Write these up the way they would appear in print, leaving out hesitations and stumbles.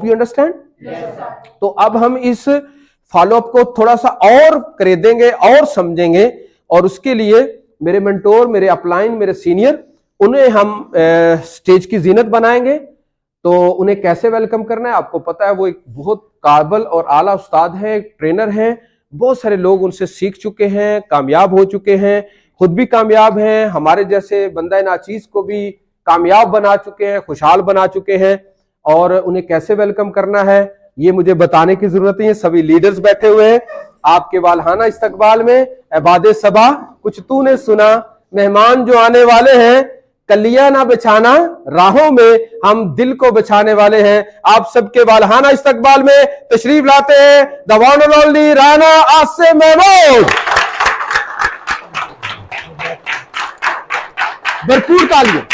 Hope you understand. तो अब हम इस फॉलोअप को थोड़ा सा और कर देंगे और समझेंगे, और उसके लिए मेरे मेंटोर, मेरे अपलाइन, मेरे सीनियर, उन्हें हम स्टेज की जीनत बनाएंगे। तो उन्हें कैसे वेलकम करना है आपको पता है, वो एक बहुत काबिल और आला उस्ताद हैं, ट्रेनर हैं, बहुत सारे लोग उनसे सीख चुके हैं, कामयाब हो चुके हैं, खुद भी कामयाब हैं, हमारे जैसे बंदा नाचीज को भी कामयाब बना चुके हैं, खुशहाल बना चुके हैं। और उन्हें कैसे वेलकम करना है ये मुझे बताने की जरूरत नहीं है, सभी लीडर्स बैठे हुए हैं आपके वालहाना इस्तकबाल में। एबादे सबा कुछ तूने सुना, मेहमान जो आने वाले हैं, कलिया ना बिछाना राहों में, हम दिल को बिछाने वाले हैं। आप सबके वालहाना इस्तकबाल में तशरीफ लाते हैं the one and only Rana Asim Mahmood. भरपूर तालियां।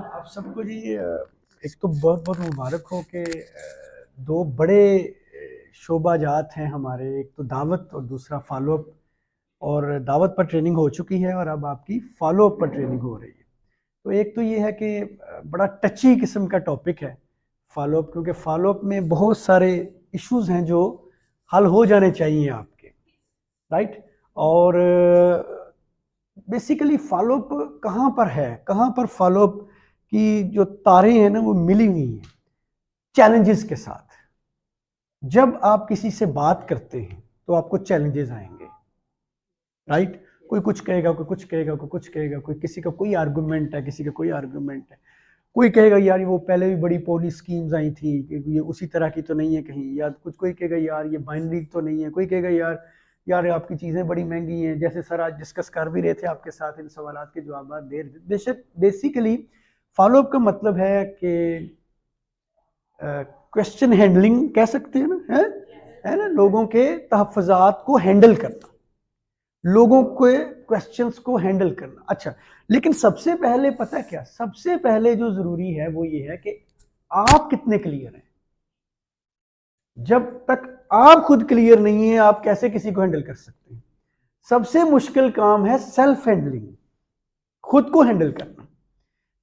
आप सबको जी एक तो बहुत बहुत मुबारक हो कि दो बड़े शोबाजात हैं हमारे, एक तो दावत और दूसरा फॉलोअप। और दावत पर ट्रेनिंग हो चुकी है और अब आपकी फॉलोअप पर ट्रेनिंग हो रही है। तो एक तो ये है कि बड़ा टची किस्म का टॉपिक है फॉलोअप, क्योंकि फॉलोअप में बहुत सारे इश्यूज हैं जो हल हो जाने चाहिए आपके, राइट। और बेसिकली फॉलोअप कहाँ पर है, कहाँ पर फॉलोअप की जो तारें हैं ना वो मिली हुई हैं चैलेंजेस के साथ। जब आप किसी से बात करते हैं तो आपको चैलेंजेस आएंगे, राइट। कोई कुछ कहेगा, कोई कुछ कहेगा, कोई कुछ कहेगा, कोई किसी का कोई आर्गुमेंट है, किसी का कोई आर्गुमेंट है। कोई कहेगा यार वो पहले भी बड़ी पोनी स्कीम्स आई थी, ये उसी तरह की तो नहीं है कहीं, या कुछ कोई कहेगा यार ये बाइनरी तो नहीं है, कोई कहेगा यार यार आपकी चीज़ें बड़ी महंगी हैं। जैसे सर आज डिस्कस कर भी रहे थे आपके साथ, इन सवालात के जवाब दे रहे थे। बेशक बेसिकली फॉलोअप का मतलब है कि क्वेश्चन हैंडलिंग कह सकते हैं ना, है ना, लोगों के तहफ़्फ़ुज़ात को हैंडल करना, लोगों के क्वेश्चंस को हैंडल करना। अच्छा, लेकिन सबसे पहले पता क्या, सबसे पहले जो जरूरी है वो ये है कि आप कितने क्लियर हैं। जब तक आप खुद क्लियर नहीं है आप कैसे किसी को हैंडल कर सकते हैं। सबसे मुश्किल काम है सेल्फ हैंडलिंग, खुद को हैंडल करना,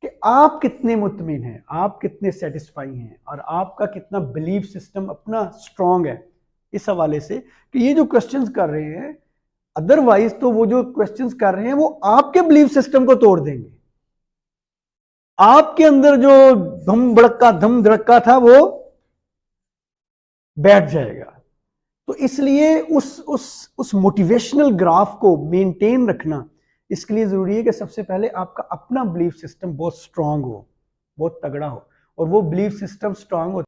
कि आप कितने मुतमिन हैं, आप कितने सेटिस्फाई हैं, और आपका कितना बिलीफ सिस्टम अपना स्ट्रांग है इस हवाले से कि ये जो क्वेश्चंस कर रहे हैं, अदरवाइज तो वो जो क्वेश्चंस कर रहे हैं वो आपके बिलीफ सिस्टम को तोड़ देंगे। आपके अंदर जो धम धड़क्का था वो बैठ जाएगा। तो इसलिए उस मोटिवेशनल ग्राफ को मेंटेन रखना इसके लिए जरूरी है कि सबसे पहले आपका अपना बिलीफ सिस्टम बहुत स्ट्रांग हो, बहुत तगड़ा हो। और वो बिलीफ सिस्टम स्ट्रांग हो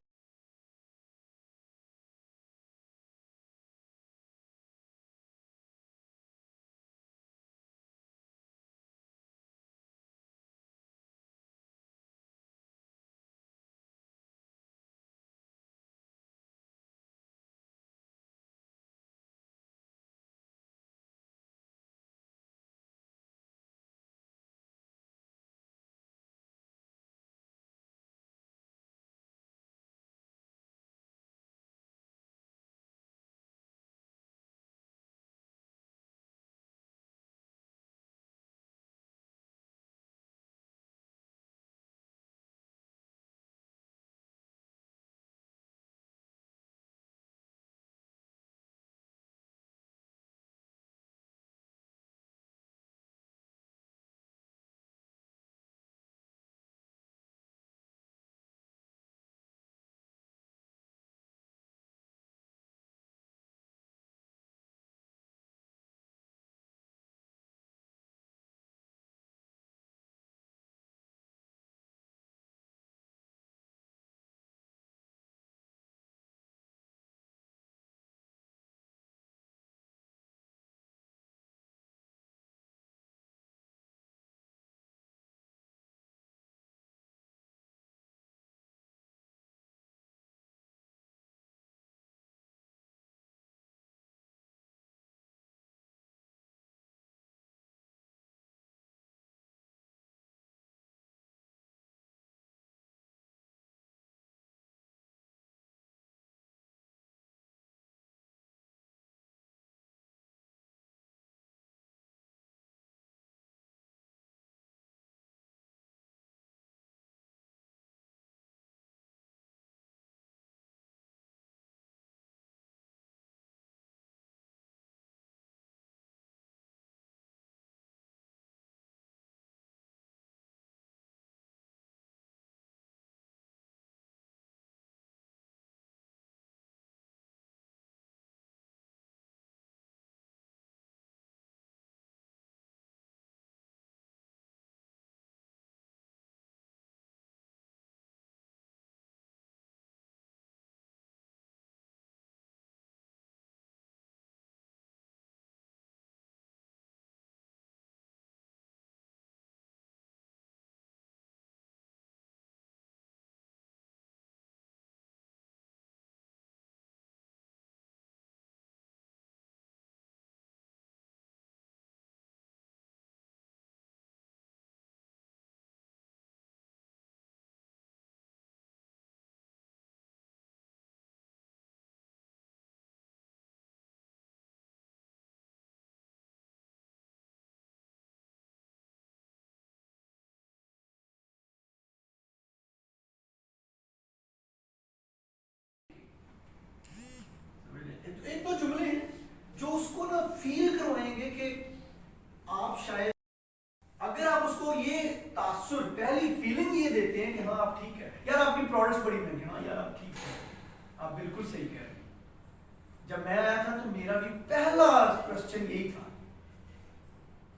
कि पहला क्वेश्चन यही था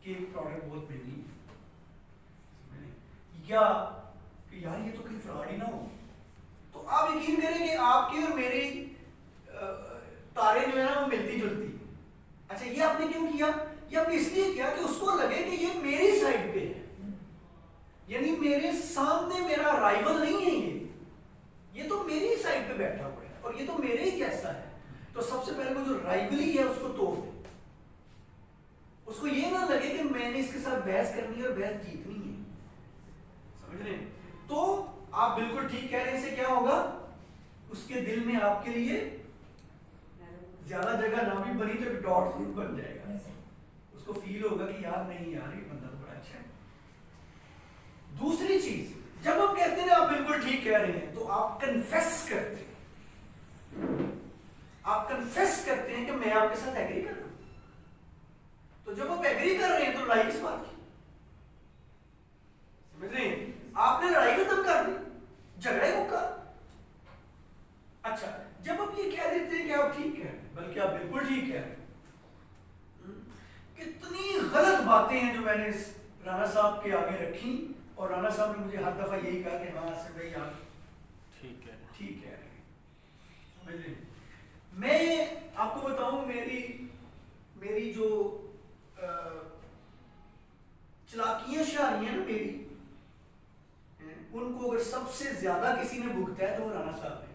कि प्रोडक्ट बहुत महंगी है, या कि यार ये तो कहीं फ्रॉड ही ना हो। तो आप यकीन करें कि आपकी और मेरी तारे जो है ना वो मिलती जुलती है। अच्छा, ये आपने क्यों किया? ये आपने इसलिए किया कि उसको लगे कि ये मेरी साइड पे है, यानी मेरे सामने मेरा राइवल नहीं है, ये तो मेरी साइड पे बैठा हुआ है और ये तो मेरे ही जैसा है। तो सबसे पहले वो जो राइवली है उसको तोड़ दे, उसको ये ना लगे कि मैंने इसके साथ बहस करनी है और बहस जीतनी है, समझ रहे हैं? तो आप बिल्कुल ठीक कह रहे हैं। इससे क्या होगा, उसके दिल में आपके लिए ज्यादा जगह ना भी बनी तो डॉट जरूर बन जाएगा, उसको फील होगा कि यार नहीं यार ये बंदा तो बड़ा अच्छा है। दूसरी चीज, जब हम कहते हैं आप बिल्कुल ठीक कह रहे हैं, तो आप कन्फेस करते हैं, आप कन्फेस करते हैं कि मैं आपके साथ एग्री कर रहा हूं। तो जब आप एग्री कर रहे हैं तो लड़ाई किस बात की, समझ रहे हैं? आपने लड़ाई खत्म कर दी, झगड़ा ही मुक्का। अच्छा, जब आप ये कह देते हैं कि आप ठीक है, बल्कि आप बिल्कुल ठीक है, कितनी गलत बातें हैं जो मैंने राणा साहब के आगे रखी और राणा साहब ने मुझे हर दफा यही कहा कि हाँ से भाई आप ठीक है, ठीक है, समझ रहे? मैं आपको बताऊं, मेरी जो चलाकियां शारियां ना मेरी, उनको अगर सबसे ज्यादा किसी ने भुगता है तो वो राणा साहब है।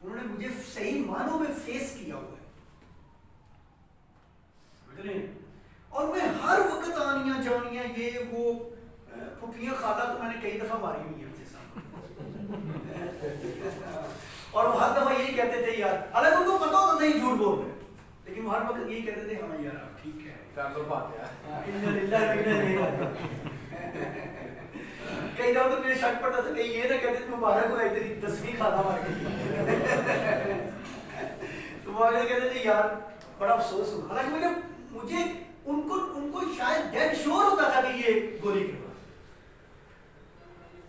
उन्होंने मुझे सही मानों में फेस किया हुआ है, समझ रहे हैं? और मैं हर वक्त आनियां जानियां ये वो फुफियां खाला तो मैंने कई दफा मारी हुई है उनके सामने और वो हर दफा यही कहते थे यार, हालांकि उनको पता होता था ये झूठ बोल रहे, लेकिन वो हर वक्त यही कहते थे हाँ यार आप ठीक है। कई दफा तो मुझे शक पड़ता था कहीं ये ना कहते मुबारक हो तेरी 10वीं खाला मार गई तो वो आगे कहते थे यार बड़ा अफसोस हुआ। हालांकि मुझे उनको शायद डेड श्योर होता था कि ये गोली करवा,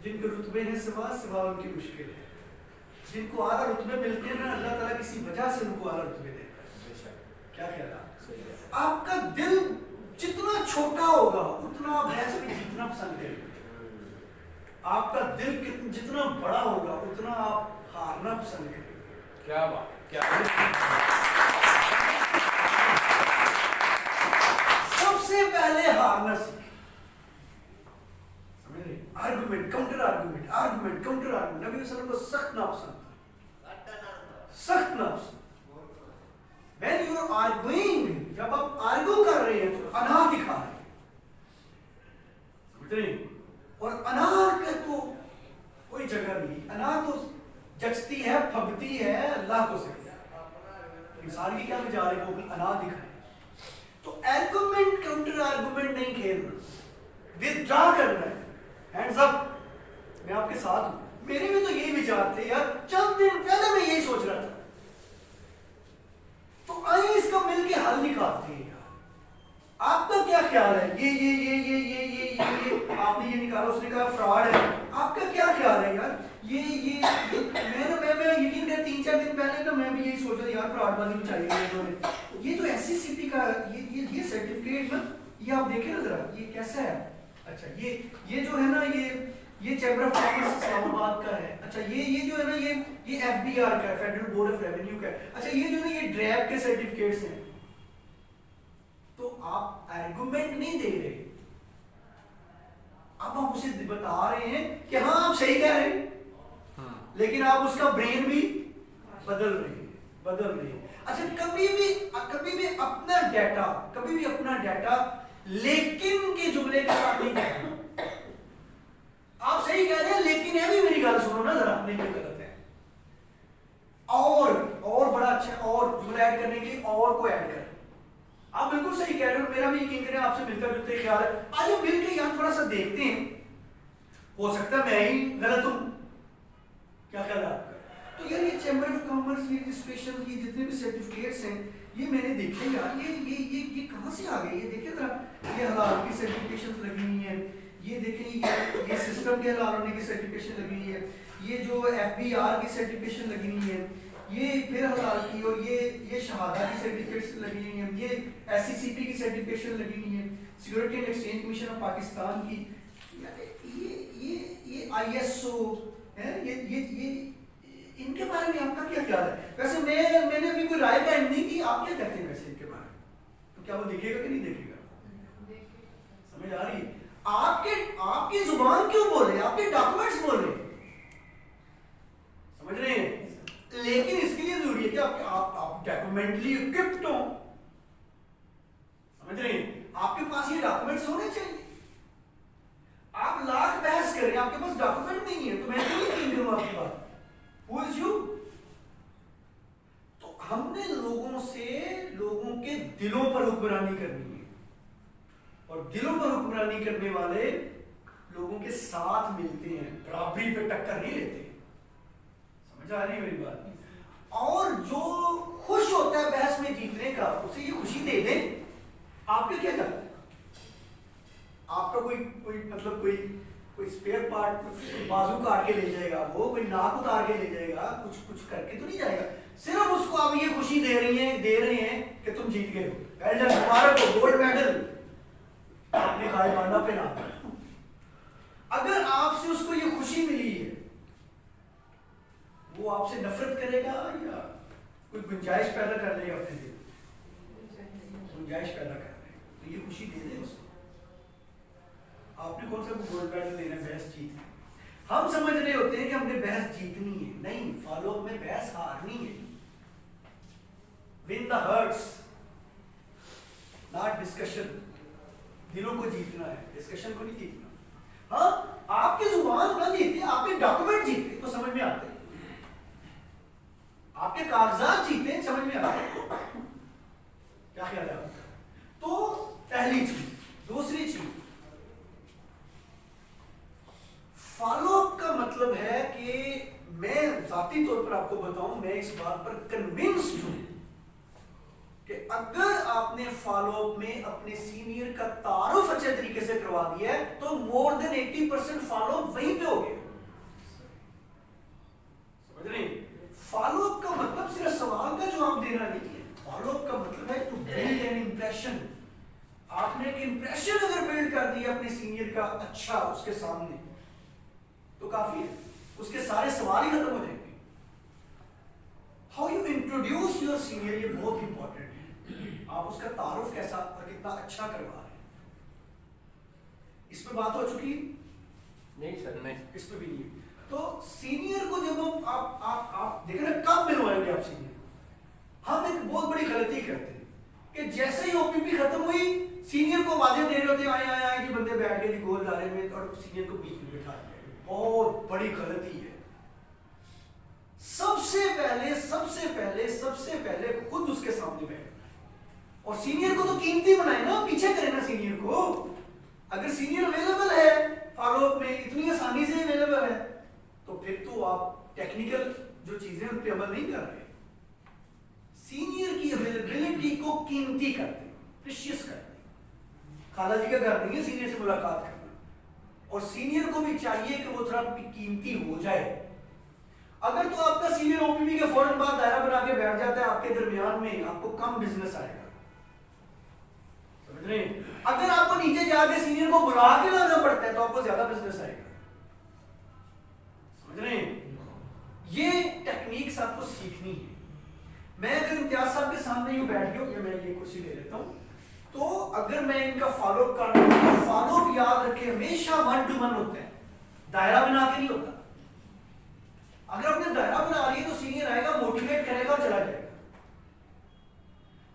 जिनके रुतबे हैं सिवा उनकी मुश्किल है, जिनको आला रुतबे मिलते हैं ना अल्लाह ताला किसी वजह से उनको आला रुतबे देता है। क्या ख्याल है? आपका दिल जितना छोटा होगा उतना आप बहस में जीतना पसंद करेंगे, आपका दिल जितना बड़ा होगा उतना आप हारना पसंद करेंगे। क्या बात, क्या सबसे पहले हारना सीखें, समझ रहे? Argument, counter argument, argument, counter argument. नबी सल्लल्लाहु अलैहि वसल्लम को सख्त नापसंद था, सख्त नापसंद। When you are arguing, जब आप आर्गू कर रहे हैं तो अनार दिखा रहे हैं, समझ रहे? और अनार का तो कोई जगह नहीं, अनार तो जचती है, फबती है, अल्लाह को सकता है। इंसान की क्या मजाल है वो अपनी अनार दिखाए। तो आर्गुमेंट काउंटर आर्गुमेंट नहीं खेलना, विथड्रॉ करना है, हैंड्स अप, मैं आपके साथ हूं। मेरे में तो यही विचार थे यार, चंद दिन पहले मैं यही सोच रहा था, तो आइए इसका मिलके हल निकालते हैं यार। आपका क्या ख्याल है? ये आपने ये निकाला, उसने कहा फ्रॉड है, आपका क्या ख्याल है यार? मैं यकीन कर 3-4 दिन पहले ना मैं भी यही सोच रहा यार फ्रॉडबाजी चाहिए इन्होंने। ये तो SCCP का ये सर्टिफिकेट ना, ये आप देखें ना जरा, ये कैसा है? अच्छा, ये जो है ना ये चैम्बर ऑफ कॉमर्स इस्लामाबाद का है। अच्छा, ये जो है ना ये FBR का है, फेडरल बोर्ड ऑफ रेवेन्यू का है। अच्छा, ये जो ना ये ड्रैब के सर्टिफिकेट्स हैं। तो आप आर्गुमेंट नहीं दे रहे, अब आप उसे बता रहे हैं कि हाँ आप सही कह रहे हैं, लेकिन आप उसका ब्रेन भी बदल रहे हैं। अच्छा, कभी भी अपना डाटा लेकिन के जुमले के साथ नहीं कहना। आप सही कह रहे हैं लेकिन ये भी मेरी गल सुनो ना जरा, नहीं ये गलत है। और बड़ा अच्छा, और जुमला ऐड करने के लिए और को ऐड कर। आप बिल्कुल सही कह रहे हो, मेरा भी यकीन करें आपसे मिलकर जुलते ख्याल है। आज हम मिलकर यहाँ थोड़ा सा देखते हैं, हो सकता है मैं ही गलत हूं, क्या ख्याल है आपका? तो यार ये चैम्बर ऑफ कॉमर्स, ये रजिस्ट्रेशन, ये जितने भी सर्टिफिकेट्स हैं, ये मैंने देखे यार, ये कहाँ से आ गए? ये देखे जरा, ये हलाल की सर्टिफिकेशन लगी हुई है, ये देखें ये सिस्टम के हलाल होने की सर्टिफिकेशन लगी हुई है, ये जो FBR की सर्टिफिकेशन लगी हुई है, ये फिर हलाल की, और ये शहादा की सर्टिफिकेट्स लगी हुई हैं, ये SCCP की सर्टिफिकेशन लगी हुई है, security and exchange commission of Pakistan की, ये ISO है, ये इनके बारे में आपका क्या ख्याल है? वैसे मैंने अभी कोई राय कायम नहीं की, आप क्या कहते हैं वैसे इनके बारे में? तो क्या वो देखेगा कि नहीं देखेगा? समझ आ रही है? आपकी जुबान क्यों बोले, आपके डॉक्यूमेंट्स बोले, समझ रहे हैं? लेकिन इसके लिए जरूरी है कि आप डॉक्यूमेंटली इक्विप्ड हो, समझ रहे हैं? आपके पास ये डॉक्यूमेंट्स होने चाहिए। आप लाख बहस करें, आपके पास डॉक्यूमेंट नहीं है, तो मैं क्यों यकीन करूं आपकी बात? Who is you? तो हमने लोगों के दिलों पर हुक्मरानी करनी है, और दिलों पर हुक्मरानी करने वाले लोगों के साथ मिलते हैं, बराबरी पे टक्कर नहीं लेते। समझ आ रही है मेरी बात? और जो खुश होता है बहस में जीतने का, उसे ये खुशी दे दें। आपके क्या करते हैं? आपका कोई स्पेयर पार्ट, बाजू काट के ले जाएगा, वो कोई नाक उतार के ले जाएगा, कुछ करके तो नहीं जाएगा। सिर्फ उसको आप ये खुशी दे रहे हैं कि तुम जीत गए हो, वेल डन, मुबारक हो, गोल्ड मेडल आपने खाए पांडा पे ना। अगर आपसे उसको ये खुशी मिली है, वो आपसे नफरत करेगा या कोई गुंजाइश पैदा कर लेगा अपने दिल, गुंजाइश पैदा कर लेगा, तो ये खुशी दे दे उसको। आपने कौन सा गोल्ड मेडल देना, बहस जीतनी? हम समझ रहे होते हैं कि हमने बहस जीतनी है, नहीं, फॉलो अप में बहस हारनी है। Win the hearts, not discussion. दिलों को जीतना है, डिस्कशन को नहीं जीतना। हाँ, आपकी जुबान ना जीते, आपके डॉक्यूमेंट जीते तो समझ में आते हैं, आपके कागजात जीते समझ में आते हैं। क्या ख्याल है आपका? तो पहली चीज। दूसरी चीज, फॉलोअप का मतलब है कि मैं जाती तौर पर आपको बताऊं, मैं इस बात पर कन्विंस्ड हूं कि अगर आपने फॉलोअप में अपने सीनियर का तारुफ अच्छे तरीके से करवा दिया है, तो मोर देन 80% फॉलोअप वहीं पे हो गया। समझ रहे हैं? फॉलोअप का मतलब सिर्फ सवाल का जवाब देना नहीं है। फॉलोअप का मतलब है टू बिल्ड एन इंप्रेशन। आपने एक इंप्रेशन अगर बिल्ड कर दिया अपने सीनियर का अच्छा उसके सामने, तो काफी है, उसके सारे सवाल ही खत्म हो जाएंगे। How you introduce your senior, ये बहुत इंपॉर्टेंट है। आप उसका तारुफ कैसा और कितना अच्छा करवा रहे हैं। इस पे बात हो चुकी? नहीं सर, नहीं, इस पे भी नहीं। तो सीनियर को जब आप देखें ना, कब मिलवाएंगे आप सीनियर? हम एक बहुत बड़ी गलती करते हैं कि जैसे ही OPP खत्म हुई, सीनियर को आवाजें दे रहे होते हैं, आए जी बंदे बैठ गए जी गोल जा रहे में, और सीनियर को बीच में बिठा दिया। बहुत बड़ी गलती है। सबसे पहले खुद उसके सामने बैठना, और सीनियर को तो कीमती बनाए ना, पीछे करे ना सीनियर को। अगर सीनियर अवेलेबल है फॉलोअप में, इतनी आसानी से अवेलेबल है, तो फिर तो आप टेक्निकल जो चीजें उन पर अमल नहीं कर रहे। सीनियर की अवेलेबिलिटी को कीमती करते, प्रीशियस करते। खाला जी का घर नहीं है सीनियर से मुलाकात करना, और सीनियर को भी चाहिए कि वो थोड़ा कीमती हो जाए। अगर तो आपका सीनियर OPP के फौरन बाद दायरा बना के बैठ जाता है आपके दरमियान में, आपको कम बिजनेस आएगा। समझ रहे हैं? अगर आपको नीचे जाके सीनियर को बुला के लाना पड़ता है, तो आपको ज्यादा बिजनेस आएगा। समझ रहे हैं? ये टेक्निक्स आपको सीखनी है। मैं अगर इम्तियाज साहब के सामने यूं बैठ गया, या मैं ये कुर्सी ले लेता हूं, तो अगर मैं इनका फॉलोअप कर रहा हूं, तो फॉलोअप याद रखें हमेशा 1-to-1 होता है, दायरा बना के नहीं होता। अगर आपने दायरा बना रही है तो सीनियर आएगा, मोटिवेट करेगा, चला जाएगा।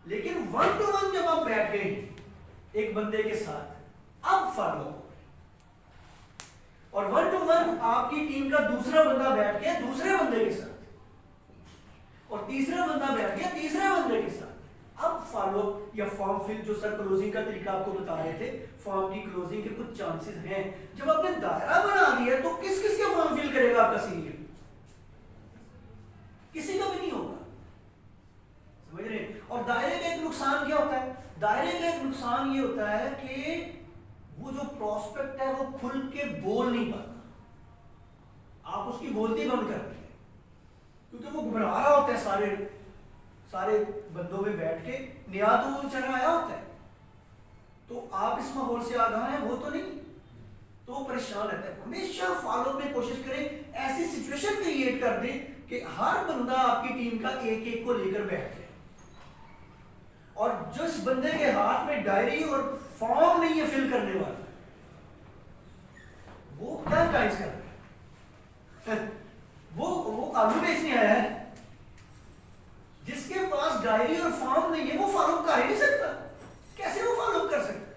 लेकिन 1-to-1 जब आप बैठ गए एक बंदे के साथ, अब फॉलो, और 1-to-1 आपकी टीम का दूसरा बंदा बैठ गया दूसरे बंदे के साथ, और तीसरा बंदा बैठ गया तीसरे बंदे के साथ। अब फॉलो या फॉर्म फिल, जो सर क्लोजिंग का तरीका आपको बता रहे थे, फॉर्म की क्लोजिंग के कुछ चांसेस हैं। जब आपने दायरा बना दिया तो किस किस के फॉर्म फिल करेगा आपका सीनियर? किसी का भी नहीं होगा। समझ रहे हैं? और दायरे का एक नुकसान क्या होता है? दायरे का एक नुकसान ये होता है कि वो जो प्रोस्पेक्ट है वो खुल के बोल नहीं पाता, आप उसकी बोलती बंद कर देंगे। क्योंकि वो घबरा रहा होता है सारे बंदों में बैठ के, नया तो वो चला आया होता है। तो आप इस माहौल से आगाह हैं, वो तो नहीं, तो वो परेशान रहता है। हमेशा फॉलो में कोशिश करें ऐसी सिचुएशन क्रिएट कर दें कि हर बंदा आपकी टीम का एक एक को लेकर बैठ जाए, और जिस बंदे के हाथ में डायरी और फॉर्म नहीं है फिल करने वाला, वो क्या गाइस कर रहा है? वो आलू बेचने आया है। जिसके पास डायरी और फॉर्म नहीं है वो फॉलो कर ही नहीं सकता। कैसे वो फॉलो कर सकता?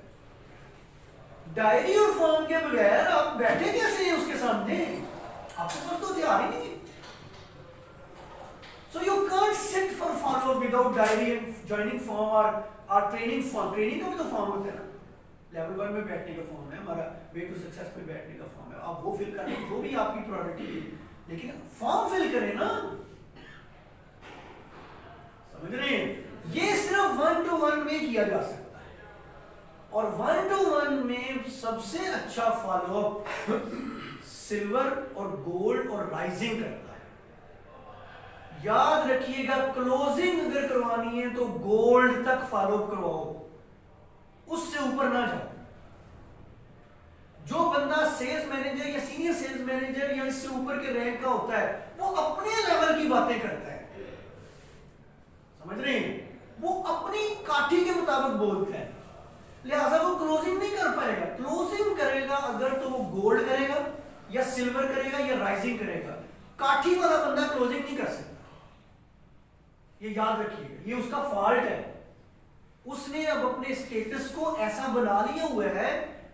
डायरी और फॉर्म के बगैर आप बैठे कैसे हैं उसके सामने? आपके पास तो हथियार ही नहीं है। So you can't sit for follow without diary and joining form or training form. Training का भी तो फॉर्म होता है ना, लेवल 1 में बैठने का फॉर्म है, हमारा वे टू सक्सेस में बैठने का फॉर्म है। आप वो फिल करें, वो भी आपकी प्रायोरिटी है, लेकिन फॉर्म फिल करें ना। समझ रहे हैं? ये सिर्फ 1-to-1 में किया जा सकता है, और 1-to-1 में सबसे अच्छा फॉलोअप सिल्वर और गोल्ड और राइजिंग करता है। याद रखिएगा, क्लोजिंग अगर करवानी है तो गोल्ड तक फॉलो करवाओ, उससे ऊपर ना जाओ। जो बंदा सेल्स मैनेजर या सीनियर सेल्स मैनेजर या इससे ऊपर के रैंक का होता है, वो अपने लेवल की बातें करता है। समझ रहे हैं? वो अपनी काठी के मुताबिक बोलता है, लिहाजा वो क्लोजिंग नहीं कर पाएगा। क्लोजिंग करेगा अगर तो वो गोल्ड करेगा या सिल्वर करेगा या राइजिंग करेगा। काठी वाला बंदा क्लोजिंग नहीं कर सकता, ये याद रखिएगा, ये उसका फॉल्ट है। उसने अब अपने स्टेटस को ऐसा बना लिया हुआ है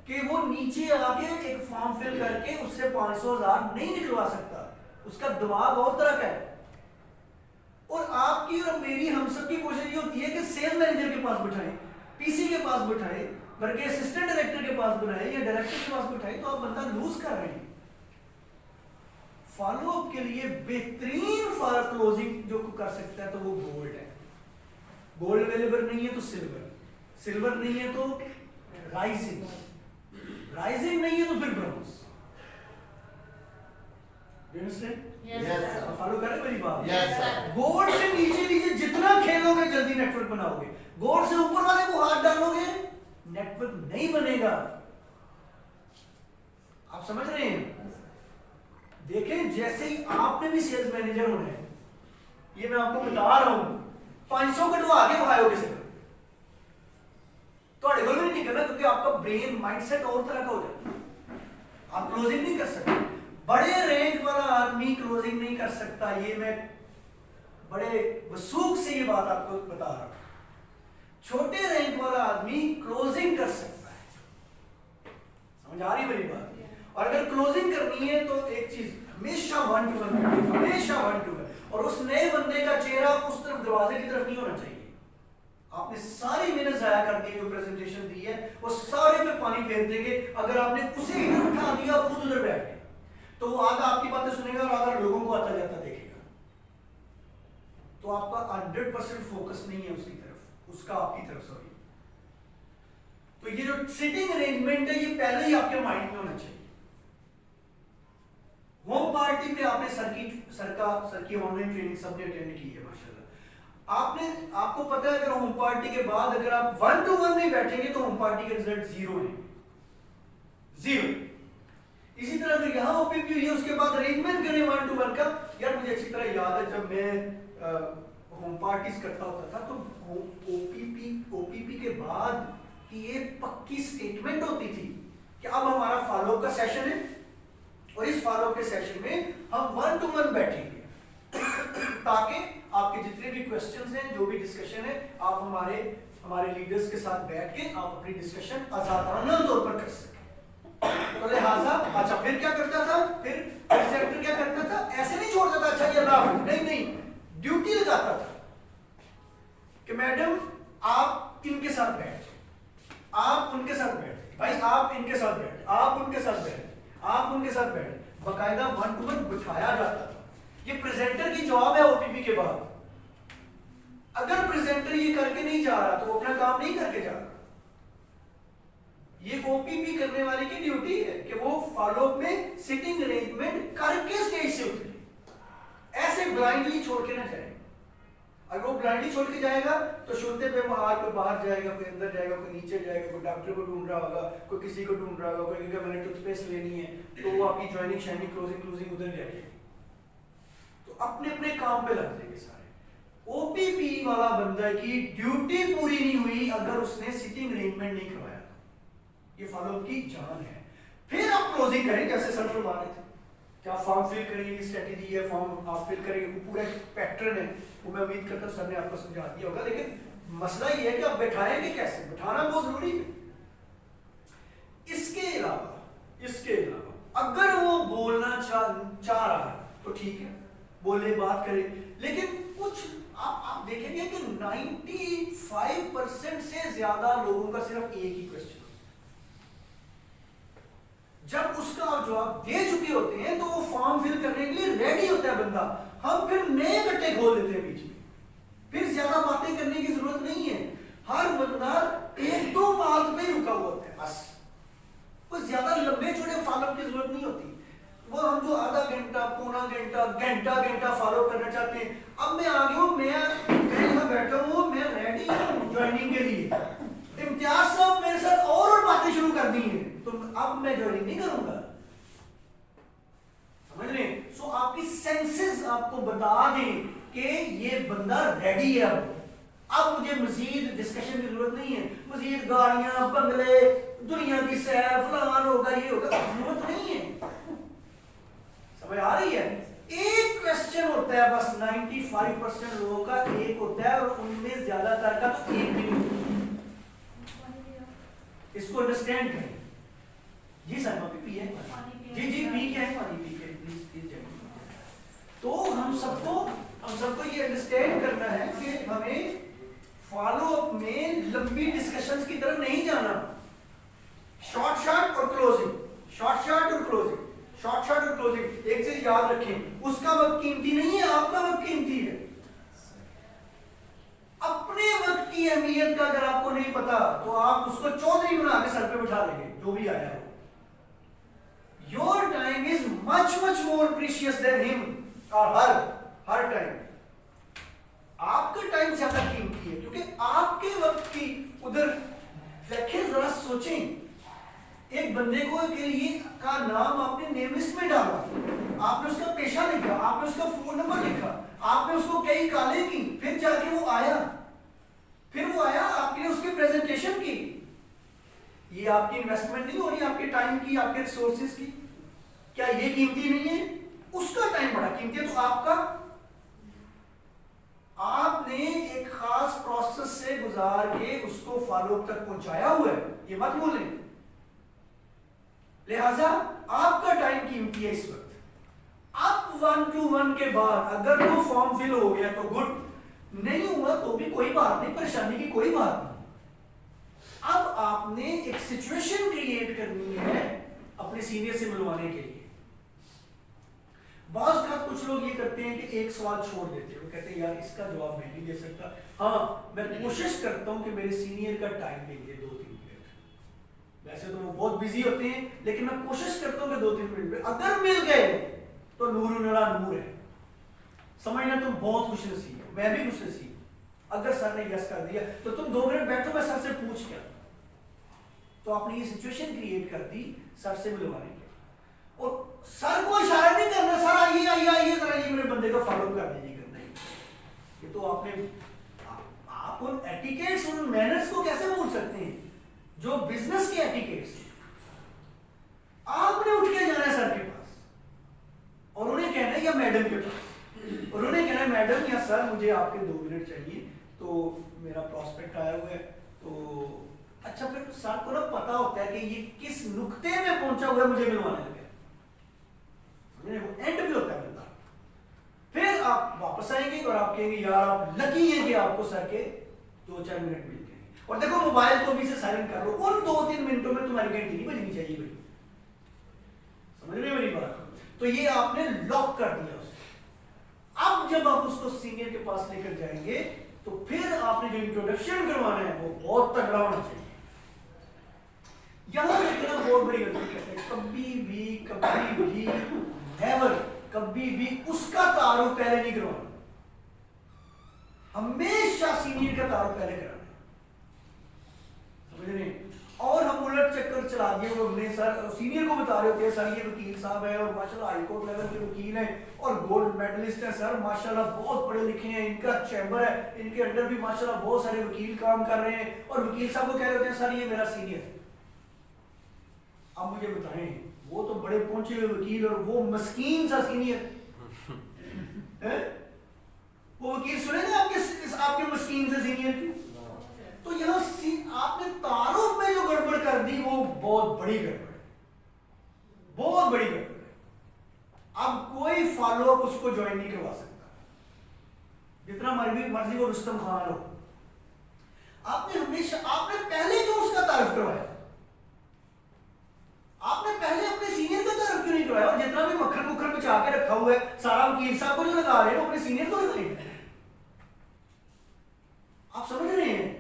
कि वो नीचे आके एक फॉर्म फिल करके उससे 500,000 नहीं निकलवा सकता। उसका दिमाग और तरह का है। और आपकी और मेरी, हम सबकी कोशिश ये होती है कि सेल्स मैनेजर के पास बिठाएं, पीसी के पास बिठाएं, बल्कि असिस्टेंट डायरेक्टर के पास बिठाएं या डायरेक्टर के पास बिठाएं, तो आप बंदा लूज कर रहे हैं। फॉलोअप के लिए बेहतरीन फॉर क्लोजिंग जो कर सकता है तो वो गोल्ड है। गोल्ड अवेलेबल नहीं है तो सिल्वर, सिल्वर नहीं है तो राइजिंग, राइजिंग नहीं है तो फिर ब्रॉन्ज। फॉलो करें मेरी बात? गोल्ड से नीचे नीचे जितना खेलोगे जल्दी नेटवर्क बनाओगे, गोल्ड से ऊपर वाले को हाथ डालोगे नेटवर्क नहीं बनेगा। आप समझ रहे हैं? देखें, जैसे ही आपने भी सेल्स मैनेजर होना है, ये मैं आपको बता रहा हूं, 500 कटवा आगे भागोगे से तो अड़गल नहीं निकलना, क्योंकि आपका ब्रेन माइंडसेट और तरह का हो जाता है। आप क्लोजिंग नहीं कर सकते। बड़े रैंक वाला आदमी क्लोजिंग नहीं कर सकता। ये मैं बड़े वसूख से ये बात आपको बता रहा हूं। छोटे रैंक वाला आदमी क्लोजिंग कर सकता है। समझ आ रही मेरी बात? और अगर क्लोजिंग करनी है तो एक चीज, हमेशा 1-to-1, हमेशा 1-to-1, और उस नए बंदे का चेहरा उस तरफ, दरवाजे की तरफ नहीं होना चाहिए। आपने सारी मेहनत जाया कर दी, जो प्रेजेंटेशन दी है वो सारे पे पानी फेर देंगे अगर आपने उसे इधर उठा दिया और खुद उधर बैठ गए, तो वो आधा आपकी बातें सुनेगा और आधा लोगों को आता जाता देखेगा। तो आपका 100% फोकस नहीं है उसकी तरफ, उसका आपकी तरफ, सॉरी। तो ये जो सिटिंग अरेंजमेंट है ये पहले ही आपके माइंड में होना चाहिए। होम पार्टी पे आपने सर की ऑनलाइन ट्रेनिंग सबने अटेंड की है माशाल्लाह। आपको पता है, अगर होम पार्टी के बाद अगर आप 1-to-1 नहीं बैठेंगे तो होम पार्टी के रिजल्ट 0 है, 0। इसी तरह अगर यहाँ ओपीपी हुई है, उसके बाद अरेंजमेंट करें 1-to-1 का। यार मुझे अच्छी तरह याद है, जब मैं होम पार्टीज करता होता था तो ओपीपी के बाद की एक पक्की स्टेटमेंट होती थी कि अब हमारा फॉलोअप का सेशन है और इस फॉलोअप के सेशन में हम 1-to-1 बैठेंगे ताकि आपके जितने भी क्वेश्चंस हैं, जो भी डिस्कशन है, आप हमारे लीडर्स के साथ बैठ के आप अपनी डिस्कशन आजादाना तौर पर कर सकें। तो लिहाजा अच्छा फिर क्या करता था, फिर प्रेजेंटर क्या करता था, ऐसे नहीं छोड़ता था अच्छा ये ना, नहीं, ड्यूटी लगाता था कि मैडम आप इनके साथ बैठ, आप उनके साथ बैठ, भाई आप इनके साथ बैठ, आप उनके साथ बैठ, आप उनके साथ बैठ, बकायदा 1-to-1 बिठाया जाता था। ये प्रेजेंटर की जॉब है ओपीपी के बाद। अगर प्रेजेंटर ये करके नहीं जा रहा तो वो अपना काम नहीं करके जा रहा। ये ओपीपी करने वाले की ड्यूटी है कि वो फॉलोअप में सिटिंग अरेंजमेंट करके स्टेज से उतरे। ऐसे ब्लाइंडली छोड़ के ना जाए। अगर वो ब्लाइंडली छोड़ के जाएगा तो सुनते पे कोई बाहर जाएगा, कोई अंदर जाएगा, कोई नीचे जाएगा, कोई डॉक्टर को ढूंढ रहा होगा, कोई किसी को ढूंढ रहा होगा, कोई कहेगा मैंने टूथपेस्ट लेनी है, तो वो आपकी ज्वाइनिंग शाइनिंग क्लोजिंग उधर जाएगी। तो अपने अपने काम पे लग जाएंगे सारे। ओपीपी वाला बंदा की ड्यूटी पूरी नहीं हुई अगर उसने सिटिंग अरेंजमेंट नहीं करवाया, ये फॉलोअप की जान है। फिर आप क्लोजिंग करें, जैसे सर फरमा रहे थे, क्या फॉर्म फिल करेंगे, स्ट्रेटेजी है, फॉर्म आप फिल करेंगे, वो पूरा पैटर्न है, वो मैं उम्मीद करता हूँ सर ने आपको समझा दिया होगा। लेकिन मसला ये है कि आप बैठाएंगे कैसे, बैठाना बहुत जरूरी है। इसके अलावा अगर वो बोलना चाह रहा है तो ठीक है, बोले, बात करे, लेकिन कुछ आप देखेंगे कि 95% से ज्यादा लोगों का सिर्फ एक ही क्वेश्चन, जब उसका आप जवाब दे चुके होते हैं तो वो फॉर्म फिल करने के लिए रेडी होता है बंदा, हम फिर नए गट्टे खोल देते हैं बीच में, फिर ज्यादा बातें करने की जरूरत नहीं है। हर बंदा एक दो बात पे रुका हुआ होता है बस, कोई ज्यादा लंबे चौड़े फॉलोअप की जरूरत नहीं होती। वो हम जो आधा घंटा, पौना घंटा फॉलो करना चाहते हैं, अब मैं आ गया हूं, मैं यहाँ बैठा हूँ, मैं रेडी हूँ ज्वाइनिंग के लिए, इम्तियाज साहब मेरे साथ और बातें शुरू कर दी हैं, तो अब मैं ज्वाइनिंग नहीं करूंगा, समझ रहे हैं? सो आपकी सेंसेस आपको बता दें कि ये बंदा रेडी है, अब मुझे मजीद डिस्कशन की जरूरत नहीं है, मजीद गाड़ियां, बंगले, दुनिया की सैर, फलान होगा, ये होगा, जरूरत नहीं है। समझ आ रही है? एक क्वेश्चन होता है बस, 95% लोगों का एक होता है, और उनमें ज्यादातर का तो एक भी नहीं। इसको अंडरस्टैंड करें। जी सर, पी है, जी पी क्या है, पानी पी के प्लीज जाइए। तो हम सबको ये अंडरस्टैंड करना है कि हमें फॉलो अप में लंबी डिस्कशंस की तरफ नहीं जाना, शॉर्ट और क्लोजिंग, शॉर्ट और क्लोजिंग। एक चीज याद रखें, उसका वक्त कीमती नहीं है, आपका वक्त कीमती है। अपने वक्त की अहमियत का अगर आपको नहीं पता तो आप उसको चौधरी बना के सर पे बिठा देंगे, जो भी आया हो। Your time is much more precious than him, और हर टाइम आपका टाइम ज्यादा कीमती है, क्योंकि आपके वक्त की उधर देखें, जरा सोचें, एक बंदे को के लिए का नाम आपने नेम लिस्ट में डाला, आपने उसका पेशा लिखा, आपने उसका फोन नंबर लिखा, आपने उसको कई कॉलें की, फिर जाके वो आया, आपने उसकी प्रेजेंटेशन की, ये आपकी इन्वेस्टमेंट नहीं हो रही, आपके टाइम की, आपके रिसोर्सेज की, क्या ये कीमती नहीं है? उसका टाइम बड़ा कीमती है। तो आपने एक खास प्रोसेस से गुजार के उसको फॉलो तक पहुंचाया हुआ है, ये मत भूलें। लिहाजा आपका टाइम कीमती है इस वक्त। अब 1-to-1 के बाद अगर वो फॉर्म फिल हो गया तो गुड, नहीं हुआ तो भी कोई बात नहीं, परेशानी की कोई बात नहीं। अब आपने एक सिचुएशन क्रिएट करनी है अपने सीनियर से मिलवाने के लिए। बहुत बार कुछ लोग ये करते हैं कि एक सवाल छोड़ देते हैं, वो कहते हैं यार इसका जवाब मैं नहीं दे सकता, हाँ मैं कोशिश करता हूं कि मेरे सीनियर का टाइम दे दिए 2-3 मिनट, वैसे तो वो बहुत बिजी होते हैं, लेकिन मैं कोशिश करता हूं कि 2-3 मिनट में अगर मिल गए तो नूर नूर है, समझना तुम बहुत खुश नसीब हो, मैं भी खुश नसीब। अगर सर ने यस कर दिया तो तुम 2 मिनट बैठो, मैं सर से पूछ क्या, तो आपने ये सिचुएशन क्रिएट कर दी सर से मिलवाने के, और सर को इशारा नहीं करना, सर आइए जरा ये मेरे बंदे को फॉलो कर दीजिएगा, नहीं, ये तो आप उन एटिकेट्स, उन मैनर्स को कैसे भूल सकते हैं जो बिजनेस के एटिकेट्स। आपने उठ के जाना है सर के पास और उन्हें कहना है, या मैडम के पास, और उन्हें कहना है मैडम या सर मुझे आपके 2 मिनट चाहिए, तो मेरा प्रॉस्पेक्ट आया हुआ है, तो अच्छा फिर सर को ना पता होता है कि ये किस नुक्ते में पहुंचा हुआ है, मुझे मिलवाने लगे, एंड भी होता है बंदा। फिर आप वापस आएंगे और आप कहेंगे यार आप लकी हैं कि आपको सर के 2-4 मिनट मिल गए। और देखो मोबाइल को भी से साइलेंट कर लो, उन 2-3 मिनटों में तुम्हारी घंटी नहीं बजनी चाहिए भाई, समझ रहे मेरी बात? तो ये आपने लॉक कर दिया उसे। अब जब आप उसको सीनियर के पास लेकर जाएंगे तो फिर आपने जो इंट्रोडक्शन करवाना है वो बहुत तगड़ा होना चाहिए। यहां देखना बहुत बड़ी गलती करते हैं, कभी भी नेवर कभी भी उसका तारुफ पहले नहीं करवाना, हमेशा सीनियर का तारुफ पहले कराना, समझ रहे हैं? और हम उलट चक्कर चला दिए, वो हमने सर सीनियर को बता रहे होते हैं, सर ये वकील साहब है और माशाल्लाह हाई कोर्ट लेवल के वकील हैं और गोल्ड मेडलिस्ट हैं सर, माशाल्लाह बहुत पढ़े लिखे हैं, इनका चैम्बर है, इनके अंडर भी माशाल्लाह बहुत सारे वकील काम कर रहे हैं, और वकील साहब को कह रहे होते हैं सर ये मेरा सीनियर है। अब मुझे बताएं, वो तो बड़े पहुंचे हुए वकील और वो मस्कीन सा सीनियर है, वो वकील सुनेंगे आपके मस्कीन से सीनियर की? तो यहां आपने तारुफ में जो गड़बड़ कर दी वो बहुत बड़ी गड़बड़ है, बहुत बड़ी गड़बड़ है। अब कोई फॉलोअप उसको ज्वाइन नहीं करवा सकता, जितना मर्जी वो रुस्तम खान हो। आपने पहले क्यों उसका तारुफ करवाया? आपने पहले अपने सीनियर का तारुफ क्यों नहीं करवाया? और जितना भी मक्खन मुखर बचा के रखा हुआ है सारा वकील साहब को जो लगा रहे हैं अपने सीनियर को लगाएंगे। आप समझ रहे हैं?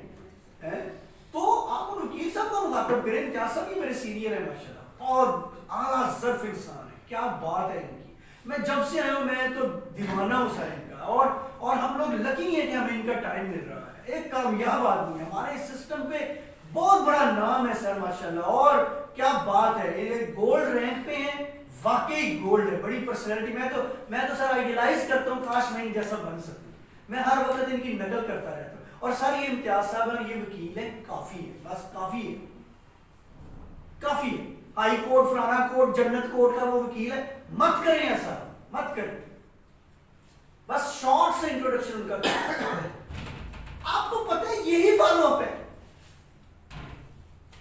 तो आप वकील साहब को मुखातब करें, क्या सब ये मेरे सीनियर है माशाल्लाह और आला ज़र्फ इंसान है, क्या बात है इनकी, मैं जब से आया हूं मैं तो दीवाना हूं सर इनका, और हम लोग लकी हैं कि हमें इनका टाइम मिल रहा है। एक कामयाब आदमी है, हमारे सिस्टम पे बहुत बड़ा नाम है सर माशाल्लाह, और क्या बात है, ये गोल्ड रैंक पे हैं, वाकई गोल्ड है, बड़ी पर्सनैलिटी। मैं तो सर आइडियलाइज करता हूँ, काश मैं इन जैसा बन सकूं, मैं हर वक्त इनकी नकल करता रहता हूँ। और सर ये इम्तियाज साहब है, ये वकील है, काफी है, बस काफी है, काफी है। हाई कोर्ट, फलाना कोर्ट, जन्नत कोर्ट का वो वकील है, मत करें ऐसा, मत करें, बस शॉर्ट से इंट्रोडक्शन उनका आपको पता है यही फॉलोअप है।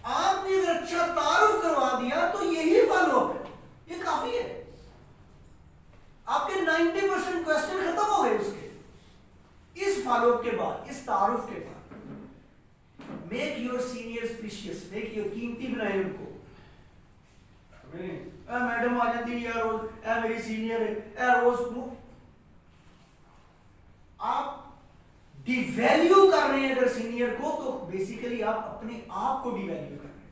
आपने अगर अच्छा तारुफ करवा दिया तो यही फॉलोअप है, ये काफी है। आपके 90% क्वेश्चन खत्म हो गए उसके, इस फॉलोअप के बाद, इस तारुफ के बाद। Make your seniors precious, make your कीमती बनाए उनको। मैडम आ जाती है यार रोज, मेरी सीनियर है रोज, आप डिवैल्यू कर रहे हैं अगर सीनियर को, तो बेसिकली आप अपने आप को डिवैल्यू कर रहे हैं।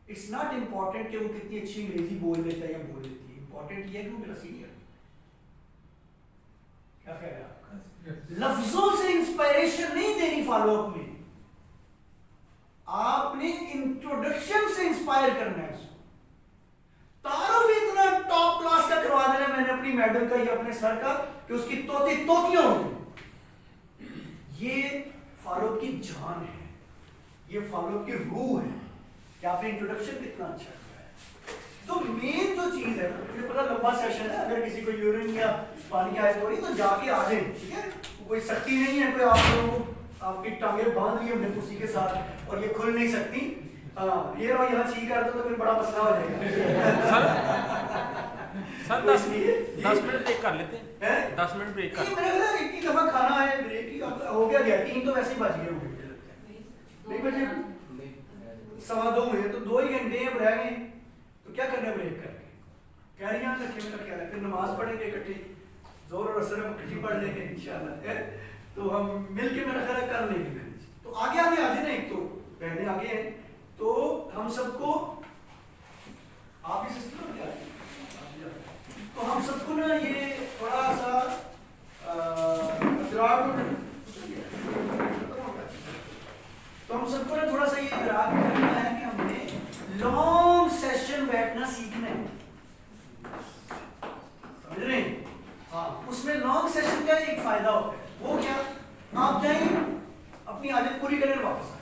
इट्स नॉट इंपॉर्टेंट कि वो कितनी अच्छी अंग्रेजी बोल लेता है या बोल लेती है, इंपॉर्टेंट ये है कि वो मेरा सीनियर है। क्या कह रहे हैं आप? लफ्जों से इंस्पायरेशन नहीं देनी फॉलोअप में, आपने इंट्रोडक्शन से इंस्पायर करना है उसको। तारुफ इतना टॉप क्लास का करवा देना मैंने अपनी मैडम का या अपने सर का कि उसकी तोतियां होंगी। ये फॉलोअप की जान है, ये फॉलोअप की रूह है कि आपने इंट्रोडक्शन कितना अच्छा किया है। तो मेन जो चीज है, मुझे पता लंबा सेशन है, अगर किसी को यूरिन या पानी आए तो जाके आ जाए, ठीक है, कोई सख्ती नहीं है, कोई आप लोगों को आपकी टांगे बांध ली हमने कुर्सी के साथ और ये खुल नहीं सकती, हाँ ये रहो यहाँ छी कर दो तो फिर बड़ा मसला हो जाएगा। सर 10 मिनट ब्रेक कर लेते हैं, 10 मिनट ब्रेक कर। मेरे ख्याल एक ही दफा खाना है, ब्रेक ही हो गया, 3 तो वैसे ही बज गए होंगे, नहीं बजे 2:15 हुए तो 2 ही घंटे अब रह गए, तो क्या करना है ब्रेक करके, कैरियां रखे में क्या है, फिर नमाज पढ़ेंगे इकट्ठी, जोर और असर हम इकट्ठी पढ़ लेंगे इंशाल्लाह, तो हम मिलके मेरा ख्याल कर लेंगे मैनेज। तो आगे आ जाए ना, एक तो बहने आगे हैं, तो हम सबको आप ही सिस्टम में क्या है, तो हम सबको ना ये थोड़ा सा तो हम सबको ना थोड़ा सा ये इदराक करना है कि हमने लॉन्ग सेशन बैठना सीखना है, समझ रहे हैं? हाँ, उसमें लॉन्ग सेशन का एक फायदा होता है, वो क्या, आप जाएं अपनी आदत पूरी करें और वापस आए।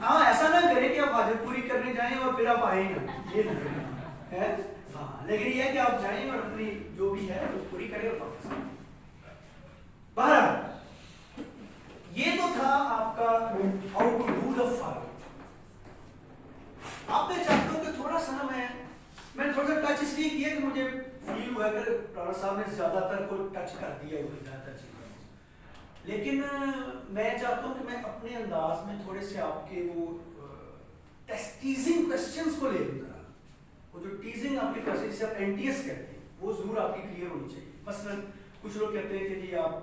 हाँ, ऐसा ना करें कि आप आदत पूरी करने जाएं और फिर आप आएंगे, ये है। हाँ, लेकिन ये है कि आप जाएं और अपनी जो भी है वो पूरी करें और वापस आए। बहरहाल ये तो था आपका how to do the follow. आप मैं चाहता हूं कि थोड़ा सा ना मैं थोड़ा सा टच इसलिए किया कि मुझे फील हुआ कि राणा साहब ने ज्यादातर को टच कर दिया हुआ ज्यादातर चीजें, लेकिन मैं चाहता हूं कि मैं अपने अंदाज में थोड़े से आपके वो टीजिंग क्वेश्चंस को ले लूं, जरा वो जो टीजिंग आपके क्वेश्चन जिसे आप एनटीएस कहते हैं वो जरूर आपकी क्लियर होनी चाहिए। मसलन कुछ लोग कहते हैं कि जी आप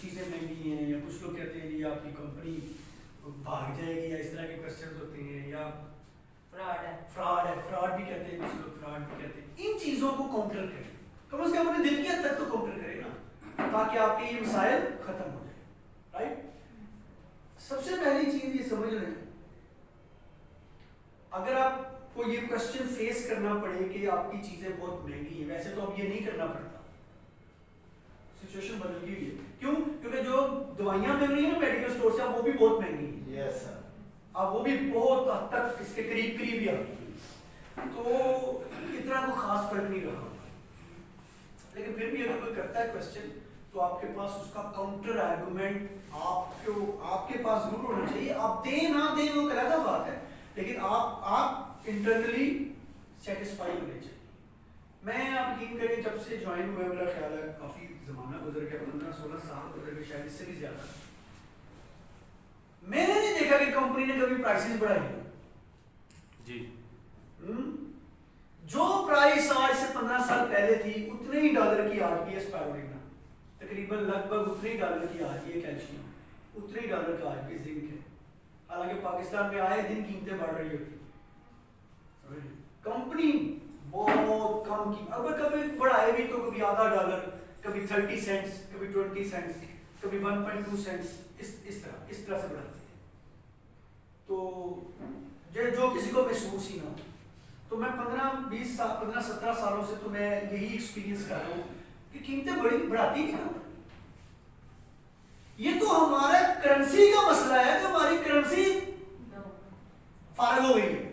चीज़ें महंगी हैं, या कुछ लोग कहते हैं जी आपकी कंपनी भाग जाएगी, या इस तरह के क्वेश्चन होते हैं, या फ्रॉड भी कहते हैं, कुछ लोग फ्रॉड भी कहते हैं। इन चीजों को काउंटर करें, कम से कम अपने दिल की हद तक तो काउंटर करें ना, ताकि आपके ये मसाइल खत्म हो जाए। राइट, सबसे पहली चीज ये समझ लें, अगर आपको ये क्वेश्चन फेस करना पड़े कि आपकी चीजें बहुत महंगी है, वैसे तो अब ये नहीं करना पड़ता, सिचुएशन बदल गई है। क्यों? क्योंकि जो दवाइयां मिल रही है ना मेडिकल स्टोर से, अब वो भी बहुत महंगी है। Yes sir. अब वो भी बहुत हद तक इसके करीब करीब ही आती है, तो इतना कोई खास फर्क नहीं रहा। लेकिन फिर भी अगर कोई करता है क्वेश्चन, तो आपके पास उसका काउंटर आर्गुमेंट आपके पास जरूर होना चाहिए। आप दें ना दें वो अलग बात है, लेकिन आप इंटरनली सेटिस्फाई होने चाहिए। मैं आप यकीन करें, जब से ज्वाइन हुए, मेरा ख्याल है काफी जमाना गुजर गया, 15-16 साल गुजर गए, शायद इससे भी ज्यादा। मैंने नहीं देखा कि कंपनी ने कभी प्राइसेस बढ़ाई जी। जो प्राइस आज से 15 साल पहले थी, उतने ही डॉलर की आज भी है स्पाइरुलिना, तकरीबन लगभग उतने ही डॉलर की आज भी है कैल्शियम, उतने ही डॉलर का आज भी जिंक है। हालांकि पाकिस्तान में आए दिन कीमतें बढ़ रही होती, कंपनी बहुत कम की, अब कभी बढ़ाए भी तो कभी आधा डॉलर, कभी 30 सेंट्स, कभी 20 सेंट्स, कभी 1.2 सेंट्स, इस तरह से बढ़ाते हैं। तो जो किसी को महसूस ही ना हो, तो मैं 15-17 सालों से तो मैं यही एक्सपीरियंस कर रहा हूँ कि कीमतें बढ़ाती ही ना। ये तो हमारा करेंसी का मसला है कि हमारी करेंसी फारग हो गई है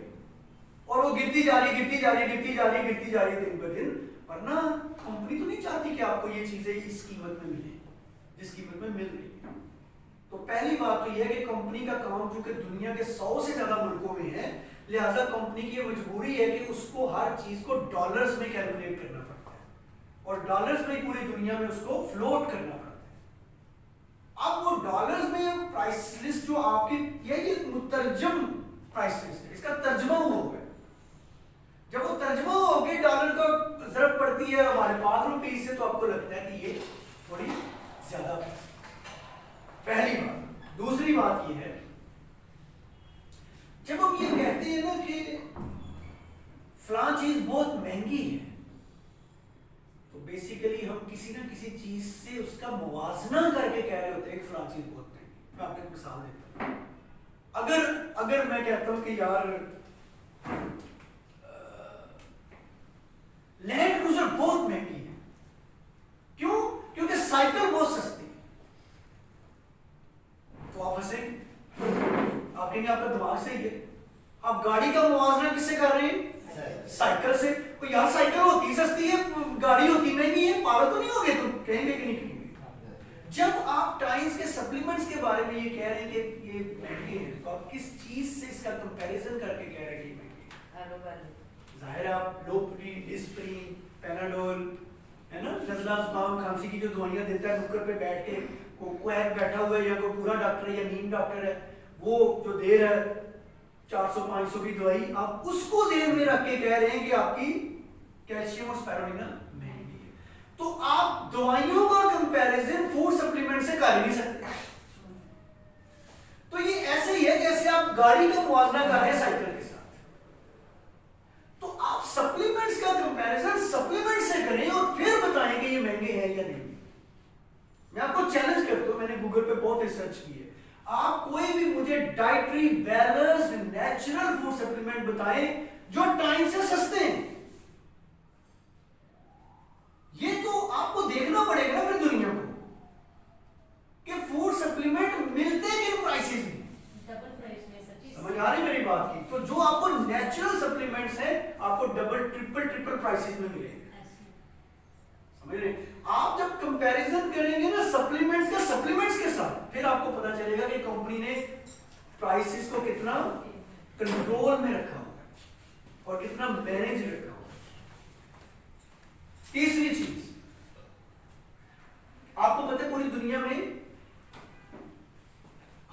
और वो गिरती जा रही दिन ब दिन। वरना कंपनी तो नहीं चाहती कि आपको ये चीजें इस कीमत में मिले जिस कीमत में मिल रही है। तो पहली बात तो यह है कि कंपनी का काम चूंकि दुनिया के 100 से ज्यादा मुल्कों में है, लिहाजा कंपनी की मजबूरी है कि उसको हर चीज को डॉलर्स में कैलकुलेट करना पड़ता है और डॉलर्स में पूरी दुनिया में उसको फ्लोट करना पड़ता है। अब वो डॉलर्स में प्राइस लिस्ट जो आपकी ये मुतरजम प्राइस लिस्ट है, इसका तर्जमा होगा। जब वो तर्जमा हो गई, डॉलर को जरूरत पड़ती है हमारे 5 रुपये से, तो आपको लगता है कि ये थोड़ी ज्यादा। पहली बात। दूसरी बात ये है, जब हम ये कहते हैं ना कि फलां चीज बहुत महंगी है, तो बेसिकली हम किसी ना किसी चीज से उसका मुवाजना करके कह रहे होते हैं कि फलां चीज बहुत महंगी। मैं आपको एक मिसाल देता हूं। अगर मैं कहता हूं कि यार लैंड क्रूजर बहुत महंगी है, क्यों? क्योंकि साइकिल बहुत सस्ती है, तो आप हंसेंगे, आप कहेंगे आपका दिमाग सही है। आप गाड़ी का मुवाजना किससे कर रहे हैं? साइकिल से। तो यार साइकिल होती सस्ती है, गाड़ी होती महंगी है, पागल तो नहीं हो गए तुम? कहेंगे कि नहीं कहेंगे। जब आप टाइम्स के सप्लीमेंट्स के बारे में ये कह रहे हैं कि ये महंगे हैं, तो आप किस चीज से इसका कंपैरिजन करके कह रहे हैं कि महंगे? जाहिर है आप लोप्रीन, डिस्प्रीन, पैनाडोल, है ना, नज़ला जुकाम खांसी की जो दवाइयां देता है नुक्कड़ पे बैठ के, कोई बैठा हुआ है या कोई पूरा डॉक्टर है या नीम डॉक्टर है, वो जो दे रहा है 400-500 की दवाई, आप उसको ज़हन में रख के कह रहे हैं कि आपकी कैल्शियम और स्पाइरुलिना महंगी है। तो आप दवाइयों का कंपैरिजन फूड सप्लीमेंट से कर ही नहीं सकते। तो ये ऐसे ही है जैसे आप गाड़ी का मुवाजना कर रहे हैं साइकिल के साथ। तो आप सप्लीमेंट्स का कंपैरिजन सप्लीमेंट से करें और फिर बताएं कि ये महंगे हैं या नहीं। मैं आपको चैलेंज करता हूं, मैंने गूगल पे बहुत रिसर्च की है, आप कोई भी मुझे dietary balanced natural food supplement बताएं जो टाइम से सस्ते हैं। ये तो आपको देखना पड़ेगा ना फिर दुनिया को कि फूड सप्लीमेंट मिलते किन प्राइसेस में। समझ आ रही मेरी बात की? तो जो आपको नेचुरल सप्लीमेंट्स हैं आपको डबल ट्रिपल प्राइसेस में मिलेंगे। समझ रहे? आप जब कंपैरिजन करेंगे ना सप्लीमेंट्स का सप्लीमेंट्स के साथ, फिर आपको पता चलेगा कि कंपनी ने प्राइसेस को कितना कंट्रोल में रखा होगा और कितना मैनेज रखा होगा। तीसरी चीज, आपको पता है पूरी दुनिया में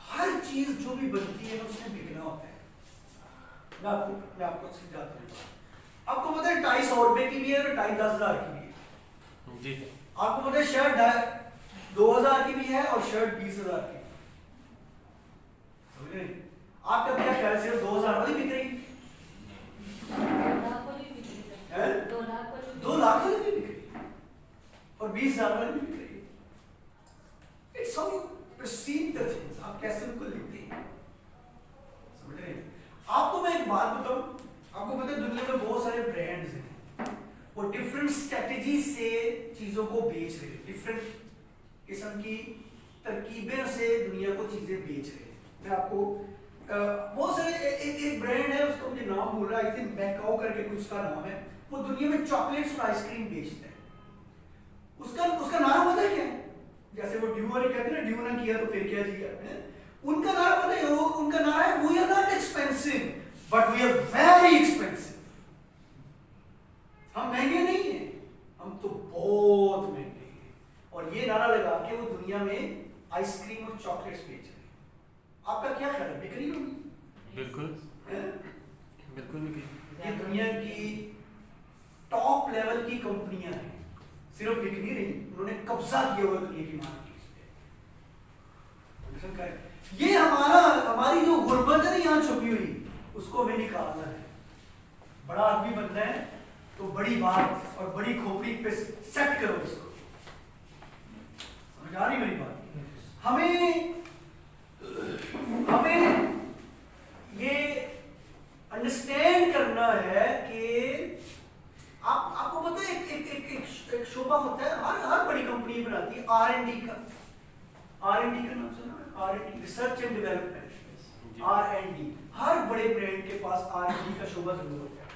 हर चीज जो भी बनती है उसमें बिकना होता है। मैं आपको समझाता हूं। आपको पता है 250 रुपए की भी है और 10,000 की भी है जी। आपको पता है शर्ट 2,000 की भी है और शर्ट 20,000 की। समझ रहे? आपका क्या ख्याल से 2,000 वाली बिक रही? 20,000 वाली भी बिक रही है। It's how you perceive the things, आप कैसे उनको लिखते हैं, समझ रहे हैं? आपको मैं एक बात बताऊं, आपको पता है दुनिया में बहुत सारे ब्रांड्स हैं, वो डिफरेंट स्ट्रेटजी से चीजों को बेच रहे हैं, डिफरेंट किस्म की तरकीबें से दुनिया को चीजें बेच रहे हैं। मैं आपको बहुत सारे एक ब्रांड है, उसका मुझे नाम भूल रहा है, आई थिंक मैकाओ करके कुछ उसका नाम है, वो दुनिया में चॉकलेट्स और आइसक्रीम बेचता है। उसका नारा पता है क्या है? जैसे वो ड्यू कहते हैं ना, ड्यू ना किया तो फिर क्या किया है? उनका नारा पता है? उनका नारा है we are not expensive but we are very expensive. हम महंगे नहीं हैं, हम तो बहुत महंगे हैं। और ये नारा लगा के वो दुनिया में आइसक्रीम और चॉकलेट्स बेच रहे हैं। आपका क्या ख्याल है, बिक रही होगी? बिल्कुल बिल्कुल भी। ये दुनिया की टॉप लेवल की कंपनियां हैं, सिर्फ बिक नहीं रही, उन्होंने कब्जा किया हुआ दुनिया की मार्केट पे। ये हमारी जो गुर्बत है ना यहाँ छुपी हुई, उसको हमें निकालना है। बड़ा आदमी बनना है तो बड़ी बात और बड़ी खोपड़ी पे सेट करो इसको। समझ आ रही मेरी बात? हमें ये अंडरस्टैंड करना है कि आपको पता है एक शोबा होता है, हर बड़ी कंपनी बनाती है R&D का। R&D का नाम सुना है? R&D, research and development, R&D। हर बड़े ब्रांड के पास R&D का शोबा जरूर होता है।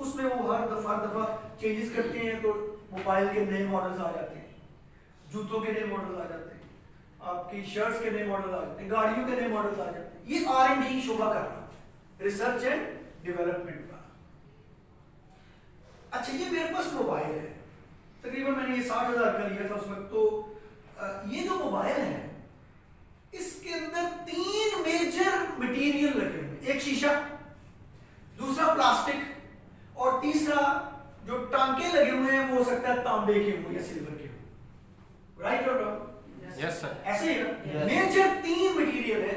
उसमें वो हर दफा चेंजेस करते हैं, तो मोबाइल के नए मॉडल्स आ जाते हैं, जूतों के नए मॉडल्स आ जाते हैं, आपकी शर्ट्स के नए मॉडल आ जाते हैं, गाड़ियों के नए मॉडल्स आ जाते हैं। ये R&D शोबा कर रहा है, रिसर्च एंड डेवलपमेंट का। अच्छा, ये मेरे पास मोबाइल है, तकरीबन मैंने ये 60,000 का लिया था उस वक्त। तो ये जो मोबाइल है, इसके अंदर 3 मेजर मटेरियल लगे हुए, एक शीशा, दूसरा प्लास्टिक और तीसरा जो टांके लगे हुए हैं वो हो सकता है तांबे के हो या सिल्वर के हो। राइट और रॉन्ग? Yes sir. ऐसे ही ना, मेजर 3 मटेरियल है,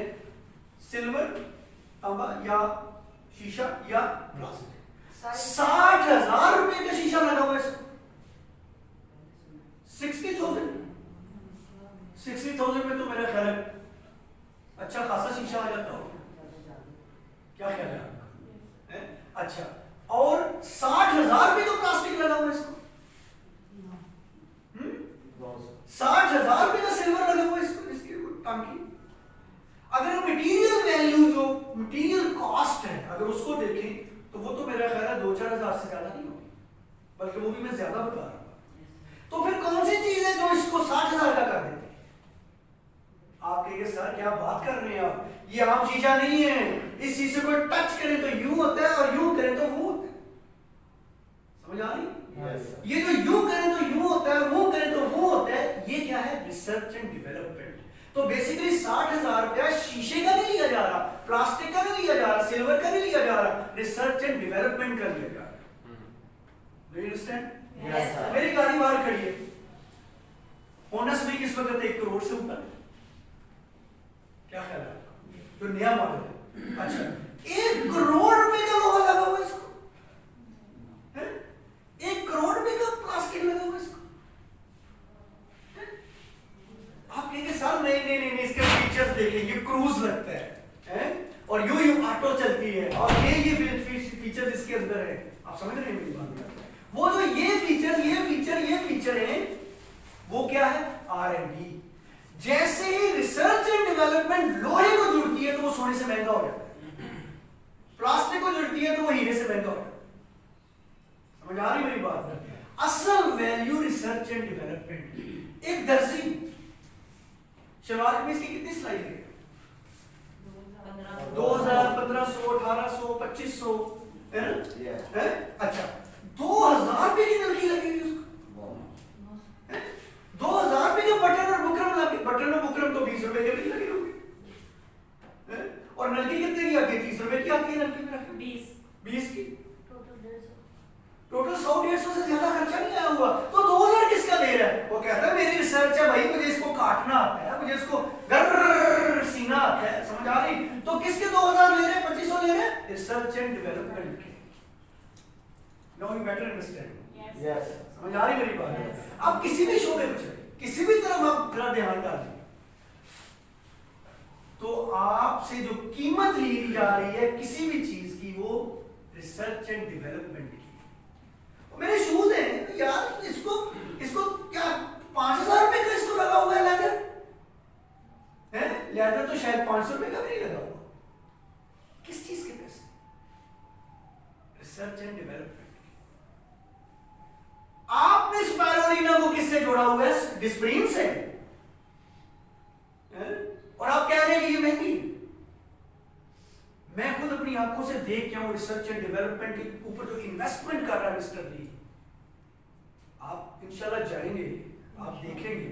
सिल्वर, तांबा या शीशा या प्लास्टिक। 60,000 रुपए का शीशा लगा हुआ है इसको। 60,000 में तो मेरा ख्याल है अच्छा खासा शीशा आ जाता होगा। क्या ख्याल है आपका? अच्छा, और 60,000 रुपए तो प्लास्टिक लगा हुआ है इसको। 60,000 रुपए का सिल्वर लगा हुआ है इसको, इसकी टांकी। अगर मटेरियल वैल्यू, जो मटेरियल कॉस्ट है, अगर उसको देखें तो वो तो मेरा ख्याल है 2-4 हज़ार से ज्यादा नहीं होगी, बल्कि वो भी मैं ज्यादा बता रहा हूं। तो फिर कौन सी चीज है जो इसको 60,000 का कर देती है? आप कहेंगे सर क्या बात कर रहे हैं आप, ये आम शीशा नहीं है, इस शीशे को टच करें तो यूं होता है और यूं करें तो वो होता है। समझ आ रही? ये जो यूं करें तो यूं होता है, वो करें तो वो होता है, ये क्या है? Research and development. तो बेसिकली 60,000 रुपया शीशे का नहीं लिया जा रहा, प्लास्टिक का नहीं लिया जा रहा, सिल्वर का नहीं लिया जा रहा, रिसर्च एंड डेवलपमेंट का लिया जा रहा। Do you understand? Yes, sir. मेरी गाड़ी बाहर खड़ी है, होंडा सिविक इस वक्त 1 करोड़ से ऊपर है। क्या ख्याल है? जो नया मॉडल है। अच्छा, 1 करोड़ रुपए का लोहा लगा हुआ है इसको, 1 करोड़ रुपए का प्लास्टिक लगा हुआ है इसको। आप कहेंगे सर नहीं, इसके फीचर्स देखें, ये क्रूज लगता है और यूं ऑटो चलती है, और ये फीचर्स इसके अंदर है। आप समझ रहे हैं मेरी बात? वो जो ये फीचर है, वो क्या है? R&D। जैसे ही रिसर्च एंड डेवलपमेंट लोहे को जुड़ती है तो वो सोने से महंगा हो जाता है, प्लास्टिक को जुड़ती है तो वो हीरे से महंगा हो जाता है। समझ आ रही मेरी बात? असल वैल्यू रिसर्च एंड डेवलपमेंट। एक दर्जी शलवार कमीज की कितनी सिलाई है? 2000, 1500, 1800, 2500, है ना? अच्छा, 2000 रुपए की नलकी लगेगी उसको। 2000 रुपए के बटन और बुकरम लगे, बटन और बुकरम तो 20 रुपए के भी लगे होंगे। और नलकी कितने की आती है? 30 रुपए की आती है नलकी में, 20 की। टोटल 100-150 से ज्यादा खर्चा नहीं आया हुआ, तो 2000 किसका दे रहा है? वो कहता है मेरी रिसर्च है भाई, मुझे इसको काटना आता है, मुझे इसको गर्र सीना आता है। समझ आ रही? तो किसके 2000 ले रहे हैं, 2500 ले रहे हैं? रिसर्च एंड डेवलपमेंट के। Now you better understand. Yes. समझ आ रही मेरी बात? आप किसी भी शोबे में चले, किसी भी तरफ आप थोड़ा ध्यान डालिए, तो आपसे जो कीमत ली जा रही है किसी भी चीज की, वो रिसर्च एंड डेवलपमेंट की। मेरे शूज हैं तो यार, इसको क्या 5,000 रुपए का इसको लगा हुआ है लेदर है? लेदर तो शायद 500 रुपए का भी नहीं लगा हुआ। किस चीज के पैसे? Research and development. आपने स्पाइरोलिना को किससे जोड़ा हुआ है? डिस्प्रीन से। और आप कह रहे हैं कि ये महंगी। मैं खुद अपनी आंखों से देख के हूं रिसर्च एंड डेवलपमेंट के ऊपर जो इन्वेस्टमेंट कर रहा है मिस्टर ली। आप इंशाल्लाह जाएंगे, आप देखेंगे,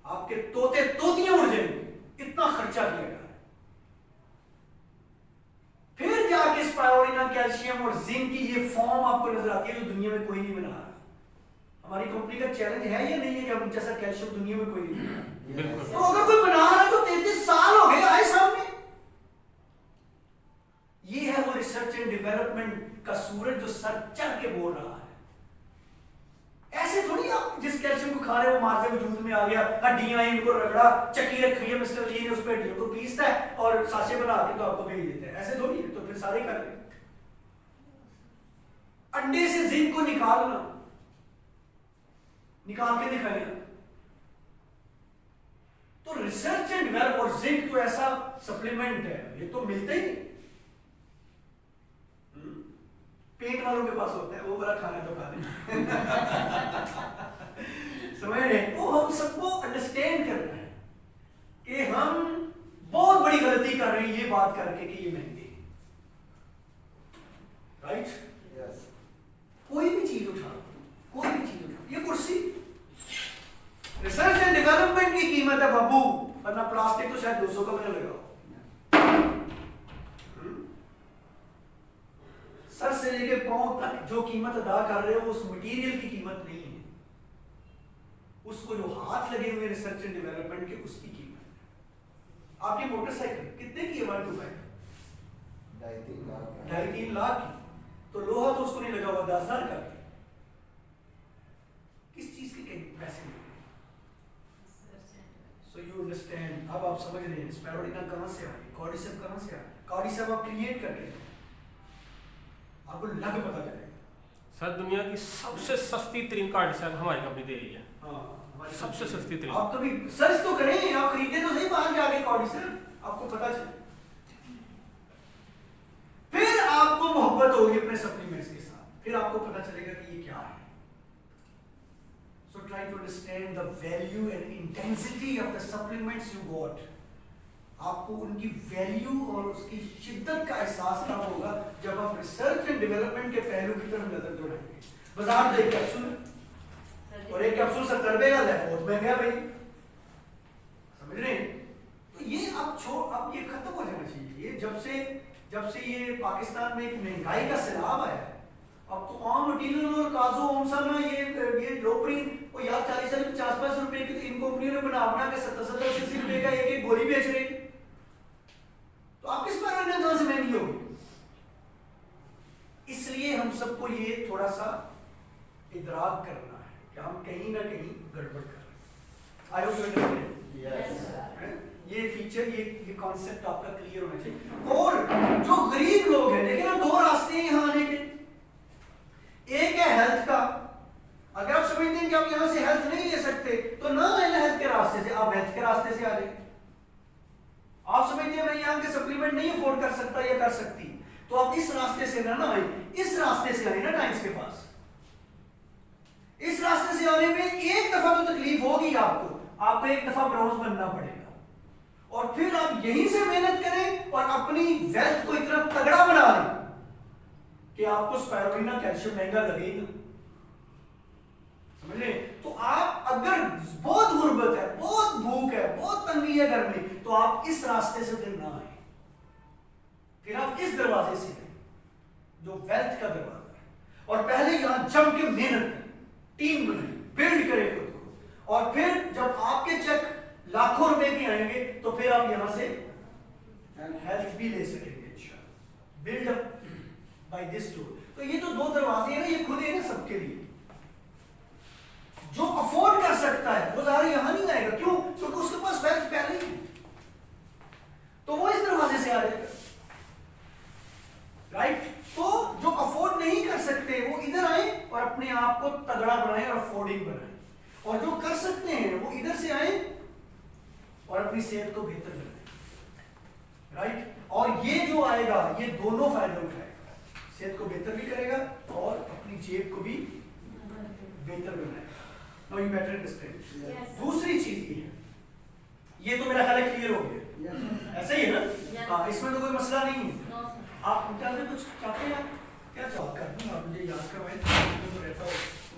आपके तोते तोतियां उड़ जाएंगे, इतना खर्चा किया जा रहा है। फिर जाके स्पाइरोलिना, कैल्शियम और जिंक की ये फॉर्म आपको नजर आती है जो दुनिया में कोई नहीं बना रहा। हमारी कंपनी का चैलेंज है या नहीं है कि हम जैसा कैल्शियम दुनिया में कोई नहीं बना रहा? बिल्कुल। तो अगर कोई बना रहा है तो 33 साल हो गए आए सामने। ये है वो रिसर्च एंड डेवलपमेंट का सूरज जो सर चढ़ के बोल रहा है। ऐसे थोड़ी आप जिस कैल्शियम को खा रहे हो मार से वजूद में आ गया, हड्डियां इनको रगड़ा, चक्की रखी है मिस्टर ली ने, उस पर हड्डियों को पीसता है और साशे बना के तो आपको भेज देता है। ऐसे थोड़ी है, तो फिर सारे कर रहे। अंडे से जिंक को निकाल के दिखाएगा। तो रिसर्च एंड डेवलप, और जिंक तो ऐसा सप्लीमेंट है, ये तो मिलता ही नहीं। पेट वालों के पास होता है, वो बड़ा खाना तो खा लें। समझ रहे? तो हम सबको अंडरस्टैंड करना है कि हम बहुत बड़ी गलती कर रहे हैं ये बात करके कि ये महंगी है। राइट? यस। कोई भी चीज उठा, कोई भी चीज उठा, ये कुर्सी रिसर्च एंड डेवलपमेंट की कीमत है बाबू, वरना प्लास्टिक तो शायद 200 का भी ना लगा। सर से लेके पांव तक जो कीमत अदा कर रहे हो उस मटेरियल की कीमत नहीं है, उसको जो हाथ लगे हुए रिसर्च एंड डेवलपमेंट के उसकी कीमत है। आपकी मोटरसाइकिल कितने की है? 125, 2.5-3 लाख की। तो लोहा तो उसको नहीं लगा हुआ 10,000 का। किस चीज के पैसे लगे? So you understand. अब आप समझ रहे हैं स्पाइरोलिना कहां से आई, कॉर्डिसेप कहां से आया। कॉर्डिसेप आप क्रिएट करके आपको लग पता चलेगा। सर दुनिया की सबसे सस्ती तरीन कार्डिसेप हमारी कंपनी दे रही है। हाँ, सबसे सस्ती तरीन। आप कभी सर्च तो करें, आप खरीदे तो सही बाहर जाके कॉर्डिसेप, आपको पता चले। फिर आपको मोहब्बत होगी अपने सप्लीमेंट्स के साथ, फिर आपको पता चलेगा कि ये क्या है। So try to understand the value and intensity of the supplements you got. आपको उनकी वैल्यू और उसकी शिद्दत का एहसास तब होगा जब आप रिसर्च एंड डेवलपमेंट के पहलू की तरफ नजर दौड़ाएंगे। बाजार में एक कैप्सूल और एक कैप्सूल 70 रुपए का है, बहुत महंगा भाई। समझ रहे हैं? तो ये अब ये खत्म हो जाना चाहिए। ये जब से ये पाकिस्तान में एक महंगाई का सैलाब आया है, अब तो आम मटीरियल और काजू ओमसाना ये लोप्रीन वो यार 40-50 रुपए की इन कंपनियों ने बना के 70-80 रुपए का एक गोली बेच रही। तो आप किस पर कहां से महंगी होगी? इसलिए हम सबको ये थोड़ा सा इदराक करना है कि हम कहीं ना कहीं गड़बड़ कर रहे हैं। I hope you understand. ये फीचर, ये कॉन्सेप्ट आपका क्लियर होना चाहिए। और जो गरीब लोग हैं, देखिए ना, 2 रास्ते हैं यहां आने के। एक है हेल्थ का। अगर आप समझते हैं कि आप यहां से हेल्थ नहीं ले सकते तो ना आए हेल्थ के रास्ते से, आप हेल्थ के रास्ते से आ जाए। आप समझते हैं मैं यहां के सप्लीमेंट नहीं अफोर्ड कर सकता या कर सकती, तो आप इस रास्ते से ना आए, इस रास्ते से आए ना टाइम्स के पास। इस रास्ते से आने में एक दफा तो तकलीफ होगी आपको एक दफा ब्राउज बनना पड़ेगा और फिर आप यहीं से मेहनत करें और अपनी वेल्थ को इतना तगड़ा बना लें कि आपको स्पाइरोलिना कैल्शियम महंगा लगेगा। समझ रहे? तो आप अगर बहुत गुर्बत है, बहुत भूख है, बहुत तंगी है घर में, तो आप इस रास्ते से फिर ना आए, फिर आप इस दरवाजे से आए जो वेल्थ का दरवाजा है। और पहले यहां जम के मेहनत करें, टीम बनाए, बिल्ड करें खुद को, और फिर जब आपके चेक लाखों रुपए के आएंगे तो फिर आप यहां से हेल्थ भी ले सकेंगे इंशाल्लाह। Build up by this door. तो ये जो 2 दरवाजे हैं ना, ये खुले हैं ना सबके लिए। जो अफोर्ड कर सकता है वो ज्यादा यहां नहीं आएगा। क्यों? क्योंकि उसके पास वेल्थ पहले ही है, तो वो इस दरवाजे से आ जाएगा, राइट। तो जो अफोर्ड नहीं कर सकते वो इधर आए और अपने आप को तगड़ा बनाए और अफोर्डिंग बनाए, और जो कर सकते हैं वो इधर से आए और अपनी सेहत को बेहतर बनाए, राइट। और ये जो आएगा ये दोनों फायदे उठाएगा, सेहत को बेहतर भी करेगा और अपनी जेब को भी बेहतर बनाएगा। Now you better understand. दूसरी चीज ये है, ये तो मेरा ख्याल है क्लियर हो गया, ऐसा ही है ना? हाँ, इसमें तो कोई मसला नहीं है। आप क्या कुछ चाहते हैं? क्या जॉब करनी है? आप मुझे याद करवाएं तो रहता हो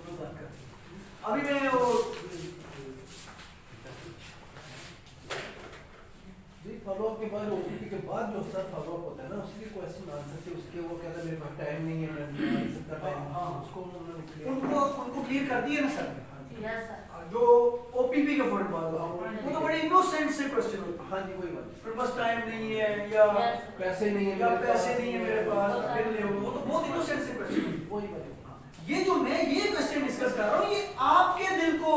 तो बात कर। अभी मैं वो फॉलोअप के बाद ओपीडी के बाद जो सर फॉलोअप होता है ना, उसके क्वेश्चन आंसर के उसके वो कहता है मेरे पास टाइम नहीं है, मैं नहीं आ सकता टाइम। हाँ, उसको उनको क्लियर कर दिया ना सर। Yes sir. जो ओपीपी के फॉर्म बात वो तो बड़े इनोसेंट से क्वेश्चन होते हैं। हाँ जी, वही बात। मेरे पास टाइम नहीं है, या पैसे नहीं है, या पैसे नहीं है मेरे पास, बिल ले, वो तो बहुत इनोसेंट से क्वेश्चन। वही बात। ये जो मैं ये क्वेश्चन डिस्कस कर रहा हूँ ये आपके दिल को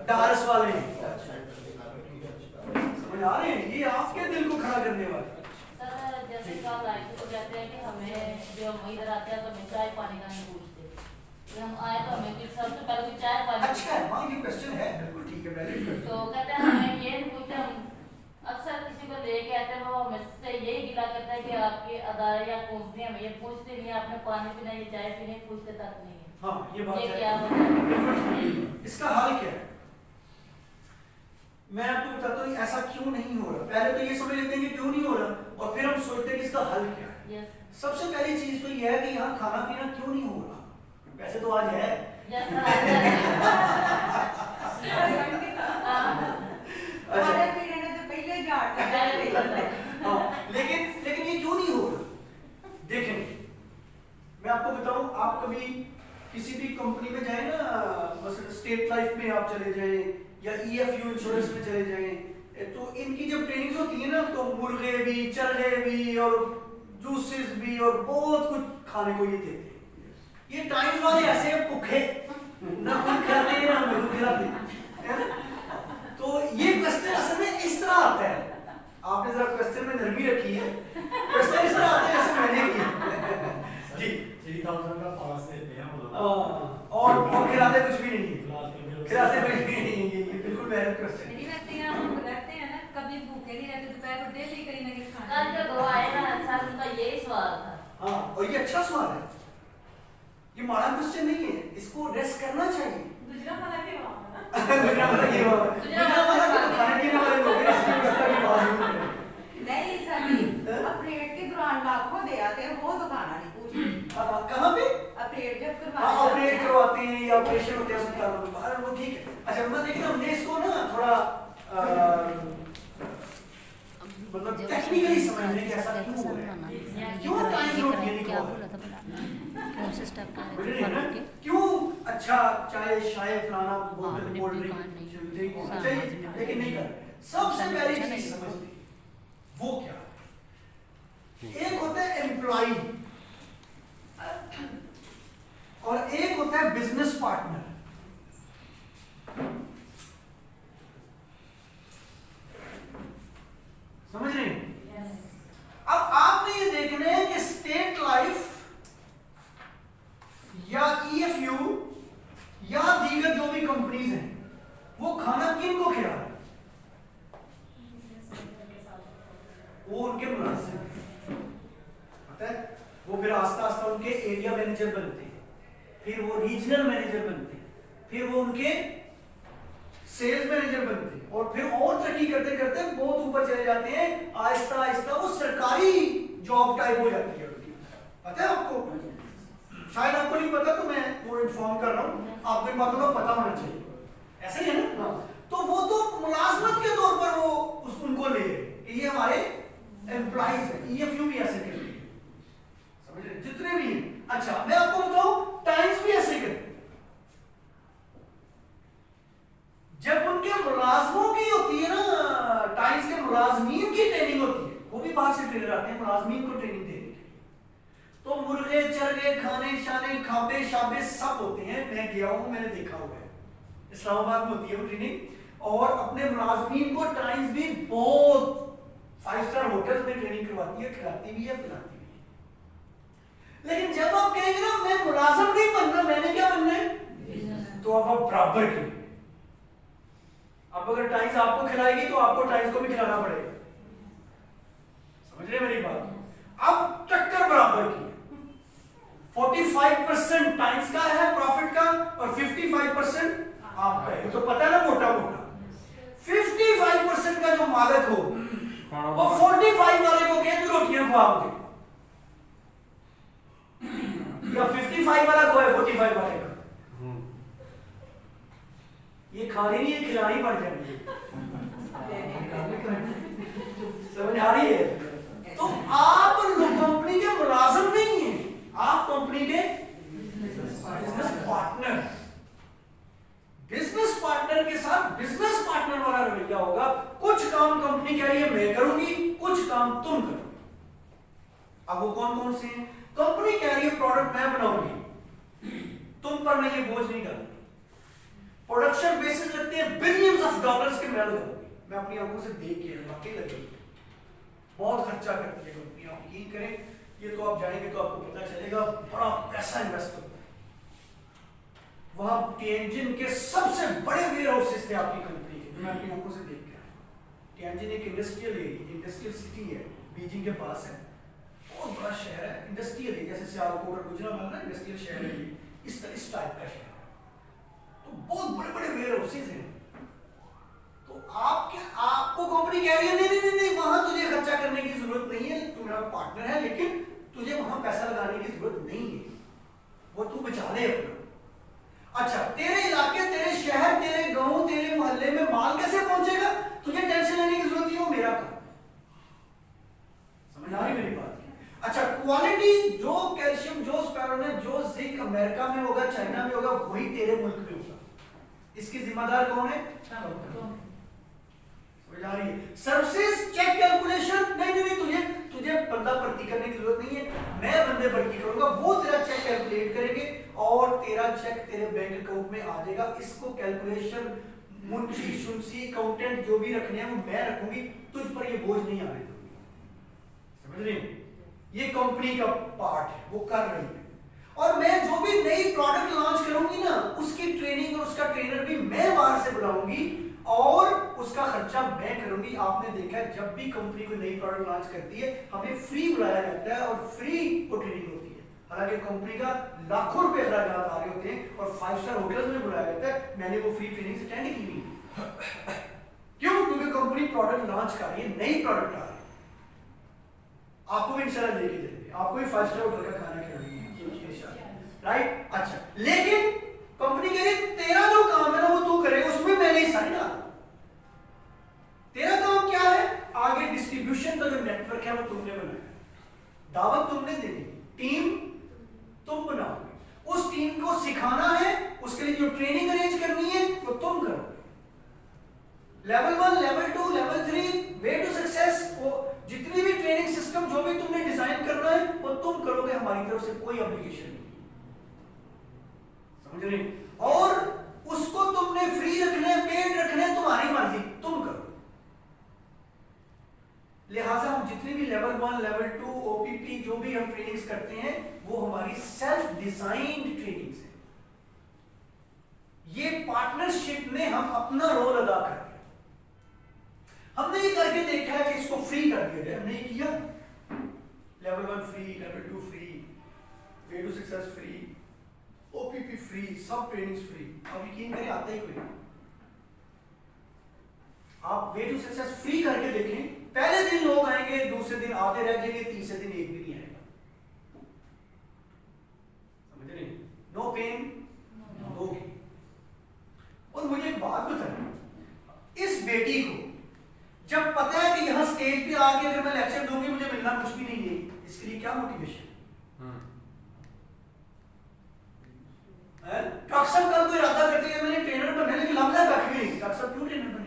डारस वाले हैं, समझ आ रहे हैं? ये आपके दिल को खड़ा करने वाले। सर जैसे कल आए थे तो कहते हैं कि हमें जो हम इधर आते हैं तो हमें चाय पानी का नहीं पूछते, कि हम आए तो हमें फिर सबसे पहले भी चाय पानी। अच्छा है, हाँ ये क्वेश्चन है, बिल्कुल ठीक है, वैलिड क्वेश्चन। तो कहते हैं हमें ये नहीं पूछते, हम अक्सर किसी को लेके आते हैं वो हमसे यही गिला करता है कि आपके अदारे या कंपनी हमें ये पूछते नहीं है, आपने पानी पीना ये चाय पीने पूछते तक नहीं है। हाँ ये बात ये है। क्या बताएं? इसका हल क्या है? मैं आपको बताता हूँ ऐसा क्यों नहीं हो रहा। पहले तो ये समझ लेते हैं कि क्यों नहीं हो रहा, और फिर हम सोचते हैं कि इसका हल क्या है। यस सबसे पहली चीज तो ये है कि यहाँ खाना पीना क्यों नहीं हो रहा। वैसे तो आज है, यस हाँ, लेकिन ये क्यों नहीं हो रहा? देखें, मैं आपको बताऊं, आप कभी किसी भी कंपनी में जाए ना, बस स्टेट लाइफ में आप चले जाएं या ईएफयू इंश्योरेंस में चले जाएं, तो इनकी जब ट्रेनिंग्स होती है ना तो मुर्गे भी, चरगे भी और जूसेस भी और बहुत कुछ खाने को ये देते हैं। ये टाइम्स वाले ऐसे भूखे ना खुद खाते हैं ना हमें खुद खिलाते हैं। तो ये क्वेश्चन असल में इस तरह आता है, आपने जरा क्वेश्चन में नरमी रखी है, क्वेश्चन इस तरह आता है जैसे मैंने किया जी। 3000 का पास देते हैं हम लोग, और खिलाते कुछ भी नहीं है, खिलाते कुछ भी नहीं है। ये बिल्कुल वैलिड क्वेश्चन है। कभी भूखे नहीं रहते, दोपहर को डेली कहीं ना कहीं खाना। कल जो दो आए ना सर उनका यही सवाल था। हाँ, और ये अच्छा सवाल है, ये माड़ा क्वेश्चन नहीं है, इसको एड्रेस करना चाहिए। गुजरा वाला के वहाँ गुजरा वाला ये बात, गुजरा वाला तो खाने पीने वाले लोग हैं, इसकी व्यवस्था की बात नहीं है। नहीं सर, ऑपरेट के दौरान लाखों दे आते हैं, वो तो खाना नहीं पूछते। कहाँ पे? ऑपरेट जब ऑपरेट करवाते हैं या ऑपरेशन होते हैं अस्पतालों में, अरे वो ठीक है। अच्छा मैं देखिए हमने इसको ना थोड़ा मतलब टेक्निकली समझने की ऐसा क्यों हो रहा है, क्यों टाइम नोट ये लिखा हुआ है, क्यों अच्छा चाय शाय फलाना कोल्ड ड्रिंक चाहिए लेकिन नहीं कर। सबसे पहली चीज समझते वो क्या है, एक होता है एम्प्लॉई और एक होता है बिजनेस पार्टनर। समझ रहे हैं? अब आपने ये देखना है कि स्टेट लाइफ या ईएफयू या दीगर जो भी कंपनीज हैं वो खाना किन को खिला रहे हैं? वो उनके मुलाजिम पता है, वो फिर आस्ता आस्ता उनके एरिया मैनेजर बनते हैं, फिर वो रीजनल मैनेजर बनते हैं, फिर वो उनके सेल्स मैनेजर बनते हैं, और फिर और तरक्की करते करते बहुत ऊपर चले जाते हैं। आहिस्ता आहिस्ता वो सरकारी जॉब टाइप हो जाती है उनकी। पता है आपको? शायद आपको नहीं पता तो मैं वो इन्फॉर्म कर रहा हूँ, आपको इन बातों का पता होना चाहिए। ऐसे ही है ना? तो वो तो मुलाजमत के तौर पर वो उनको ले रहे, ये हमारे एम्प्लॉइज है। ईएफयू भी ऐसे करते हैं, समझ रहे? जितने भी हैं। अच्छा मैं आपको बताऊं टाइम्स भी ऐसे करते हैं। जब उनके मुलाजमों की होती है ना, टाइम्स के मुलाजमीन की ट्रेनिंग होती है, वो भी बाहर से ट्रेनर आते हैं मुलाजमीन को ट्रेनिंग देने के लिए, तो मुर्गे चरगे खाने शाने खाबे शाबे सब होते हैं। मैं गया हूं, मैंने देखा हुआ है। इस्लामाबाद में होती है वो ट्रेनिंग। और अपने मुलाजमीन को टाइम्स भी बहुत 5 स्टार होटल्स में ट्रेनिंग करवाती है, खिलाती भी है, पिलाती भी है। लेकिन जब आप कहेंगे ना मैं मुलाजिम नहीं बनना, मैंने क्या बनना है, तो आप बराबर के। अब अगर टाइम्स आपको खिलाएगी तो आपको टाइम्स को भी खिलाना पड़ेगा। समझ रहे मेरी बात? अब टक्कर बराबर की। 45% टाइम्स का है प्रॉफिट का और 55% आपका है। तो पता है ना मोटा मोटा 55% का जो मालिक हो वो 45 वाले को कहे तू रोटियां खवा मुझे, या 55 वाला को है 45 वाले का, ये खानी नहीं, ये खिलानी पड़ जाएगी। समझ आ रही है? तो आप कंपनी के मुलाजिम नहीं है, आप कंपनी के बिजनेस पार्टनर। बिजनेस पार्टनर के साथ बिजनेस पार्टनर वाला रवैया होगा। कुछ काम कंपनी कह रही है मैं करूंगी, कुछ काम तुम करो। अब वो कौन कौन से हैं? कंपनी कह रही है प्रोडक्ट मैं बनाऊंगी, तुम पर मैं ये बोझ नहीं डालूंगी। प्रोडक्शन बेसिस लगते हैं बिलियंस ऑफ डॉलर्स के, मैं लगाऊंगी, मैं अपनी आंखों से देख के वाकई लगेगी। बहुत खर्चा करती है कंपनी, आप यकीन करें, ये तो आप जाएंगे तो आपको पता चलेगा, बड़ा पैसा इन्वेस्ट होता है। वहां टिएनजिन के सबसे बड़े वेयर हाउसेस थे आपकी कंपनी के, मैं अपनी आंखों से देख के आया। टिएनजिन एक इंडस्ट्रियल एरिया, इंडस्ट्रियल सिटी है, बीजिंग के पास है, बहुत बड़ा शहर है, इंडस्ट्रियल एरिया, जैसे सियालकोट और गुजरात में इंडस्ट्रियल शहर है, इस टाइप का शहर है। तो बहुत बड़े बड़े वेयर हाउसेस हैं। तो आपको कंपनी कह रही है नहीं नहीं नहीं, वहां तुझे खर्चा करने की जरूरत नहीं है, तू मेरा पार्टनर है, लेकिन तुझे वहां पैसा लगाने की जरूरत नहीं है, वो तू बचा ले अपना। अच्छा, तेरे इलाके, तेरे शहर, तेरे गांव, तेरे मोहल्ले में माल कैसे पहुंचेगा, तुझे टेंशन लेने की जरूरत नहीं है, वो मेरा काम। समझ आ रही मेरी बात? अच्छा, क्वालिटी जो कैल्शियम, जो स्पैरोनेट, जो जिंक अमेरिका में होगा, चाइना में होगा, वही तेरे मुल्क में होगा। इसकी जिम्मेदार कौन है? समझ आ रही है? सर्विसेज चेक कैलकुलेशन नहीं नहीं नहीं, तुझे बंदा भर्ती करने की जरूरत नहीं है, मैं बंदे भर्ती करूंगा, वो तेरा चेक कैलकुलेट करेंगे और तेरा चेक तेरे बैंक अकाउंट में आ जाएगा। इसको कैलकुलेशन मुंशी शुंशी अकाउंटेंट जो भी रखने हैं वो मैं रखूंगी, तुझ पर ये बोझ नहीं आने दूंगी। समझ रहे हैं? ये कंपनी का पार्ट है, वो कर रही है। और मैं जो भी नई प्रोडक्ट लॉन्च करूंगी ना, उसकी ट्रेनिंग और उसका ट्रेनर भी मैं बाहर से बुलाऊंगी और उसका खर्चा मैं करूंगी। आपने देखा है जब भी कंपनी कोई नई प्रोडक्ट लॉन्च करती है हमें फ्री बुलाया जाता है और फ्री को ट्रेनिंग होती है। हालांकि कंपनी का लाखों रुपए खर्च आ रहे होते हैं और 5 स्टार होटल्स में बुलाया जाता है, मैंने वो फ्री ट्रेनिंग अटेंड की नहीं। क्यों? क्योंकि कंपनी प्रोडक्ट लॉन्च कर रही है, नई प्रोडक्ट आ रही है, आपको भी इंशाल्लाह लेके जाएंगे, आपको भी 5 स्टार होटल का खाना खिलाएंगे, राइट? अच्छा, लेकिन कंपनी कह रही तेरा जो काम है ना वो तू करेगा, उसमें मैंने हिस्सा नहीं डाला। तेरा काम क्या है? आगे डिस्ट्रीब्यूशन का जो नेटवर्क है वो तुमने बनाया, दावत तुमने देनी, टीम तुम बनाओगे, उस टीम को सिखाना है, उसके लिए जो ट्रेनिंग अरेंज करनी है वो तुम करोगे। Level 1, level 2, level 3, way to success, वो जितनी भी ट्रेनिंग सिस्टम जो भी तुमने डिजाइन करना है वो तुम करोगे, हमारी तरफ से कोई ऑब्लिगेशन नहीं। समझ रहे? और उसको तुमने फ्री रखना है, पेड रखना है, तुम्हारी मर्जी, तुम करो। लिहाजा हम जितनी भी लेवल 1, लेवल 2, ओपीपी जो भी हम ट्रेनिंग्स करते हैं वो हमारी सेल्फ डिजाइंड ट्रेनिंग्स है। ये पार्टनरशिप में हम अपना रोल अदा करते हैं। हमने ये करके देखा है कि इसको फ्री कर दिया जाए, हमने ये किया। Level 1 free, level 2 free, way to success free, OPP free, सब ट्रेनिंग्स फ्री। अब यकीन करें आता ही कोई नहीं। आप वे टू सक्सेस फ्री करके देखें, पहले दिन लोग आएंगे, दूसरे दिन आधे रह जाएंगे, तीसरे दिन एक भी नहीं आएगा। समझ रहे? No pain no gain. और मुझे एक बात बताएं, इस बेटी को जब पता है कि यहां स्टेज पे आके अगर मैं लेक्चर दूंगी मुझे मिलना कुछ भी नहीं है, इसके लिए क्या मोटिवेशन है? डॉक्टर साहब कल कोई इरादा करते हैं मैंने ट्रेनर बनने, लेकिन लमजा कख भी नहीं, डॉक्टर साहब क्यों ट्रेनर बनेंगे?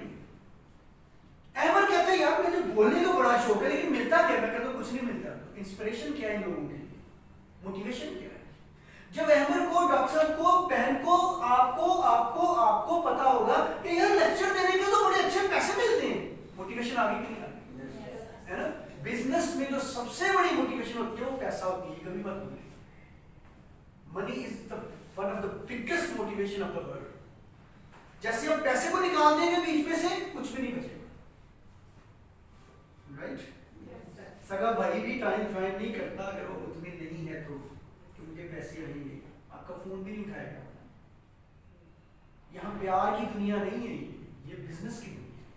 अहमद कहते हैं यार मुझे बोलने का बड़ा शौक है, लेकिन मिलता क्या? मैं कहता हूं कुछ नहीं मिलता। इंस्पिरेशन क्या है इन लोगों के लिए, मोटिवेशन क्या है? जब अहमद को, डॉक्टर साहब को, बहन को, आपको आपको आपको पता होगा कि यार लेक्चर देने के तो बड़े अच्छे पैसे मिलते हैं, मोटिवेशन आगे की नहीं आती है ना। बिजनेस में जो सबसे बड़ी मोटिवेशन होती है वो पैसा होती है, कभी मत भूलिए। Money is the one of the biggest motivation of the world. जैसे हम पैसे को निकाल देंगे बीच में से, कुछ भी नहीं बचेगा, राइट। सगा भाई भी टाइम ज्वाइन नहीं करता अगर वो उतने नहीं है तो, कि मुझे पैसे रहेंगे, आपका फोन भी नहीं उठाएगा। यहाँ प्यार की दुनिया नहीं है, ये बिजनेस की दुनिया है।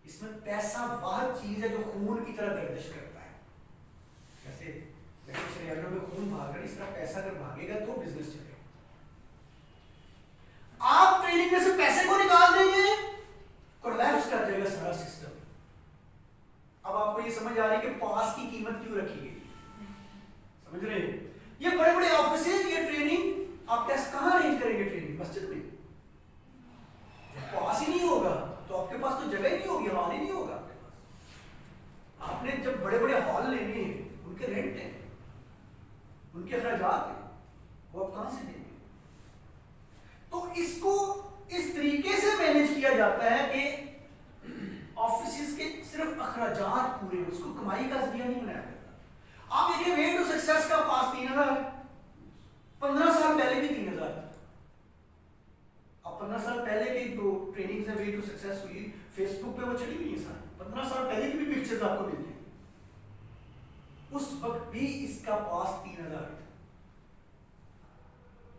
इसमें पैसा वह चीज है जो खून की तरह गर्दिश करता है। जैसे शरीरों में खून भाग रहा है, इस तरह पैसा अगर भागेगा तो बिजनेस चलेगा। आप ट्रेनिंग में से पैसे को निकाल देंगे, कोलैप्स कर जाएगा सारा सिस्टम। अब आपको ये समझ आ रही है कि पास की कीमत क्यों रखी गई, समझ रहे हैं। ये बड़े बड़े ऑफिस है, ये ट्रेनिंग आप टेस्ट कहां अरेंज करेंगे? ट्रेनिंग मस्जिद में। पास ही नहीं होगा तो आपके पास तो जगह ही नहीं होगी, हॉल ही नहीं होगा आपके पास। आपने जब बड़े बड़े हॉल लेने हैं, उनके रेंट हैं, उनके अखराजात हैं, वो आप कहां से देंगे? तो इसको इस तरीके से मैनेज किया जाता है कि ऑफिस के सिर्फ अखराजात पूरे, उसको कमाई का जरिया नहीं बनाया जाता। आप देखिए वे टू सक्सेस का पास 3000 है, 15 साल पहले भी 3000 था। अब 15 साल पहले की जो ट्रेनिंग से वे टू सक्सेस हुई, फेसबुक पे वो चली हुई है सारी, 15 साल पहले की भी पिक्चर्स आपको मिल जाएंगी। उस वक्त भी इसका पास 3000 था,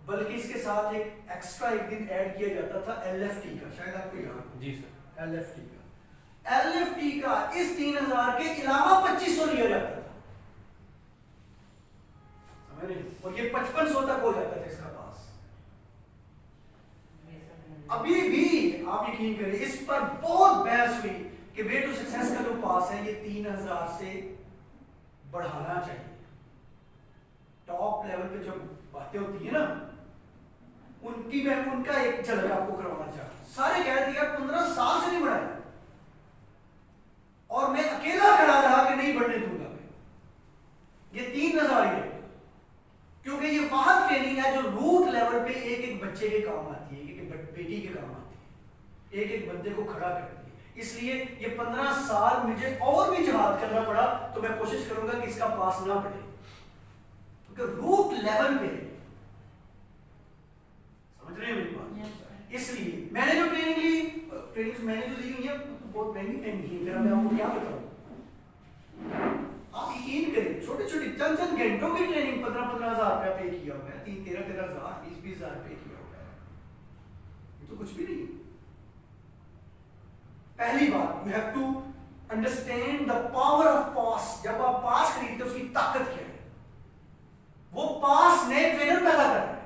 बल्कि इसके साथ एक एक्स्ट्रा एक दिन ऐड किया जाता था LFT का, शायद आपको याद हो। जी सर। LFT का इस 3000 के अलावा 2500 लिया जाता था, समझ रहे? और ये 5500 तक हो जाता था इसका पास। अभी भी आप यकीन करें, इस पर बहुत बहस हुई कि वे टू सक्सेस का जो पास है ये 3000 से बढ़ाना चाहिए। टॉप लेवल पे जब बातें होती है ना, उनकी मैं उनका एक झलक आपको करवाना चाहता हूं। सारे कह दिया 15 साल से नहीं बढ़ाया, और मैं अकेला खड़ा रहा कि नहीं बढ़ने दूंगा मैं, ये 3000 ही रहेगा। क्योंकि ये वह ट्रेनिंग है जो रूट लेवल पे एक एक बच्चे के काम आती है, एक एक बेटी के काम आती है, एक एक बंदे को खड़ा करती है। इसलिए ये 15 साल मुझे और भी जिहाद करना पड़ा, तो मैं कोशिश करूंगा कि इसका पास ना बढ़े, क्योंकि रूट लेवल पे, समझ रहे हैं मेरी बात। इसलिए मैंने जो ट्रेनिंग ली, ट्रेनिंग मैंने जो ली हुई है बहुत महंगी ट्रेनिंग है, मैं आपको क्या बताऊं। आप यकीन करें, छोटे छोटे चंद चंद घंटों की ट्रेनिंग 15-15 हजार रुपया पे किया हुआ है, 13-13 हजार, 20-20 हजार पे किया हुआ है, ये तो कुछ भी नहीं। पहली बात, you have to understand the power of pass. जब आप पास खरीदते उसकी ताकत क्या है? वो पास नए ट्रेनर पैदा कर रहा है,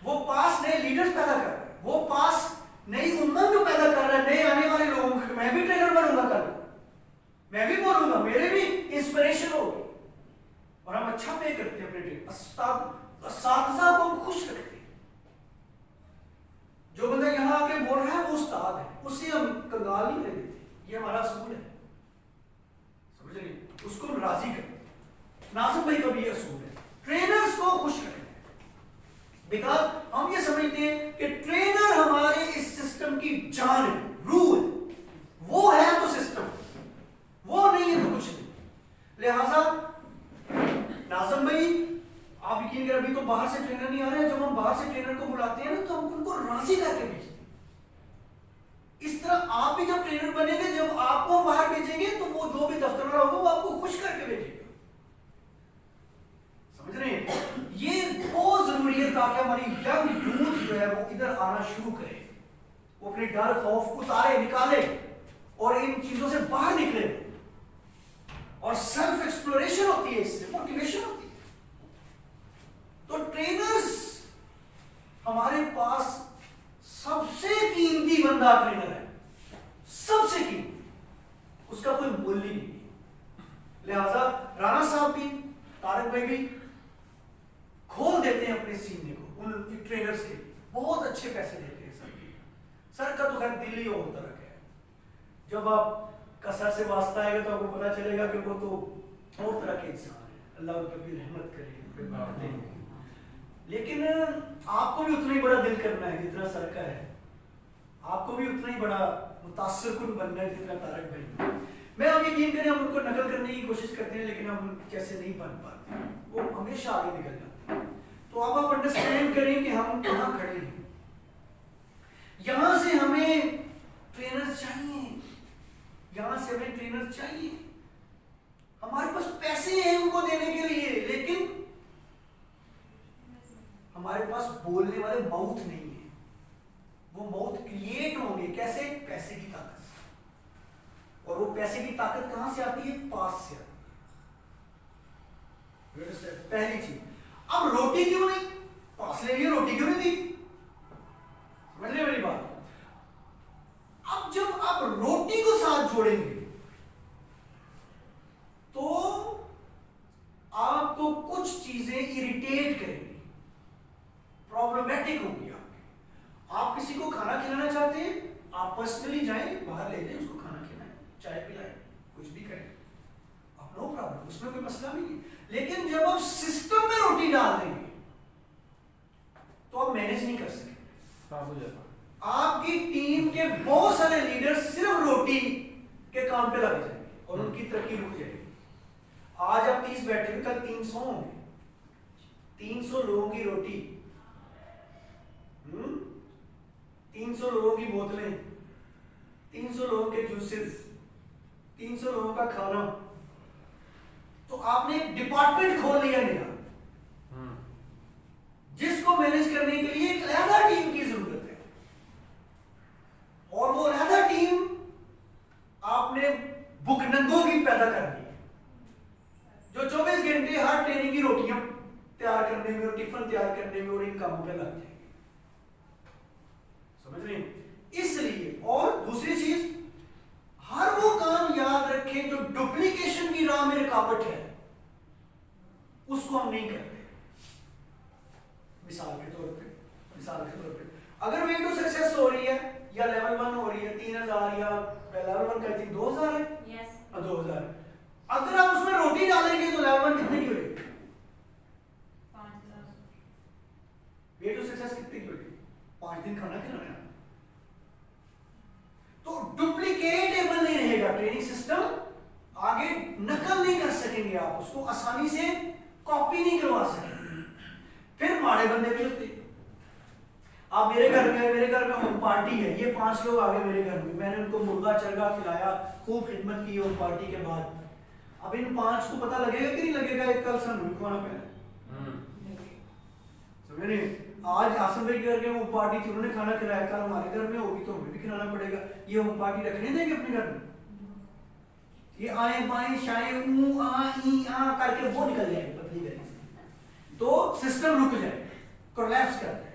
वो पास नए लीडर्स पैदा कर रहा है, वो पास नई उम्मत को पैदा कर रहा है, नए आने वाले लोगों को। मैं भी ट्रेनर बनूंगा कल, मैं भी बोलूंगा, मेरे भी इंस्पिरेशन होगी। और हम अच्छा पे करते हैं अपने ट्रेनर, साथी को हम खुश रखते हैं। जो बंदा यहां आके बोल रहा है वो उस्ताद है, उससे हम कंगाल नहीं रहने देते, ये हमारा असूल है, समझ रहे? उसको हम राजी करते। नासिर भाई का भी असूल है, ट्रेनर्स को खुश रखना। बिकॉज हम ये समझते हैं कि ट्रेनर हमारे इस सिस्टम की जान है, रूल, वो है तो सिस्टम, वो नहीं है तो कुछ नहीं। लिहाजा नाज़िम भाई, आप यकीन करें अभी तो बाहर से ट्रेनर नहीं आ रहे हैं, जब हम बाहर से ट्रेनर को बुलाते हैं ना तो हम उनको राजी करके भेजते हैं। इस तरह आप भी जब ट्रेनर बनेंगे, जब आपको हम बाहर भेजेंगे तो वो जो भी दफ्तर वाला होगा वो आपको खुश करके भेजेगा, समझ रहे हैं? ये बहुत जरूरी है ताकि हमारी यंग यूथ जो है वो इधर आना शुरू करे, वो अपने डर खौफ उतारे, निकाले और इन चीजों से बाहर निकले। और सेल्फ एक्सप्लोरेशन होती है, इससे मोटिवेशन होती है। तो ट्रेनर्स, हमारे पास सबसे कीमती बंदा ट्रेनर है, सबसे कीमती, उसका कोई मूल्य नहीं है। लिहाजा राणा साहब भी, तारक भाई भी खोल देते हैं अपने सीने को उन ट्रेनर्स के लिए, बहुत अच्छे पैसे देते हैं सर का तो खैर दिल ही और तरह है। जब आप का सर से वास्ता आएगा तो आपको पता चलेगा कि वो तो और तरह के इंसान है। अल्लाह उन पर भी रहमत करे, उन पे बरकतें हों। लेकिन आपको भी उतना ही बड़ा दिल करना है जितना सर का है, आपको भी उतना ही बड़ा मुतासिरकुन बनना है जितना तारक भाई। मैं अब यकीन करें हम उनको नकल करने की कोशिश करते हैं लेकिन हम जैसे नहीं बन पाते, वो हमेशा आगे निकल जाते हैं। तो अब आप अंडरस्टैंड करें कि हम कहाँ खड़े हैं। यहां से हमें ट्रेनर चाहिए, यहां से हमें ट्रेनर चाहिए। हमारे पास पैसे हैं उनको देने के लिए, लेकिन हमारे पास बोलने वाले माउथ नहीं है। वो माउथ क्रिएट होंगे कैसे? पैसे की ताकत से। और वो पैसे की ताकत कहां से आती है? पास से आती है। पहली चीज। अब रोटी क्यों नहीं? पास ले लिए, रोटी क्यों नहीं दी? समझ रहे मेरी बात? अब जब आप रोटी को साथ जोड़ेंगे तो आपको कुछ चीजें इरिटेट करेंगी, प्रॉब्लमेटिक होंगी आपके। आप किसी को खाना खिलाना चाहते हैं, आप पर्सनली जाएं, बाहर ले जाएं, उसको खाना खिलाएं, चाय पिलाएं, कुछ भी करें, आप नो प्रॉब्लम, उसमें कोई मसला नहीं है। लेकिन जब आप सिस्टम में रोटी डाल देंगे तो आप मैनेज नहीं कर सकते। आपकी टीम के बहुत सारे लीडर सिर्फ रोटी के काम पे लग जाएंगे और उनकी तरक्की रुक जाएगी। आज आप 30 बैठे हुए, कल 300 होंगे। 300 लोगों की रोटी, 300 लोगों की बोतलें, 300 लोगों के जूसेस, 300 लोगों का खाना। तो आपने एक डिपार्टमेंट खोल लिया नया, जिसको मैनेज करने के लिए एक अलग टीम की जरूरत है। और वो अलग टीम आपने बुकनंगों की पैदा करनी है, जो 24 घंटे हर ट्रेनिंग की रोटियां तैयार करने में और टिफिन तैयार करने में और इन कामों पे लग जाएंगे। समझ रहे हैं? इसलिए, और दूसरी चीज, हर वो काम याद रखें जो डुप्लीकेशन की राह में रुकावट है, उसको हम नहीं करते। मिसाल के तौर पे अगर वे टू सक्सेस हो रही है या लेवल 1 हो रही है 3000, या लेवल 1 का 2000 है, यस 2000 है। अगर आप उसमें रोटी डालेंगे तो लेवल 1 कितने की होगी? 5000। वे टू सक्सेस कितने की होगी? 5 दिन खाना खिलाना है। तो डुप्लीकेटेबल नहीं रहेगा ट्रेनिंग सिस्टम, आगे नकल नहीं कर सकेंगे आप, उसको आसानी से कॉपी नहीं करवा सकेंगे। फिर माड़े बंदे भी होते। आप मेरे घर में होम पार्टी है, ये 5 लोग आ गए मेरे घर में, मैंने उनको मुर्गा चरगा खिलाया, खूब खिदमत की होम पार्टी के बाद। अब इन 5 को पता लगेगा कि नहीं लगेगा एक कल सन खाना पहले? समझ रहे? आज आसम भाई के घर में होम पार्टी थी, उन्होंने खाना खिलाया, कल हमारे घर में होगी तो हमें भी खिलाना पड़ेगा। ये होम पार्टी रखने देंगे अपने घर में? ये आए बाएं शाए ऊ आ ई आ करके वो निकल जाएंगे पतली गली से, तो सिस्टम रुक जाएगा, कोलैप्स कर जाएगा।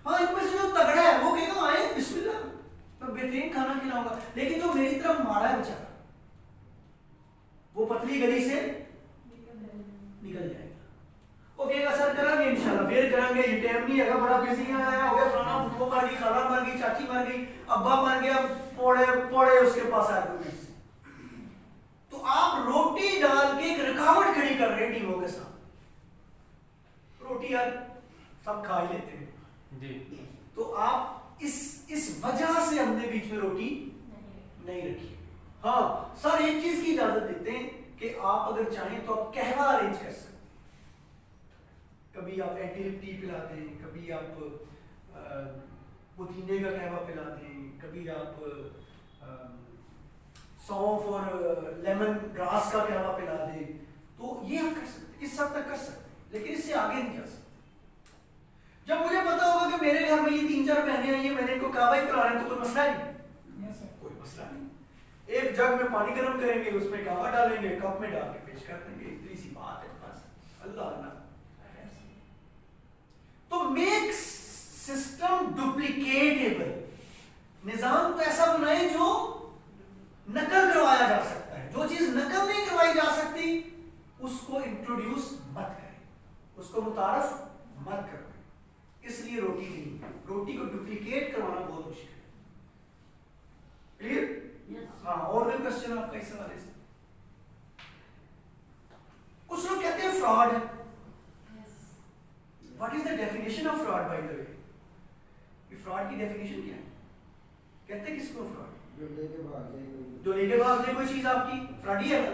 हाँ, इनमें से जो तगड़ा है वो कहेगा आए बिस्मिल्लाह, मैं बेहतरीन खाना खिलाऊंगा। लेकिन जो मेरी तरफ मारा है बेचारा, वो पतली गली से निकल जाएगा। वो कहेगा सर करेंगे इंशाल्लाह, फिर करेंगे, ये टाइम नहीं है, बड़ा बिजी आया हो गया, फलाना वो मर गई, खाला मर गई, चाची मर गई, अब्बा मर गया, पौड़े उसके पास आर्गुमेंट्स। तो आप रोटी डाल के एक रुकावट खड़ी कर रहे हैं टीमों के साथ। रोटी यार सब खा ही लेते हैं जी, तो आप इस वजह से हमने बीच में रोटी नहीं रखी। हाँ सर, एक चीज की इजाजत देते हैं कि आप अगर चाहें तो आप कहवा अरेंज कर सकते हैं। कभी आप एंटीलिप टी पिला दें, कभी आप पुदीने का कहवा पिला दें, कभी आप सौंफ और लेमन ग्रास का कहवा पिला दें, तो ये हम कर सकते हैं, इस हद तक कर सकते हैं, लेकिन इससे आगे नहीं जा सकते। जब मुझे पता होगा कि मेरे घर में ये 3-4 बहनें आई हैं, मैंने इनको कहवा ही पिलाना है, तो कोई मसला नहीं, कोई मसला नहीं। एक जग में पानी गर्म करेंगे, उसमें कहवा डालेंगे, कप में डाल के पेश कर देंगे, इतनी सी बात है बस। अल्लाह अल्लाह। तो मेक सिस्टम डुप्लीकेटेबल, निजाम को ऐसा बनाए जो नकल करवाया जा सकता है। जो चीज नकल नहीं करवाई जा सकती उसको इंट्रोड्यूस मत करें, उसको मुतारफ मत करो। इसलिए रोटी नहीं, रोटी को डुप्लीकेट करवाना बहुत मुश्किल है। क्लियर? हाँ, और कोई क्वेश्चन आपका इस हवाले से? कुछ लोग फ्रॉड है? What is the definition of fraud by the way? Fraud की डेफिनेशन क्या है? कहते हैं किसको फ्रॉड? जो लेके भाग जाए कोई चीज आपकी, फ्रॉड ही है ना।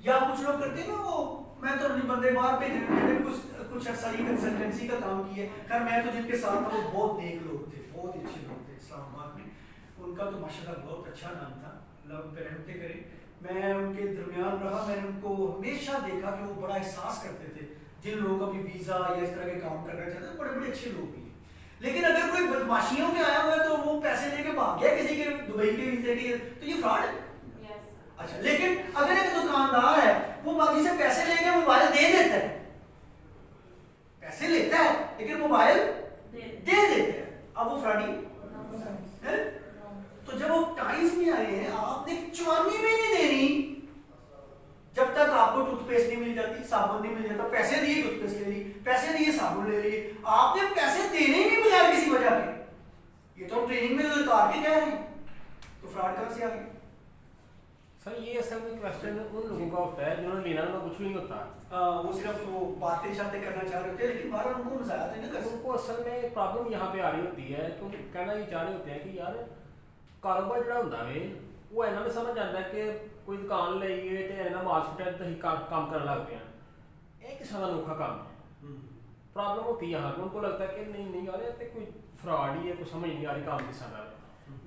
या कुछ लोग करते हैं ना, वो मैं तो बंदे बाहर भेज रहे, मैंने कुछ सारी कंसल्टेंसी का काम किया है। खैर मैं तो जिनके साथ था वो बहुत नेक लोग थे, बहुत अच्छे लोग थे इस्लामाबाद में। उनका तो माशाल्लाह बहुत अच्छा नाम था, अल्लाह उन पर रहमतें करे। मैं उनके दरमियान रहा, मैंने उनको हमेशा देखा कि वो बड़ा एहसास करते थे जिन लोगों का भी वीजा या इस तरह के काम करना चाहते हैं, बड़े बड़े अच्छे लोग भी हैं। लेकिन अगर कोई बदमाशियों में आया हुआ है तो वो पैसे लेके भाग गया किसी के दुबई के वीजे के, तो ये फ्रॉड है। अच्छा, लेकिन अगर एक दुकानदार है वो बाकी से पैसे लेके मोबाइल दे देता है, पैसे लेता है लेकिन मोबाइल दे देता है, अब वो फ्रॉडी है। तो जब वो टाइम्स में आए हैं, आपने चवानी में नहीं देनी जब तक आपको टूथपेस्ट नहीं मिल जाती, साबुन नहीं मिल जाता। पैसे दिए टूथपेस्ट ले ली, पैसे दिए साबुन ले ली, आपने पैसे देने ही नहीं बगैर किसी वजह के। ये तो ट्रेनिंग में उतार के कह रहे हैं, तो फ्रॉड कहां से आ गया? सर ये असल में क्वेश्चन उन लोगों का होता है जिन्होंने लेना उनका कुछ भी नहीं होता। वो सिर्फ वो बातें शातें करना चाह रहे होते हैं, लेकिन बार उनको मजाया तो नहीं कर सकते। उनको असल में प्रॉब्लम यहाँ पे आ रही होती है, क्योंकि कहना ये चाह रहे होते हैं कि यार कारोबार जो होता है वो इन्हों में समझ आता है कि कोई दुकान लईए तो इन्होंने मार्केट ही काम करने लगते हैं। एक किस्म का अनोखा काम है। प्रॉब्लम होती है यहाँ पे, उनको लगता है कि नहीं नहीं यार ये कोई फ्रॉड ही है, कुछ समझ नहीं आ रही काम किस तरह।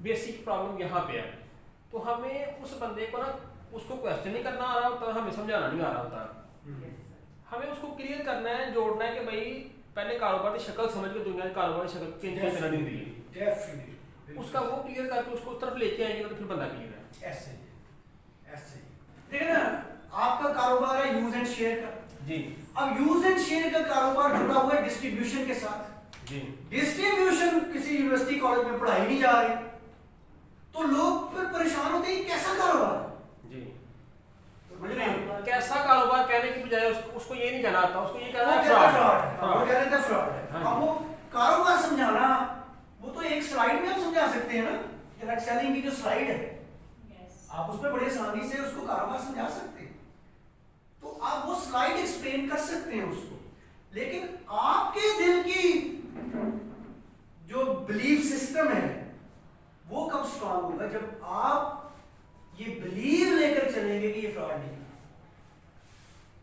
बेसिक प्रॉब्लम यहाँ पे है। तो हमें उस बंदे को ना उसको क्वेश्चन नहीं करना आ रहा होता, हमें समझाना नहीं आ रहा होता। हमें उसको क्लियर करना है, जोड़ना है कि भाई पहले कारोबार की शक्ल समझ के दुनिया की कारोबार की शक्ल चेंज करना नहीं दी, उसका वो क्लियर करके उसको उस तरफ लेके आएंगे तो फिर बंदा क्लियर है। ऐसे देखिए ना, आपका कारोबार है यूज एंड शेयर का जी। अब यूज एंड शेयर का कारोबार जुड़ा हुआ है डिस्ट्रीब्यूशन के साथ जी। डिस्ट्रीब्यूशन किसी यूनिवर्सिटी कॉलेज में पढ़ाई नहीं जा रही, तो लोग फिर परेशान होते हैं कैसा कारोबार जी। समझ रहे हैं? कैसा कारोबार कहने की बजाय उसको ये नहीं कहना आता, उसको ये कहना है फ्रॉड फ्रॉड। वो कह रहे थे फ्रॉड है। अब वो कारोबार समझाना वो तो एक स्लाइड में हम समझा सकते हैं ना, डायरेक्ट सेलिंग की जो स्लाइड है आप उस पर बड़े आसानी से उसको कारोबार समझा सकते हैं, तो आप वो स्लाइड एक्सप्लेन कर सकते हैं उसको। लेकिन आपके दिल की जो बिलीफ सिस्टम है वो कब स्ट्रांग होगा? जब आप ये बिलीव लेकर चलेंगे कि ये फ्रॉड नहीं है,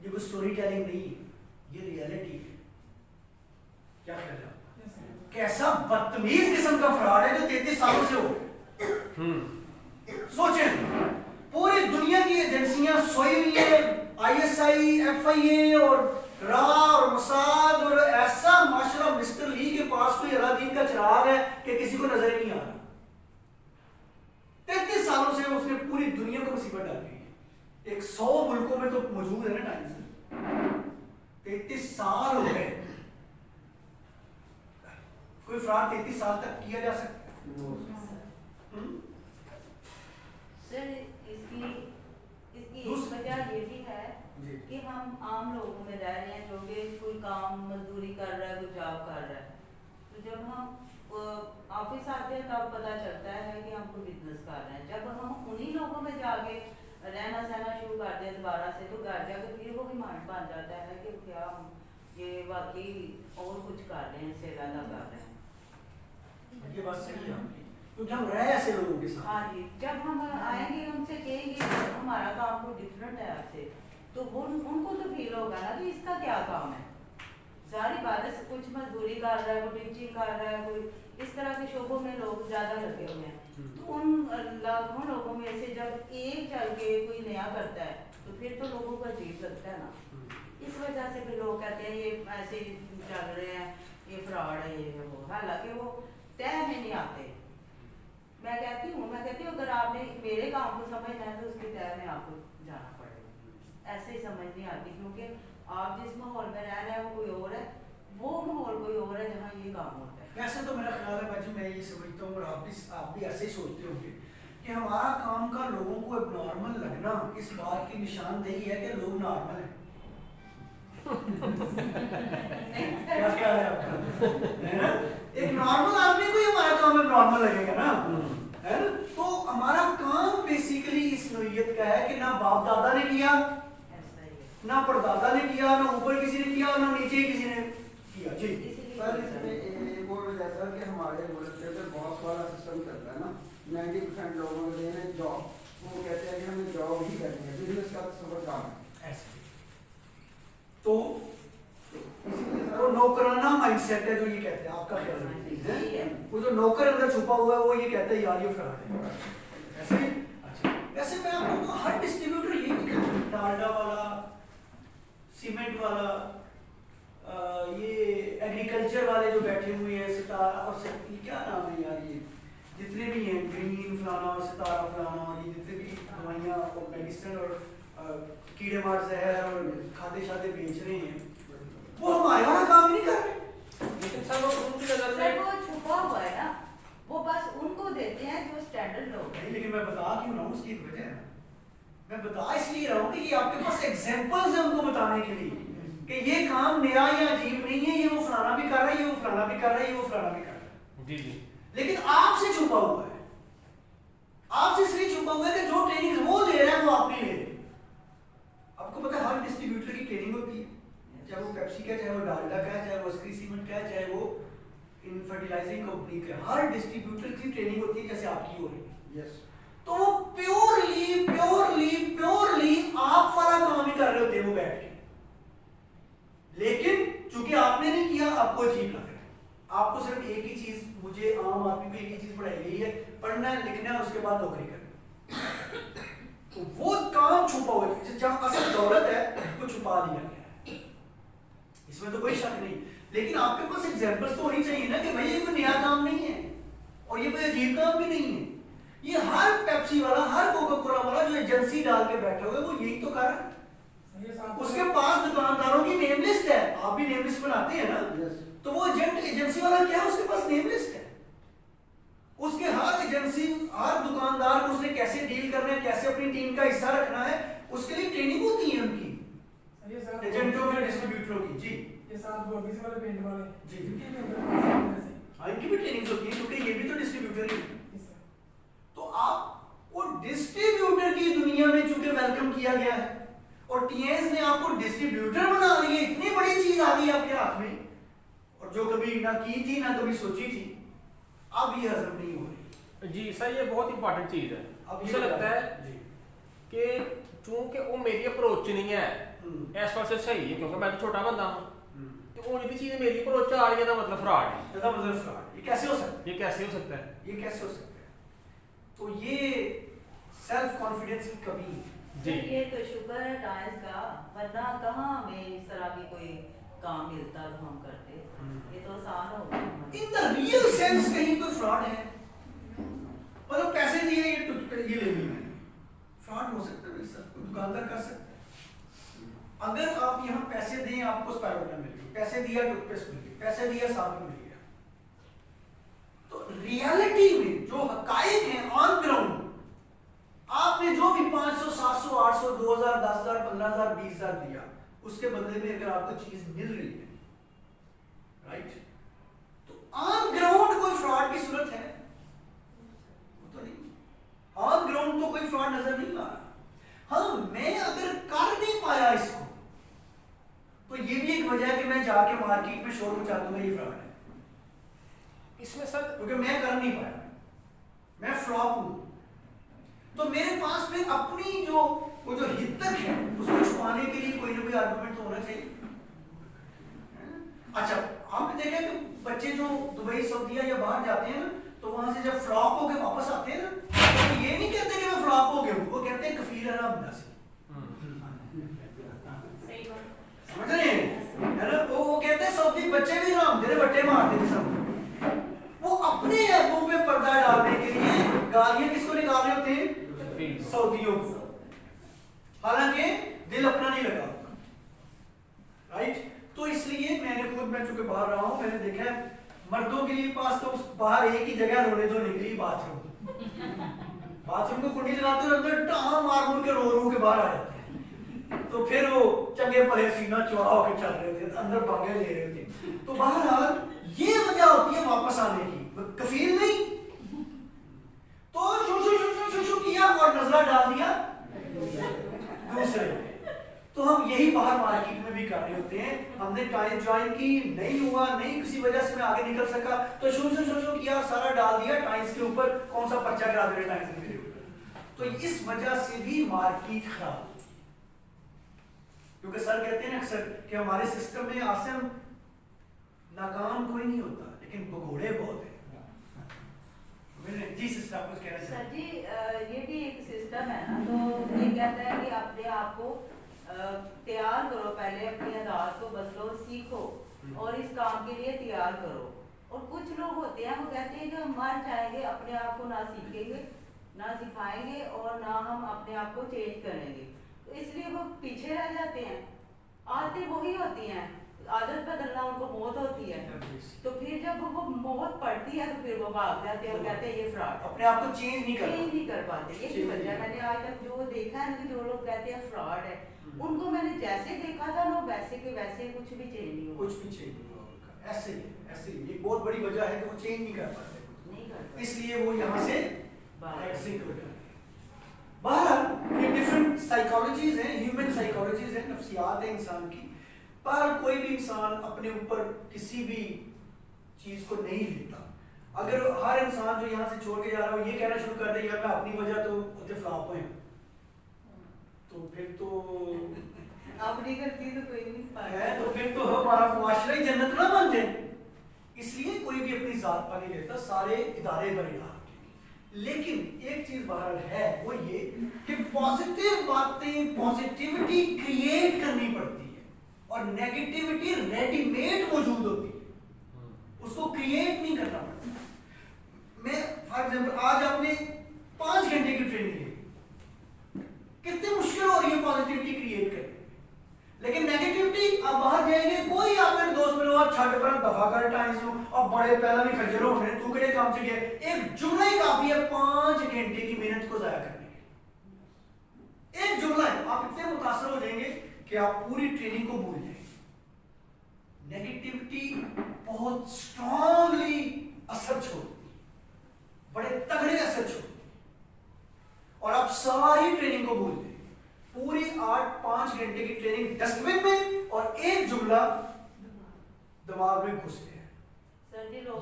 ये कोई स्टोरी टेलिंग नहीं है, ये रियलिटी है। क्या ख्याल है? कैसा बदतमीज किस्म का फ्रॉड है जो 33 सालों से हो। सोचें, पूरी दुनिया की एजेंसियां सोई हुई है, ISI, FIA और रा और मसाद, और ऐसा माशाल्लाह मिस्टर ली के पास कोई अलादीन का चिराग है कि किसी को नजर नहीं आ रहा। 33 सालों से उसने पूरी दुनिया को मुसीबत डाली है। 100 मुल्कों में तो मौजूद है ना टाइम्स। 33 साल हो गए, कोई फ्रॉड 33 साल तक किया जा सकता है? सर इसकी एक वजह ये भी है कि हम आम लोगों में रह रहे हैं, जो कि कोई काम मजदूरी कर रहा है, कोई जॉब कर रहा है। तो जब हम ऑफिस आते हैं तब पता चलता है कि हम कोई बिजनेस कर रहे हैं। जब हम उन्हीं लोगों में जाके रहना सहना शुरू करते हैं दोबारा से, तो घर जाकर फिर वो भी माइंड बन जाता है कि क्या हम ये वाकई और कुछ कर रहे हैं, इससे ज़्यादा कर रहे हैं। ये बात सही है आपकी, क्योंकि हम रहे ऐसे लोगों के साथ। हाँ जी, जब हम आएंगे उनसे कहेंगे हमारा काम कोई डिफरेंट है आपसे, तो वो उनको तो फील होगा ना कि इसका क्या काम है। सारी बात है, कुछ मजदूरी कर रहा है, कोई टीचिंग कर रहा है, कोई इस तरह के शोबों में लोग ज़्यादा लगे हुए हैं। तो उन लाखों लोगों में से जब एक चल के कोई नया करता है तो फिर तो लोगों को अजीब लगता है ना। इस वजह से फिर लोग कहते हैं ये ऐसे चल रहे हैं, ये फ्रॉड है, ये है वो। हालांकि वो तय में नहीं आते। मैं कहती हूँ अगर आपने मेरे काम को समझना है तो उसके तय में आपको जाना पड़ेगा। ऐसे ही समझ नहीं आती, क्योंकि आप जिस माहौल में रह रहे हैं वो कोई और है, वो माहौल कोई और है जहाँ ये काम होता है। वैसे तो मेरा ख्याल है बाजी, मैं ये समझता हूँ और आप भी ऐसे ही सोचते होंगे कि हमारा काम का लोगों को नॉर्मल लगना इस बात की निशानदेही है कि लोग नॉर्मल हैं। क्या ख्याल है आपका? है ना? एक नॉर्मल आदमी को ही हमारा काम में नॉर्मल लगेगा ना, है ना? तो हमारा काम बेसिकली इस नोयत का है कि ना बाप दादा ने किया, ना परदादा ने किया, ना ऊपर किसी ने किया, ना नीचे किसी ने किया। जी सर इसमें एक और जैसा कि हमारे मुल्क के अंदर बहुत सारा सिस्टम चलता है ना, 90% लोगों के लिए जॉब, वो कहते हैं कि हमें जॉब ही करनी है, बिजनेस का सफर काम है ऐसे। तो वो नौकराना माइंडसेट है जो ये कहते हैं, आपका क्या है? वो जो नौकर अंदर छुपा हुआ है वो ये कहता है यार ये फ्रॉड है ऐसे। अच्छा, वैसे मैं आपको हर डिस्ट्रीब्यूटर यही कहता है, डालडा वाला, सीमेंट वाला, ये एग्रीकल्चर वाले जो बैठे हुए हैं, सितारा और ये क्या नाम है यार, ये जितने भी हैं, ग्रीन फलाना और सितारा फलाना, और ये जितने भी दवाइयाँ और मेडिसिन और कीड़े मार जहर और खाते शाते बेच रहे हैं, वो हमारे वाला काम ही नहीं कर रहे। लेकिन सर वो उनकी नजर सर में वो छुपा हुआ है ना, वो बस उनको देते हैं जो स्टैंडर्ड लोग हैं। नहीं, लेकिन मैं बता क्यों रहा हूँ उसकी वजह है। मैं बता इसलिए रहा हूँ कि ये आपके पास एग्जांपल्स हैं उनको बताने के लिए कि ये काम नया या अजीब नहीं है, ये वो फलाना भी कर रहा है, ये वो फलाना भी कर रहा है, ये वो फलाना भी कर रहा है। जी जी। लेकिन आपसे छुपा हुआ है, आपसे इसलिए छुपा हुआ है कि जो ट्रेनिंग वो ले रहा है वो आप नहीं ले रहे। आपको पता है हर डिस्ट्रीब्यूटर की ट्रेनिंग होती है, चाहे वो पेप्सी का, चाहे वो डालडा का, चाहे वो अस्क्री सीमेंट का, चाहे वो इन फर्टिलाइजिंग कंपनी का, हर डिस्ट्रीब्यूटर की ट्रेनिंग होती है जैसे आपकी हो रही है। यस। तो वो प्योरली प्योरली प्योरली आप वाला काम ही कर रहे होते हैं वो बैठ के, लेकिन चूंकि आपने नहीं किया आपको अजीब लग रहा है। आपको सिर्फ एक ही चीज, मुझे आम आदमी को एक ही चीज पढ़ाई गई है, पढ़ना है, लिखना है, उसके बाद नौकरी करनी। तो वो काम छुपा हुआ है, जहां असल दौलत है वो छुपा दिया गया है, इसमें तो कोई शक नहीं। लेकिन आपके पास एग्जांपल्स तो होनी चाहिए ना कि भाई ये कोई नया काम नहीं है और ये कोई अजीब काम भी नहीं है। ये हर पेप्सी वाला, हर कोका कोला वाला जो एजेंसी डाल के बैठा हुआ है वो यही तो कर रहा है। उसके पास दुकानदारों की नेम लिस्ट है, आप भी नेम लिस्ट बनाते हैं ना, तो वो एजेंसी वाला क्या है, उसके पास नेम लिस्ट है, उसके हर एजेंसी, हर दुकानदार को उसने कैसे डील करना है, कैसे अपनी टीम का हिस्सा रखना है, उसके लिए ट्रेनिंग होती है उनकी, एजेंटों में, डिस्ट्रीब्यूटरों की। जी ये साथ बोर्डिस वाले पेंट वाले जी, इनकी भी होती हाँ इनकी भी ट्रेनिंग होती है क्योंकि ये भी तो डिस्ट्रीब्यूटर ही है। तो आप वो डिस्ट्रीब्यूटर की दुनिया में चूंकि वेलकम किया गया है और टीएस ने आपको डिस्ट्रीब्यूटर बना दिया, इतनी बड़ी चीज आ गई आपके हाथ में, और जो कभी ना की थी ना कभी सोची थी, अब ये हजम नहीं हो रही। जी सर, ये बहुत इंपॉर्टेंट चीज है। अब मुझे लगता है जी कि चूंकि वो मेरी अप्रोच नहीं है इस वजह से सही है, क्योंकि मैं तो छोटा बंदा हूँ, तो वो भी चीज मेरी अप्रोच आ रही है, तो मतलब फ्रॉड है। इसका मतलब फ्रॉड, ये कैसे हो सकता है, ये कैसे हो सकता है? ये कैसे हो सकता है? तो ये सेल्फ कॉन्फिडेंस की कमी है। जी ये तो शुक्र है टाइम्स का, वरना कहाँ हमें इस तरह की कोई काम मिलता तो हम करते। ये तो आसान हो गया। इन द रियल सेंस कहीं कोई फ्रॉड है, मतलब पैसे दिए ये टूथपेस्ट ये ले ली मैंने, फ्रॉड हो सकता है सर, कोई दुकानदार कर सकता है। अगर आप यहाँ पैसे दें आपको स्पाइरोटा मिल गई, पैसे दिया टूथपेस्ट मिल गई, पैसे दिया साबुन मिल गया, तो रियलिटी में जो हकाइक हैं ऑन ग्राउंड, आपने जो भी 500, 700, 800, 2000, 10,000, 15,000, 20,000 दिया, उसके बदले में अगर आपको चीज मिल रही है, राइट, तो ऑन ग्राउंड कोई फ्रॉड की सूरत है? वो तो नहीं, ऑन ग्राउंड तो कोई फ्रॉड नजर नहीं आ रहा। हाँ, मैं अगर कर नहीं पाया इसको, तो ये भी एक वजह है कि मैं जाके मार्केट में शोर मचा दूंगा ये फ्रॉड है, इसमें सर क्योंकि मैं कर नहीं पाया, मैं फ्लॉप हूं, तो मेरे पास फिर अपनी जो वो जो हितक है उसको छुपाने के लिए कोई ना कोई आर्गुमेंट तो होना चाहिए। अच्छा, आपने देखा कि बच्चे जो दुबई, सऊदीया या बाहर जाते हैं ना, तो वहां से जब फ्लॉप होके वापस आते हैं ना, तो ये नहीं कहते कि मैं फ्लॉप हो गया हूं, वो कहते हैं कफील अरामदासी। समझ रहे हैं, है ना? वो कहते हैं सऊदी बच्चे भी राम तेरे बट्टे मारते थे सब, वो अपने ऐबों पे पर्दा डालने के लिए गालियां किसको निकाल रहे होते हैं? सऊदियों को, हालांकि दिल अपना नहीं लगा, राइट। तो इसलिए मैंने खुद, मैं चूंकि बाहर रहा हूं, मैंने देखा है मर्दों के लिए पास तो बाहर एक ही जगह रोने धोने के लिए बाथरूम, बाथरूम को कुंडी लगाते और अंदर टाँ मार मुड़ के रो के बाहर आ जाते हैं, तो फिर वो चंगे भले सीना चौड़ा होकर चल रहे थे, अंदर भागे ले रहे थे। तो बहरहाल ये वजह होती है वापस आने की, कफील नहीं, तो शू किया और नजरा डाल दिया दूसरे, तो हम यही बाहर मार्केट में भी कर रहे होते हैं। हमने टाइम ज्वाइन की, नहीं हुआ, नहीं किसी वजह से मैं आगे निकल सका, तो सोचो किया, सारा डाल दिया टाइम्स के ऊपर, कौन सा पर्चा करा दे रहे टाइम्स के मेरे ऊपर। तो इस वजह से भी मार्केट खराब, क्योंकि सर कहते हैं ना अक्सर कि हमारे सिस्टम में आसिम नाकाम कोई नहीं होता, लेकिन भगोड़े बहुत हैं। जी सिस्टर कुछ कह रहे सर जी, ये भी एक सिस्टम है ना, तो ये कहता है कि अपने आप को तैयार करो, पहले अपनी आदत को बदलो, सीखो और इस काम के लिए तैयार करो। और कुछ लोग होते हैं वो कहते हैं कि हम मर जाएंगे, अपने आप को ना सीखेंगे ना सिखाएंगे और ना हम अपने आप को चेंज करेंगे, तो इसलिए वो पीछे रह जाते हैं। आदतें वही होती हैं, आदत बदलना उनको मौत होती है, तो फिर जब वो मौत पड़ती है तो फिर वो भाग जाते हैं और कहते हैं ये फ्रॉड, अपने आप को चेंज नहीं कर पाते। यही वजह है, मैंने आज तक जो देखा है ना कि जो लोग कहते हैं फ्रॉड है, उनको मैंने जैसे देखा था ना वैसे के वैसे कुछ भी चेंज नहीं हुआ। कुछ भी चेंज नहीं हुआ, ऐसे ही ये बहुत बड़ी वजह है कि वो चेंज नहीं कर पाते, इसलिए वो यहाँ से एग्जिट हो जाते हैं। बहरहाल ये डिफरेंट साइकोलॉजीज हैं, ह्यूमन साइकोलॉजीज हैं, नफ्सियात है इंसान की। पर कोई भी इंसान अपने ऊपर किसी भी चीज को नहीं लेता। अगर हर इंसान जो यहाँ से छोड़ के जा रहा है ये कहना शुरू कर दे यार मैं अपनी वजह तो उतने फ्लॉप हुए, तो फिर तो अपनी गलती तो कोई नहीं पाया है, तो फिर तो हमारा मुआशरा ही जन्नत ना बन जाए। इसलिए कोई भी अपनी जात पर नहीं लेता, सारे इदारे पर इदारे। लेकिन एक चीज बहरहाल है वो ये कि पॉजिटिव बातें, पॉजिटिविटी क्रिएट करनी पड़ती है और नेगेटिविटी रेडीमेड मौजूद होती है, उसको क्रिएट नहीं करना पड़ता। मैं फॉर एग्जांपल आज आपने 5 घंटे की ट्रेनिंग ली, कितनी मुश्किल हो रही है पॉजिटिविटी क्रिएट करने, लेकिन नेगेटिविटी आप बाहर जाएंगे, कोई आपके दोस्त मिलो आप छठ पर दफा कर टाइम्स और बड़े पहला भी खजरो होने तू के काम से गया, एक जुमला ही काफी है 5 घंटे की मेहनत को जाया करने के। एक जुमला है, आप इतने मुतासर हो जाएंगे कि आप पूरी ट्रेनिंग को भूल जाएंगे। नेगेटिविटी बहुत स्ट्रांगली असर छोड़ती, बड़े तगड़े असर छोड़ती और आप सारी ट्रेनिंग को भूल जाएंगे। पूरी 5 घंटे की ट्रेनिंग डस्टबिन में और एक जुमला दिमाग में घुस गया।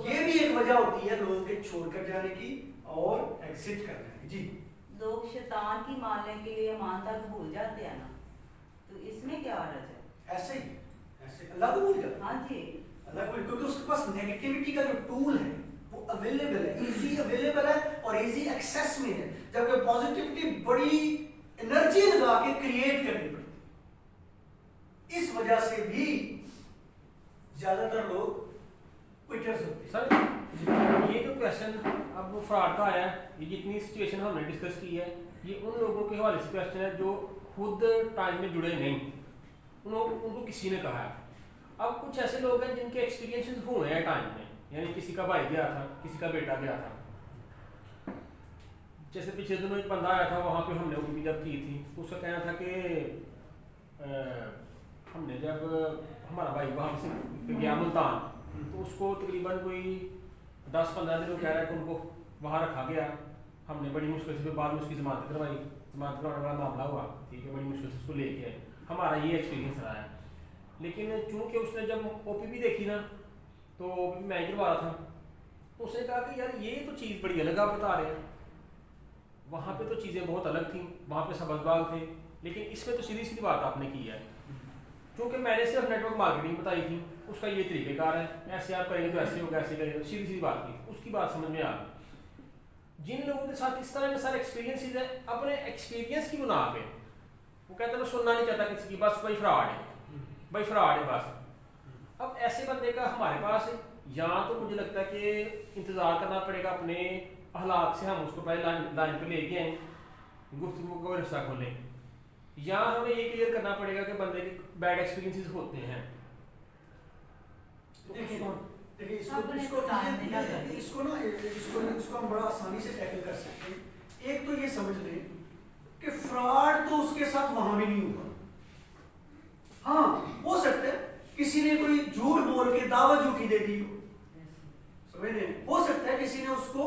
ये भी एक वजह होती है लोगों के छोड़कर जाने की और एग्जिट करने की। जी, लोग शैतान की मानने के लिए ईमानदार भूल जाते हैं ना, तो इसमें क्या हर्ज है? ऐसे ही ऐसे अल्लाह को भूल जाते। हाँ जी, अल्लाह को, क्योंकि उसके पास नेगेटिविटी का जो टूल है वो अवेलेबल है, इजी अवेलेबल है और इजी एक्सेस में है, जबकि पॉजिटिविटी बड़ी एनर्जी लगा के क्रिएट करनी पड़ती। इस वजह से भी ज्यादातर लोग क्विटर्स होते हैं। सर ये तो क्वेश्चन अब फ्रॉड का आया है, ये जितनी सिचुएशन हमने डिस्कस की है ये उन लोगों के हवाले से क्वेश्चन है जो खुद टाइम में जुड़े नहीं, उनको किसी ने कहा है। अब कुछ ऐसे लोग हैं जिनके एक्सपीरियंसेस हुए हैं टाइम में, यानी किसी का भाई गया था, किसी का बेटा गया था। जैसे पिछले दिनों एक बंदा आया था, वहाँ पे हमने ओपीडी जब की थी तो उसका कहना था कि हमने जब हमारा भाई वहाँ से गया मुल्तान तो उसको तकरीबन कोई 10-15 दिन कह रहा है कि उनको वहाँ रखा गया। हमने बड़ी मुश्किल से बाद में उसकी जमानत करवाई, जमानत करवाने वाला मामला हुआ, ठीक है, बड़ी मुश्किल से उसको लेके आए। हमारा ये एक्सपीरियंस रहा है। लेकिन चूँकि उसने जब ओपीडी देखी ना तो मैं ही करवा रहा था, तो उसने कहा कि यार ये तो चीज़ बड़ी अलग आप बता रहे हैं, वहाँ पे तो चीज़ें बहुत अलग थी, वहाँ पे सबकबाग थे, लेकिन इसमें तो सीधी सीधी बात आपने की है। क्योंकि मैंने सिर्फ नेटवर्क मार्केटिंग बताई थी, उसका ये तरीक़ेकार है, ऐसे आप करेंगे तो ऐसे होगा, ऐसे करेंगे तो सीधी सीधी बात की, उसकी बात समझ में आ गई। जिन लोगों के साथ इस तरह के सारे एक्सपीरियंसेस हैं, अपने एक्सपीरियंस की बुना पे वो कहते हैं मैं सुनना नहीं चाहता किसी की, बस भाई फ्रॉड है, भाई फ्रॉड है बस। अब ऐसे बंदे का हमारे पास या तो मुझे लगता है कि इंतज़ार करना पड़ेगा अपने हालात से, हम उसको पहले लाइन पे लेके आए, गुफ्तगू को रिश्ता खोलें, या हमें ये क्लियर करना पड़ेगा कि बंदे के बैड एक्सपीरियंसेस होते हैं। देखिए इसको हम बड़ा आसानी से टैकल कर सकते हैं। एक तो ये समझ लें कि फ्रॉड तो उसके साथ वहां भी नहीं हुआ। हाँ, हो सकता है किसी ने कोई झूठ बोल के दावा झूठी दे दी, समझ रहे, हो सकता है किसी ने उसको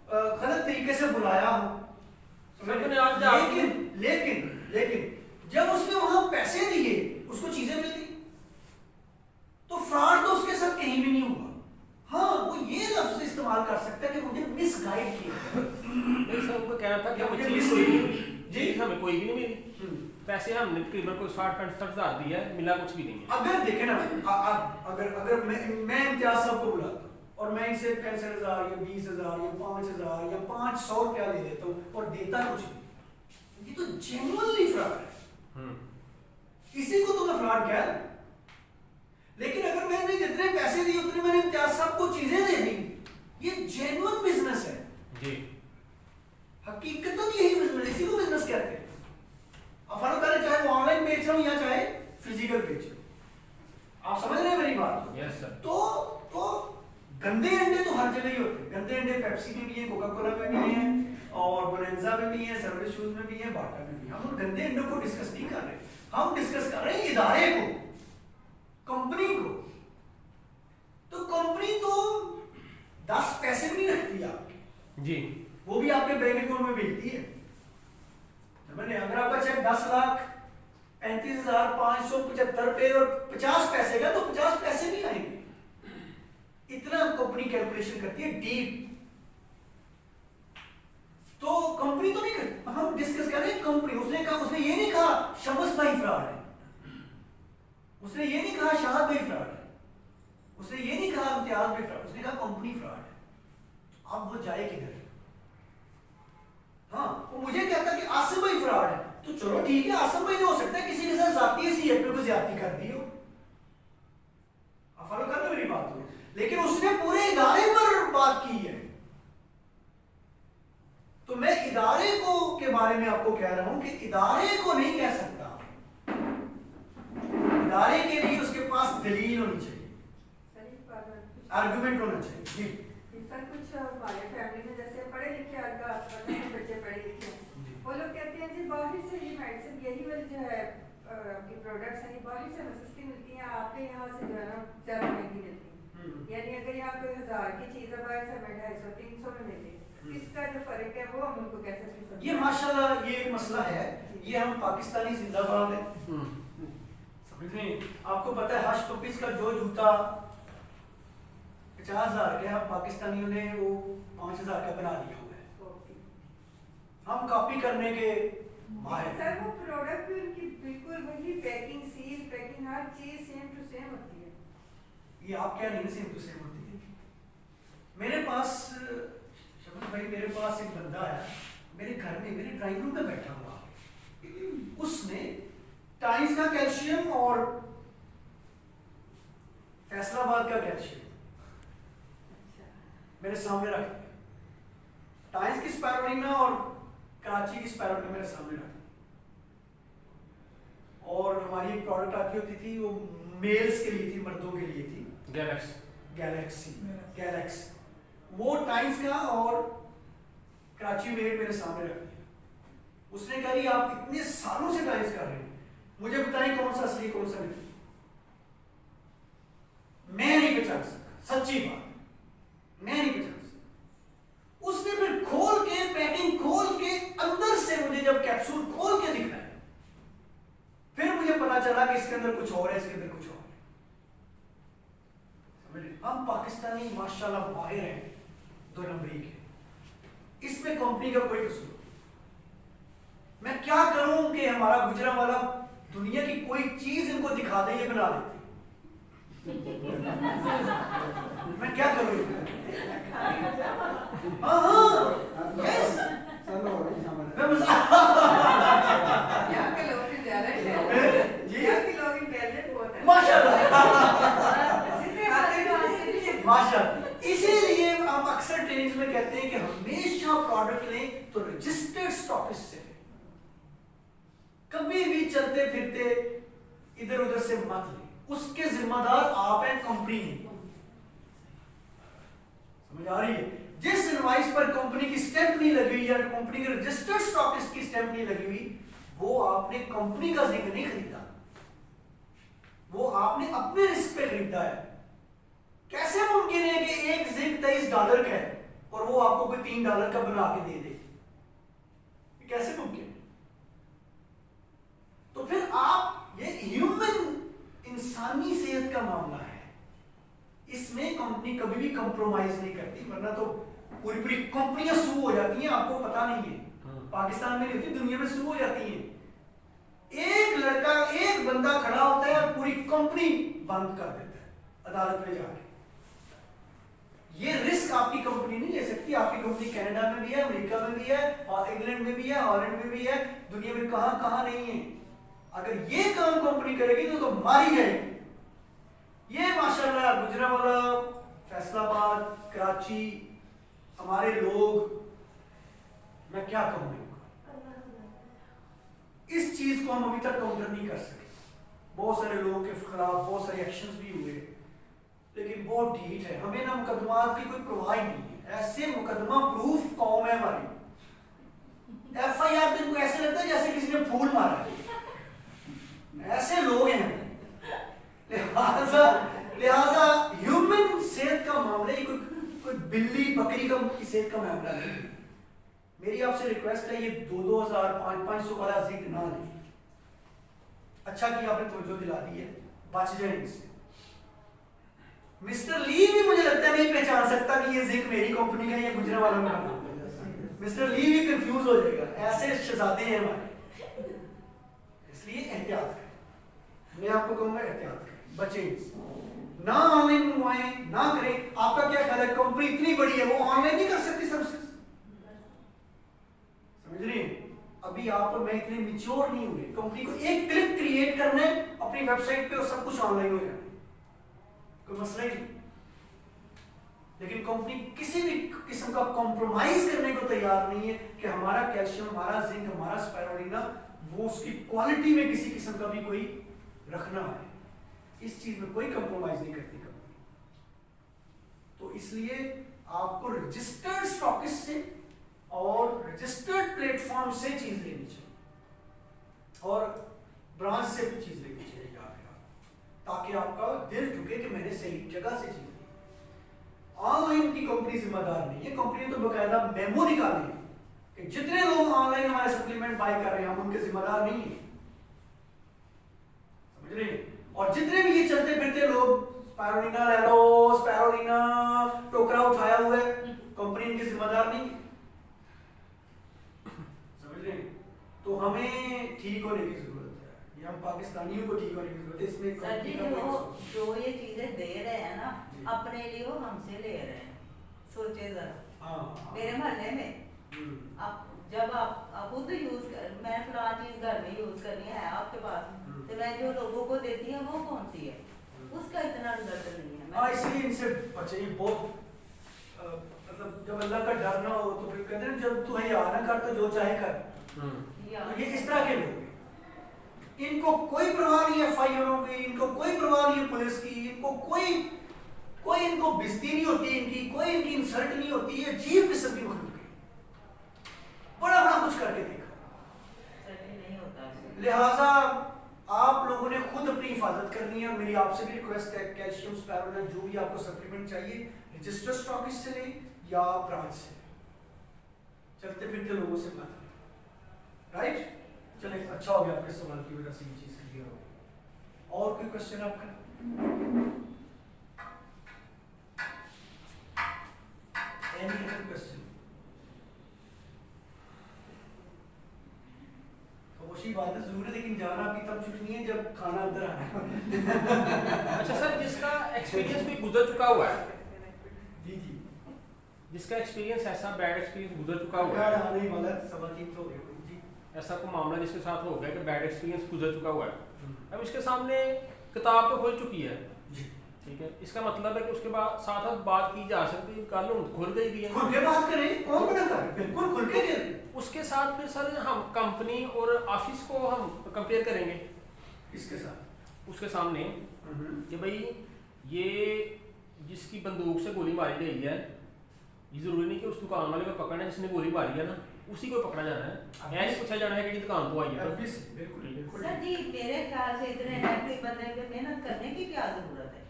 गलत तरीके से बुलाया हो, लेकिन जब उसने वहां पैसे दिए पैसे हमने तकरीबन कोई 60-65 हज़ार दिया है, मिला कुछ भी नहीं है। अगर देखे ना, अगर मैं इम्तियाज साहब को बुलाता हूँ और मैं इनसे 65,000 या 20,000 या 5,000 या 500 रुपया ले लेता हूँ और देता कुछ नहीं, ये तो जेन्युइनली फ्रॉड है। इसी को तो मैं फ्रॉड कह रहा हूं। लेकिन अगर मैंने जितने पैसे दिए उतने मैंने इम्तियाज साहब को चीजें दे दी, ये जेन्युइन बिजनेस है जी। हकीकत तो यही बिजनेस, इसी को बिजनेस कहते हैं। अब फर्क करे चाहे वो ऑनलाइन बेच रहा हूं या चाहे फिजिकल बेच रहा हूं। आप समझ रहे हैं मेरी बात? Yes sir. तो गंदे अंडे तो हर जगह ही होते हैं। गंदे अंडे पेप्सी में भी है, कोका कोला में भी है, और बोनेंजा में भी है, सर्विस शूज में भी है, बाटा में भी है। हम उन गंदे अंडों को डिस्कस नहीं कर रहे, हम डिस्कस कर रहे हैं इदारे को, कंपनी को। तो कंपनी तो 10 पैसे भी नहीं रखती आपके जी, वो भी आपके बैंक अकाउंट में भेजती है। मैंने अगर आपका चेक 10,35,575 रुपए और 50 पैसे का, तो 50 पैसे नहीं आएंगे। इतना कंपनी कैलकुलेशन करती है डीप। तो कंपनी तो नहीं करती, हम डिस्कस कर रहे हैं कंपनी। उसने ये नहीं कहा शमस भाई फ्रॉड है, उसने ये नहीं कहा शाहद भाई फ्रॉड है, उसने ये नहीं कहा इम्तियाज भाई फ्रॉड, उसने कहा कंपनी फ्रॉड है। अब वो जाए किधर? हाँ, वो मुझे कहता कि आसिफ भाई फ्रॉड है, तो चलो ठीक है, आसिफ भाई ने हो सकता है किसी के साथ जाती है सीएफ पे कोई ज्यादती कर दी हो, आप फॉलो कर लो मेरी बात को। लेकिन उसने पूरे इदारे पर बात की है। तो मैं इदारे को के बारे में आपको कह रहा हूं कि इदारे को नहीं कह सकता, इदारे के लिए उसके पास दलील होनी चाहिए, आर्गुमेंट होना चाहिए। जी सर, कुछ हमारे फैमिली में जैसे पढ़े लिखे बच्चे पढ़े लिखे हैं, वो लोग कहते हैं जी बाहर से ये मेडिसिन, यही वाली जो है आपकी प्रोडक्ट्स हैं, ये बाहर से सस्ती मिलती हैं, आपके यहाँ से जो है ना ज़्यादा महंगी मिलती है। यानी अगर यहाँ कोई 1000 की चीज़ है, बाहर से 250-300 में मिले, इसका जो फर्क है वो हम उनको कैसे समझें? ये माशाल्लाह ये एक मसला है, ये हम पाकिस्तानी जिंदाबाद है, समझ रहे हैं? आपको पता है हश पपीज का जो जूता 50,000 के, हम पाकिस्तानियों ने वो 5,000 का बना दिया हुआ है। हम कॉपी करने के माहिर। सर, वो प्रोडक्ट भी उनकी बिल्कुल वही पैकिंग, सील पैकिंग, हर चीज सेम टू सेम होती है। ये आप क्या नहीं सेम टू सेम होती है? मेरे पास शमस भाई, मेरे पास एक बंदा है मेरे घर में, मेरे ड्राइंग रूम में बैठा हुआ, उसने टाइम्स का कैल्शियम और फैसलाबाद का कैल्शियम मेरे सामने रख दिया। टाइम्स की स्पायरोलिना और कराची की स्पायरोलिना मेरे सामने रख दिया। और हमारी एक प्रोडक्ट आती होती थी, वो मेल्स के लिए थी, मर्दों के लिए थी, गैलेक्सी। वो टाइम्स का और कराची मेड मेरे सामने रख दिया। उसने कहा कि आप इतने सालों से टाइम्स कर रहे हैं, मुझे बताएं कौन सा असली कौन सा नहीं। मैं नहीं पहचान सकता, सच्ची बात, मैं नहीं पहचान सकता। उसने फिर खोल के, पैकिंग खोल के, अंदर से मुझे जब कैप्सूल खोल के दिखाया, फिर मुझे पता चला कि इसके अंदर कुछ और है, इसके अंदर कुछ और है। समझ? हम पाकिस्तानी माशाल्लाह माहिर हैं 2 नंबरी के, इसमें कंपनी का कोई कसूर। मैं क्या करूं कि हमारा गुजरांवाला दुनिया की कोई चीज इनको दिखा दे, ये बना देते। मैं क्या करूं? यस, मैं यहाँ के लोग भी ज्यादा जी, यहाँ के लोग इंटेलिजेंट बहुत हैं। माशाल्लाह। इसीलिए हम अक्सर ट्रेनिंग्स में कहते हैं कि हमेशा प्रोडक्ट लें तो रजिस्टर्ड स्टॉकिस्ट से, कभी भी चलते फिरते इधर उधर से मत लें, उसके जिम्मेदार आप हैं, कंपनी नहीं। समझ आ रही है? जिस इनवॉइस पर कंपनी की स्टैंप नहीं लगी हुई या कंपनी के रजिस्टर्ड स्टॉकिस्ट की स्टैंप नहीं लगी हुई, वो आपने कंपनी का जिंक नहीं खरीदा, वो आपने अपने रिस्क पे खरीदा है। कैसे मुमकिन है कि एक जिंक $23 का है और वो आपको कोई $3 का बना के दे दे? कैसे मुमकिन है? तो फिर आप, ये ह्यूमन इंसानी सेहत का मामला है, इसमें कंपनी कभी भी कंप्रोमाइज नहीं करती, वरना तो पूरी पूरी कंपनियां सू हो जाती हैं, आपको पता नहीं है। पाकिस्तान में नहीं होती, दुनिया में सू हो जाती हैं। कंपनी बंद कर देता है अदालत में जाके। ये रिस्क आपकी कंपनी नहीं ले सकती। आपकी कंपनी कनाडा में भी है, अमेरिका में भी है, और इंग्लैंड में भी है, हॉलैंड में भी है, दुनिया में कहां कहां नहीं है। अगर ये काम कंपनी करेगी तो मारी जाएगी। ये माशाल्लाह गुजरांवाला, फैसलाबाद, कराची, हमारे लोग, मैं क्या कहूँ, इस चीज को हम अभी तक काउंटर नहीं कर सके। बहुत सारे लोगों के खिलाफ बहुत सारे एक्शंस भी हुए, लेकिन बहुत ढीठ है। हमें ना मुकदमात की कोई परवाह ही नहीं है। ऐसे मुकदमा प्रूफ कौम है हमारी। FIR तो इनको ऐसे लगता है जैसे किसी ने फूल मारा है, ऐसे लोग हैं। लिहाजा ह्यूमन सेहत का मामला ही कोई बिल्ली बकरी की सेहत का मामला नहीं। मेरी आपसे रिक्वेस्ट है, ये 2,000 500 वाला जिक्र ना लें। अच्छा कि आपने तवज्जो दिला दी है, बच जाए इससे। मिस्टर ली भी मुझे लगता है नहीं पहचान सकता कि ये जिक्र मेरी कंपनी का या गुजरांवाला में बना। मिस्टर ली भी कंफ्यूज हो जाएगा, ऐसे शहजादे हैं हमारे। इसलिए एहतियात करें, मैं आपको कहूंगा एहतियात करें, बचें ना, ऑनलाइन मंगवाएं ना करें। आपका क्या ख्याल है, कंपनी इतनी बड़ी है वो ऑनलाइन नहीं कर सकती सर्विसेज? समझ रहे हैं? अभी आप और मैं इतने मैच्योर नहीं हुए। कंपनी को एक क्लिक क्रिएट करना है अपनी वेबसाइट पे और सब कुछ ऑनलाइन हो जाए, कोई मसला ही नहीं। लेकिन कंपनी किसी भी किस्म का कॉम्प्रोमाइज करने को तैयार नहीं है कि हमारा कैल्शियम, हमारा जिंक, हमारा स्पाइरुलिना, वो उसकी क्वालिटी में किसी किस्म का भी कोई रखना है। इस चीज में कोई कॉम्प्रोमाइज नहीं करती कंपनी। तो इसलिए आपको रजिस्टर्ड स्टॉकिस्ट से और रजिस्टर्ड प्लेटफॉर्म से चीज लेनी चाहिए और ब्रांच से भी चीज लेनी चाहिए याद रखना, ताकि आपका दिल झुके कि मैंने सही जगह से चीज ली। ऑनलाइन की कंपनी जिम्मेदार नहीं है। कंपनी तो बकायदा मेमो निकाले कि जितने लोग ऑनलाइन हमारे सप्लीमेंट बाय कर रहे हैं हम उनके जिम्मेदार नहीं है, समझ रहे हैं? और जितने भी ये चलते फिरते लोग स्पाइरुलिना ले लो, स्पाइरुलिना टोकरा उठाया हुआ है, कंपनी इनके जिम्मेदार नहीं है, समझ रहे हैं? तो हमें ठीक होने की जरूरत है, ये हम पाकिस्तानियों को ठीक होने की जरूरत है। इसमें सर जी जो ये चीजें दे रहे हैं ना अपने लिए, वो हमसे ले रहे हैं। सोचे जरा, मेरे मोहल्ले में आप जब आप खुद यूज कर, मैं फलां चीज घर में यूज करनी है आपके पास, तो मैं जो लोगों को देती है वो कौन सी है, उसका इतना दर्द नहीं है। हाँ, इसलिए इनसे बचे। बहुत मतलब जब अल्लाह का डर ना हो तो फिर कहते हैं जब तू या ना कर तो जो चाहे कर। तो ये इस तरह के लोग हैं, इनको कोई परवाह नहीं है FIR की, इनको कोई परवाह नहीं है पुलिस की, इनको कोई इनको बेइज्जती नहीं होती, इनकी कोई इनकी इंसल्ट नहीं होती है। अजीब किस्म की मखलूक है, बड़ा बड़ा कुछ करके देखा। नहीं होता। लिहाजा आप लोगों ने खुद अपनी हिफाजत करनी है। और मेरी आपसे भी रिक्वेस्ट है, कैल्शियम, स्पाइरुलिना, जो भी आपको सप्लीमेंट चाहिए रजिस्टर्ड स्टॉकिस्ट से लें या ब्रांच से, चलते फिरते लोगों से मत लें। राइट? चले, अच्छा हो गया आपके सवाल की वजह से ये चीज क्लियर हो गई। और कोई क्वेश्चन आपका? Any other question? खामोशी बात है जरूर है, लेकिन जाना आपकी तब छुट्टी है जब खाना अंदर आना। अच्छा सर, जिसका एक्सपीरियंस भी गुजर चुका हुआ है, जी जी, जिसका एक्सपीरियंस ऐसा बैड एक्सपीरियंस गुजर चुका हुआ यार है, आने वाला सवा 3 तो हो गया जी। ऐसा कोई मामला जिसके साथ हो गया कि बैड एक्सपीरियंस गुजर चुका हुआ है, अब इसके सामने किताब तो खुल चुकी है, ठीक है, इसका मतलब है कि उसके बाद साथ साथ बात की जा सकती है। कल खुल गई भी है, खुल के बात करें, कौन मना कर, बिल्कुल खुल के करें। उसके साथ फिर सर हम कंपनी और ऑफिस को हम कंपेयर करेंगे इसके साथ उसके सामने कि भाई ये जिसकी बंदूक से गोली मारी गई है, ये जरूरी नहीं कि उस दुकान वाले को पकड़ना है जिसने गोली मारी है ना, उसी को पकड़ा जाना है, ऐसे पूछा जाना है कि दुकान तो आई है। सर जी मेरे ख्याल से इतने एक्टिव बंदे पे मेहनत करने की क्या जरूरत है,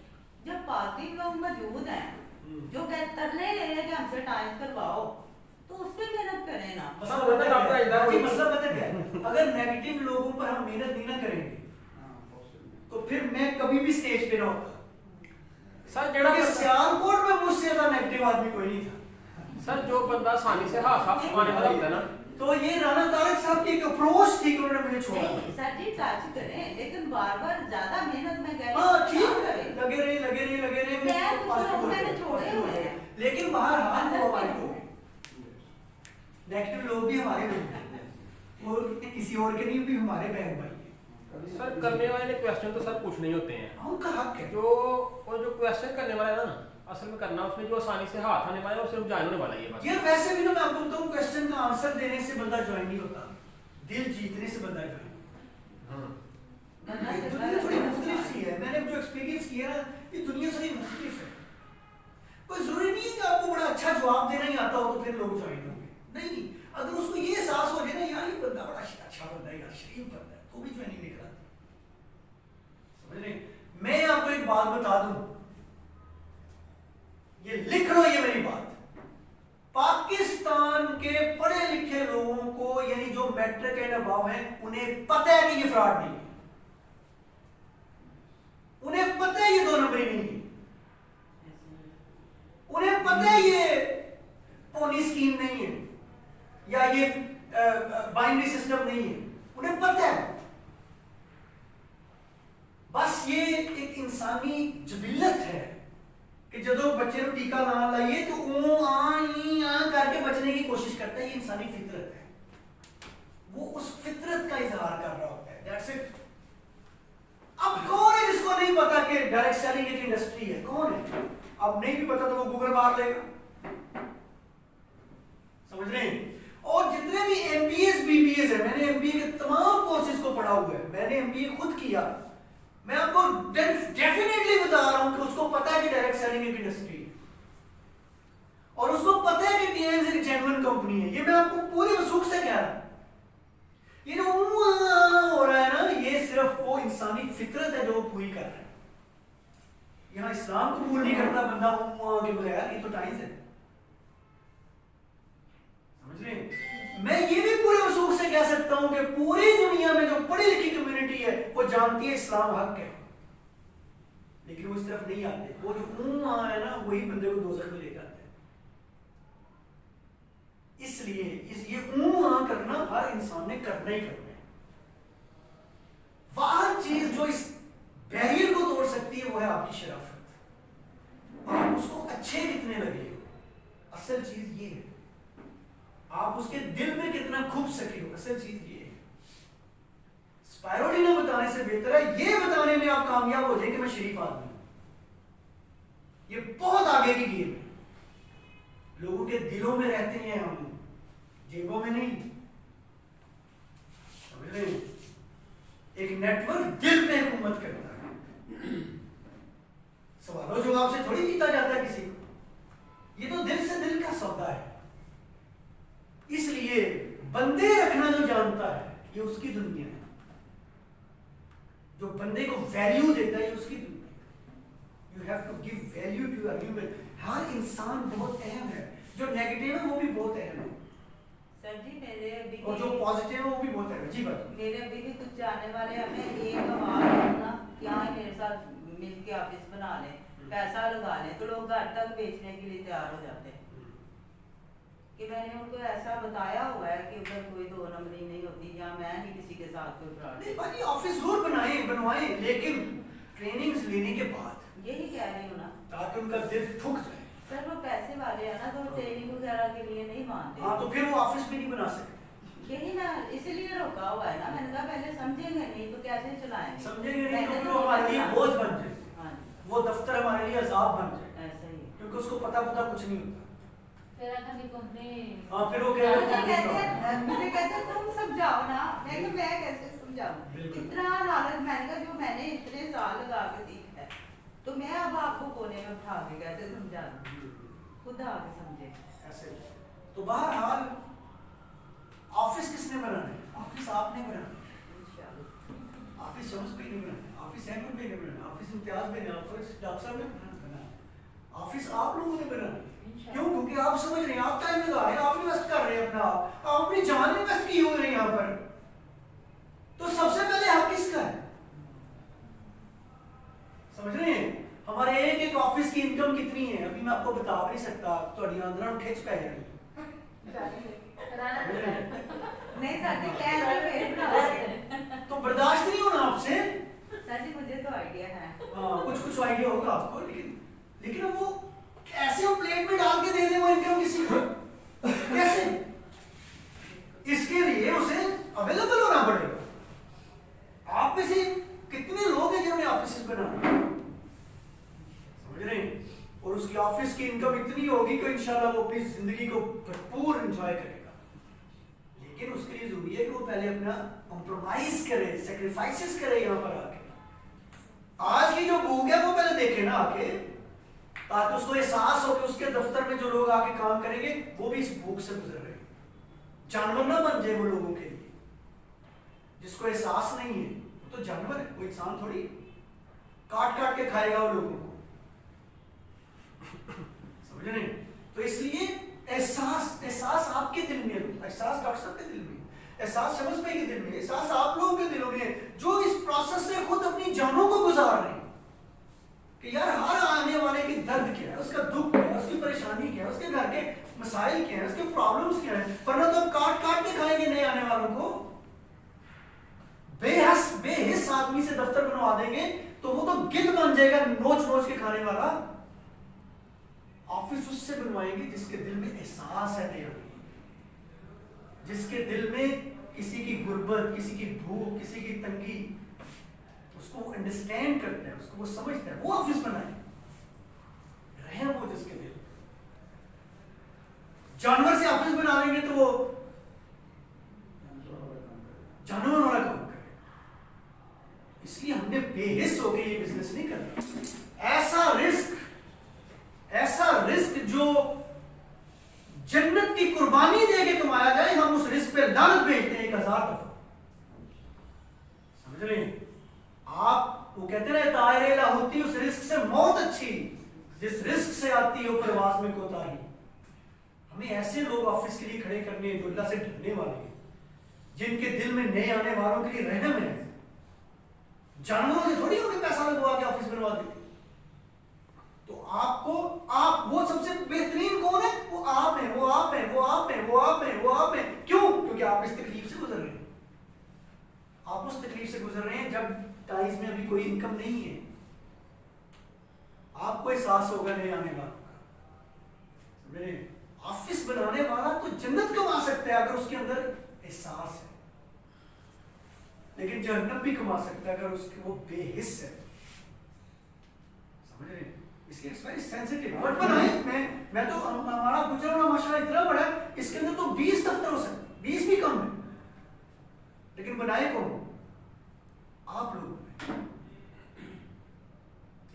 जब पॉजिटिव लोग मौजूद हैं जो तरले ले रहे हैं कि हमसे टाइम करवाओ, तो उस पर मेहनत करें ना। मतलब पता क्या है, अगर नेगेटिव लोगों पर हम मेहनत नहीं ना करेंगे तो फिर मैं कभी भी स्टेज पे ना होता सर। क्योंकि सियालकोट में मुझसे ज्यादा नेगेटिव आदमी कोई नहीं था सर। जो बंदा आसानी से हाथ छुपाने वाला होता है ना, तो ये राणा तारक साहब की एक अप्रोच थी कि उन्होंने मुझे छोड़ा। नहीं सर जी टच करें लेकिन बार बार ज्यादा मेहनत में करें हाँ तो ठीक क्या है, करें? लगे रहे मैं कुछ लोग मैंने छोड़े हुए हैं। लेकिन बाहर हाथ वो हमारे लोग हैं। नेगेटिव लोग भी हमारे लोग हैं और किसी और के नहीं, भी हमारे बहन भाई हैं। सर करने वाले क्वेश्चन तो सर कुछ नहीं होते हैं, उनका हक है। जो क्वेश्चन करने वाला है ना असल में करना उसमें जो आसानी से हाथ आने वाला है वो सिर्फ ज्वाइन होने वाला ही है बस। यार वैसे भी ना मैं आपको बताऊं, क्वेश्चन का आंसर देने से बंदा ज्वाइन नहीं होता, दिल जीतने से बंदा ज्वाइन। दुनिया थोड़ी मुख्तलिफ सी है, मैंने जो एक्सपीरियंस किया ना, ये दुनिया थोड़ी मुख्तलिफ है। कोई जरूरी नहीं है कि आपको बड़ा अच्छा जवाब देना ही आता हो तो फिर लोग ज्वाइन होंगे, नहीं। अगर उसको ये एहसास हो जाए ना यार ये बंदा बड़ा अच्छा बंदा है, यार शरीफ बंदा है, तो भी ज्वाइनिंग नहीं कराती। समझ रहे? मैं आपको एक बात बता दूं, ये लिख लो, ये मेरी बात, पाकिस्तान के पढ़े लिखे लोगों को यानी जो मैट्रिक एंड अबव हैं उन्हें पता है कि ये फ्रॉड नहीं है, उन्हें पता है ये 2 नंबरी नहीं है, उन्हें पता है ये पोनी स्कीम नहीं है या ये बाइनरी सिस्टम नहीं है, उन्हें पता है। बस ये एक इंसानी जबिलत है कि जो बच्चे को टीका ना लाइए तो करके बचने की कोशिश करता है, ये इंसानी फितरत है, वो उस फितरत का इजहार कर रहा होता है। That's it. अब कौन है जिसको नहीं पता कि डायरेक्ट सेलिंग एक इंडस्ट्री है? कौन है? अब नहीं भी पता तो वो गूगल मार लेगा। समझ रहे हैं? और जितने भी एमबीएस बीबीएस है, मैंने एमबीए के तमाम कोर्सेज को पढ़ा हुआ है, मैंने एमबीए खुद किया, मैं आपको डेफिनेटली बता रहा हूं कि उसको पता है कि डायरेक्ट सेलिंग एक इंडस्ट्री है और उसको पता है कि टीएनएस एक जेन्युइन कंपनी है। ये मैं आपको पूरी वसूख से कह रहा हूं। ये जो हो रहा है ना, ये सिर्फ वो इंसानी फितरत है जो वो पूरी कर रहा है। यहां इस्लाम कबूल नहीं करता बंदा के बगैर, ये तो टाइज है। समझ रहे हैं? मैं ये भी पूरे वसूख से कह सकता हूं कि पूरी दुनिया में जो पढ़ी लिखी कम्युनिटी है वो जानती है इस्लाम हक है, लेकिन वो इस तरफ नहीं आते। वो जो है ना, वही बंदे को दोज़ख में ले जाते हैं। इसलिए ये करना हर इंसान ने करना ही करना है। वह चीज जो इस बैरियर को तोड़ सकती है वो है आपकी शराफत। आप उसको अच्छे कितने लगे हो, असल चीज ये है। आप उसके दिल में कितना खूब सके हो, असल चीज ये है। स्पायरोलिना बताने से बेहतर है ये बताने में आप कामयाब हो जाए कि मैं शरीफ आदमी हूं। ये बहुत आगे की गेम है। लोगों के दिलों में रहते हैं हम, जेबों में नहीं। समझ रहे? एक नेटवर्क दिल पे हुकूमत करता है। सवालों जवाब से थोड़ी जीता जाता है किसी को, ये तो दिल से दिल का सौदा है। इसलिए बंदे रखना जो जानता है ये उसकी दुनिया है, जो बंदे को वैल्यू देता है ये उसकी दुनिया है। You have to give value to your human. हर इंसान बहुत अहम है, जो नेगेटिव है वो भी बहुत अहम है सर जी मेरे अभी और जो पॉजिटिव है वो भी बहुत अहम है। जी बात। मेरे अभी भी कुछ जाने वाले हमें एक आवाज ना क्या है मेरे साथ मिलके ऑफिस बना लें, पैसा लगा लें, तो लोग घर तक बेचने के लिए तैयार हो जाते हैं। कि मैंने उनको ऐसा बताया हुआ है कि उधर कोई 2 नंबरी नहीं होती, जहाँ मैं नहीं किसी के साथ कोई फ्रॉड। नहीं भाई, ऑफिस जरूर बनवाएं, लेकिन ट्रेनिंग्स लेने के बाद, यही कह रही हूँ ना, ताकि उनका दिल ठुक जाए। सर वो पैसे वाले हैं ना, तो ट्रेनिंग वगैरह के लिए नहीं मानते। हाँ, तो फिर वो ऑफिस में नहीं बना सकते। यही ना, इसीलिए रोका हुआ है ना। मैंने कहा पहले समझेंगे नहीं तो कैसे चलाएंगे, समझेंगे नहीं तो फिर वो हमारे लिए बोझ बन जाए। हाँ वो दफ्तर हमारे लिए अजाब बन जाए, ऐसा ही है। क्योंकि उसको पता कुछ नहीं होता। हाँ फिर वो मुझे कहते हैं तुम समझाओ ना। मैं कैसे समझाऊं? इतना लालच, मैंने कहा जो मैंने इतने साल लगा के सीखा है तो मैं अब आपको कोने में उठा के कैसे समझा दूं? खुद आके समझे ऐसे। तो बहरहाल ऑफिस किसने बनाना है? ऑफिस आपने बनाना है। ऑफिस शम्स पे नहीं बनाना है, ऑफिस अहमद पे नहीं बनाना, ऑफिस इम्तियाज पे नहीं, ऑफिस डॉक्टर साहब ने बनाना है। ऑफिस आप लोगों ने बनाना है। क्यों? क्योंकि आप समझ रहे हैं, आप टाइम लगा रहे हैं, आप इन्वेस्ट कर रहे हैं अपना, आप अपनी जान इन्वेस्ट की हुई है यहाँ पर। तो सबसे पहले हक किसका है? समझ रहे हैं? हमारे एक ऑफिस की इनकम कितनी है अभी मैं आपको बता नहीं सकता, तो अंदर खिंच पै जाएगी। नहीं सर जी प्लान तो मेरे बना रहे तो बर्दाश्त नहीं होना आपसे। सर जी मुझे तो आइडिया है। कुछ आइडिया होगा आपको, लेकिन अब वो कैसे वो प्लेट में डाल के दे दे वो इनकम किसी को, कैसे? इसके लिए उसे अवेलेबल होना पड़ेगा। आप में से कितने लोग हैं जिन्होंने ऑफिस बनाए, समझ रहे हैं? और उसकी ऑफिस की इनकम इतनी होगी कि इंशाल्लाह वो अपनी जिंदगी को भरपूर एंजॉय करेगा। लेकिन उसके लिए जरूरी है कि वो पहले अपना कॉम्प्रोमाइज करे, सेक्रीफाइसेस करे यहाँ पर आके। आज की जो भूख है वो पहले देखे ना आके, ताकि उसको एहसास हो कि उसके दफ्तर में जो लोग आके काम करेंगे वो भी इस भूख से गुजर रहे हैं। जानवर ना बन जाए वो लोगों के लिए, जिसको एहसास नहीं है वो तो जानवर है, वो इंसान थोड़ी काट काट के खाएगा वो लोगों को, समझ रहे? तो इसलिए एहसास आपके दिल में, एहसास डॉक्टर साहब के दिल में, एहसास शमस भाई के दिल में, एहसास आप लोगों के दिलों में जो इस प्रोसेस से खुद अपनी जानों को गुजार रहे हैं कि यार हर आने वाले की दर्द क्या है, उसका दुख क्या है, उसकी परेशानी क्या है, उसके घर के मसाइल क्या है, उसके प्रॉब्लम्स क्या है, वरना तो काट काट के खाएंगे नए आने वालों को। बेहिस आदमी से दफ्तर बनवा देंगे तो वो तो गिद्ध बन जाएगा नोच नोच के खाने वाला। ऑफिस उससे बनवाएंगे जिसके दिल में एहसास है नया, जिसके दिल में किसी की गुर्बत, किसी की भूख, किसी की तंगी, उसको वो अंडरस्टैंड करता है, उसको वो समझता है, वो ऑफिस बनाए रहे वो जिसके दिल। जानवर से ऑफिस बना लेंगे तो वो जानवर वाला काम करेगा। इसलिए हमने बेहिस होकर ये बिजनेस नहीं करना। ऐसा रिस्क जो जन्नत की कुर्बानी दे के कमाया जाए, हम उस रिस्क पे लानत भेजते हैं 1000 दफा, समझ रहे हैं? आप वो कहते हैं तायरे लाहौती, उस रिस्क से मौत अच्छी जिस रिस्क से आती है परवाज में कोताही। हमें ऐसे लोग ऑफिस के लिए खड़े करने हैं जो अल्लाह से डरने वाले हैं, जिनके दिल में नए आने वालों के लिए रहम है। जानवरों से थोड़ी उन्हें पैसा लगवा के ऑफिस बनवा देते। तो आप वो सबसे बेहतरीन कौन है? वो आप हैं, वो आप हैं, वो आप हैं, वो आप हैं, वो आप हैं। क्यों? क्योंकि आप इस तकलीफ से गुजर रहे हैं। आप उस तकलीफ से गुजर रहे हैं जब टाइज में अभी कोई इनकम नहीं है। आपको एहसास होगा नहीं आने वाला का। ऑफिस बनाने वाला तो जन्नत कमा सकता है अगर उसके अंदर एहसास है, लेकिन जहन्नम भी कमा सकता है अगर उसके वो बेहिस है, समझ रहे हैं? इसलिए इट्स वेरी सेंसिटिव। बट बनाए मैं तो हमारा गुजरात माशाल्लाह इतना बड़ा है, इसके अंदर तो 20 दफ्तर हो सकते, 20 भी कम है, लेकिन बनाए कौन? आप लोग।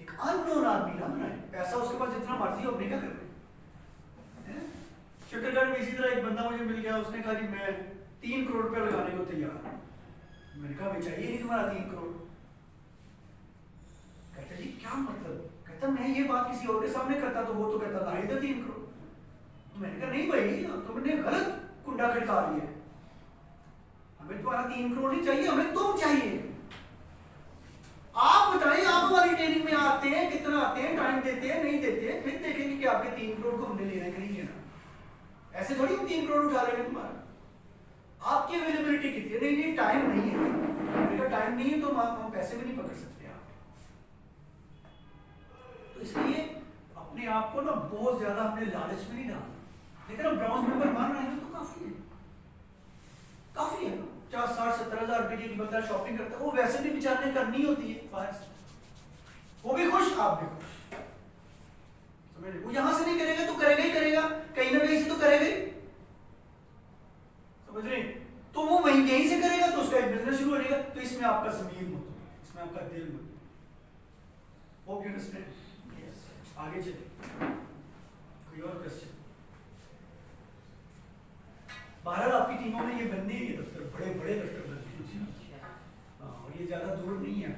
एक अननोन आदमी ना बनाए, पैसा उसके पास जितना मर्जी हो, अपने क्या कर रहे हैं? शकरगढ़ में इसी तरह एक बंदा मुझे मिल गया, उसने कहा कि मैं 3 करोड़ रुपया लगाने को तैयार हूं। मैंने कहा मैं चाहिए नहीं तुम्हारा 3 करोड़। कहते जी क्या मतलब? कहता मैं ये बात किसी और के सामने करता तो वो तो कहता ला ही था 3 करोड़। मैंने कहा नहीं भाई, तुमने गलत कुंडा खड़का लिया है, हमें तुम्हारा 3 करोड़ नहीं चाहिए, हमें तुम चाहिए। आप बताइए, आप हमारी ट्रेनिंग में आते हैं, कितना आते हैं, टाइम देते हैं, नहीं देते हैं, फिर देखेंगे कि आपके 3 करोड़ को हमने लेना कि नहीं लेना। ऐसे थोड़ी हम 3 करोड़ उठा लेंगे तुम्हारा। आपकी अवेलेबिलिटी कितनी है? नहीं टाइम नहीं है, मेरा टाइम नहीं है तो हम पैसे भी नहीं पकड़ सकते आप। तो इसलिए अपने आप को ना बहुत ज्यादा अपने लालच में नहीं डालना। लेकिन हम ब्राउन मेंबर मान रहे हैं तो काफी है, काफी है। 50-60-70 रुपए की बंदा शॉपिंग करता है, वो वैसे भी बेचारे करनी होती है बाहर से, वो भी खुश, आप भी खुश। समझ रहे? वो यहां से नहीं करेगा तो करेगा ही करेगा, कहीं ना कहीं से तो करेगा ही, समझ रहे? तो वो वहीं यहीं से करेगा तो उसका एक बिजनेस शुरू हो जाएगा। तो इसमें आपका ज़मीर मत हो, इसमें आपका दिल मत हो। Hope you understand. आगे चलिए, कोई और क्वेश्चन? बहरहाल आपकी टीमों में ये बनने हैं, ये दफ्तर बड़े बड़े दफ्तर बनते हैं। हाँ, और ये ज़्यादा दूर नहीं है।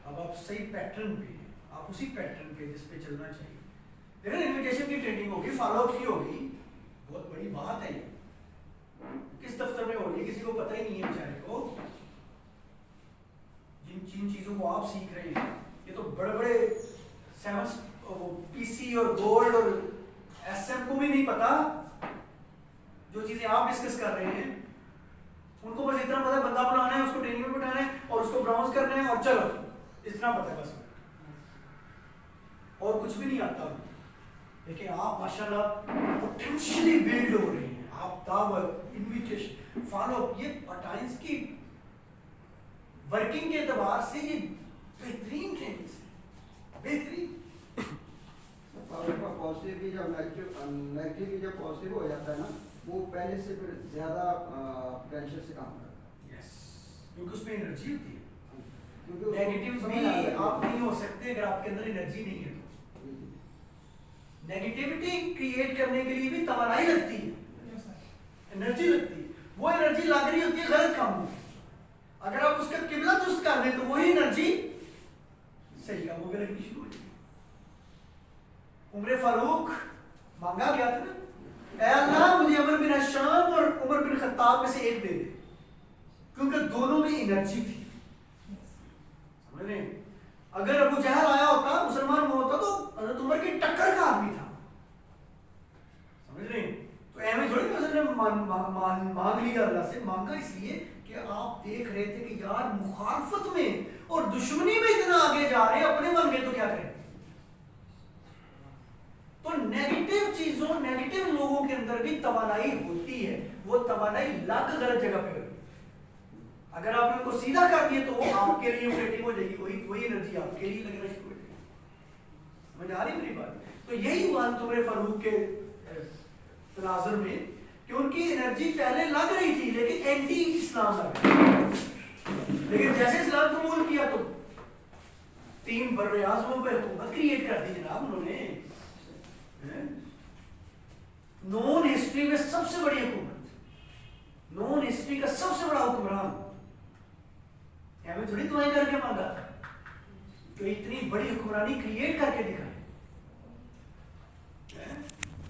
अब आप सही पैटर्न पे, आप उसी पैटर्न पे जिस पे चलना चाहिए। देखो इन्विटेशन की ट्रेनिंग होगी, फॉलोअप की होगी, बहुत बड़ी बात है ये। किस दफ्तर में हो रही है किसी को पता ही नहीं है बेचारे को। जिन चीज़ों को आप सीख रहे हैं, ये तो बड़े बड़े 7 पीसी और गोल्ड और एसएम को भी नहीं पता जो चीजें आप डिस्कस कर रहे हैं। उनको बस इतना पता है बंदा बुलाना है, उसको ट्रेनिंग में बिठाना है और उसको ब्राउज करना है और चलो, इतना पता है बस, और कुछ भी नहीं आता उनको। लेकिन आप माशाल्लाह पोटेंशियली बिल्ड हो रहे हैं, आप दावत, इन्विटेशन, फॉलो, ये टाइम्स की वर्किंग के एतबार से ये बेहतरीन ट्रेनिंग है, बेहतरीन। पॉजिटिव भी जब नेगेटिव भी जब पॉजिटिव हो जाता है ना, वो पहले से फिर ज्यादा पोटेंशियल से काम करता है। यस, क्योंकि उसमें एनर्जी होती है। क्योंकि उसको नेगेटिव समझ भी आ जाता है। आप नहीं हो सकते अगर आपके अंदर एनर्जी नहीं है। नेगेटिविटी क्रिएट करने के लिए भी तवानाई लगती है, एनर्जी लगती है। वो एनर्जी लग रही होती है गलत काम में, अगर आप उसका किबला दुरुस्त कर दें तो वही एनर्जी सही कामों में लगनी शुरू हो जाएगी। उमर फारूक मांगा गया था ना, ऐ अल्लाह मुझे उमर बिन हश्शाम और उमर बिन खत्ताब में से एक दे दे, क्योंकि दोनों में एनर्जी थी। समझ रहे हैं? अगर अबू जहल आया होता, मुसलमान हुआ होता, तो हज़रत उमर की टक्कर का आदमी था। समझ रहे हैं? तो ऐਵੇਂ थोड़ी ना उसने मांग लिया अल्लाह से, मांगा इसलिए कि आप देख रहे थे कि यार मुखालफत में और दुश्मनी में इतना आगे जा रहे हैं, अपने मन में तो क्या करें। तो नेगेटिव चीजों, नेगेटिव लोगों के अंदर भी तवानाई होती है, वो तवानाई लग गलत जगह पे होगी। अगर आप उनको सीधा कर दिए तो वो आपके लिए ऑपरेटिव हो जाएगी, वही एनर्जी आपके लिए लगना शुरू हो जाएगी। समझ आ रही मेरी बात? तो यही हुआ उमर फारूक के तनाजुर में कि उनकी एनर्जी पहले लग रही थी लेकिन एंटी इस्लाम लग रही, लेकिन जैसे इस्लाम कबूल किया तो 3 बड़े आज़मों पर हुकूमत क्रिएट कर दी जनाब उन्होंने। नॉन हिस्ट्री में सबसे बड़ी हुकूमत, नॉन हिस्ट्री का सबसे बड़ा हुक्मरान, हमें थोड़ी दुआएं करके मांगा था, तो इतनी बड़ी हुक्मरानी क्रिएट करके दिखाई।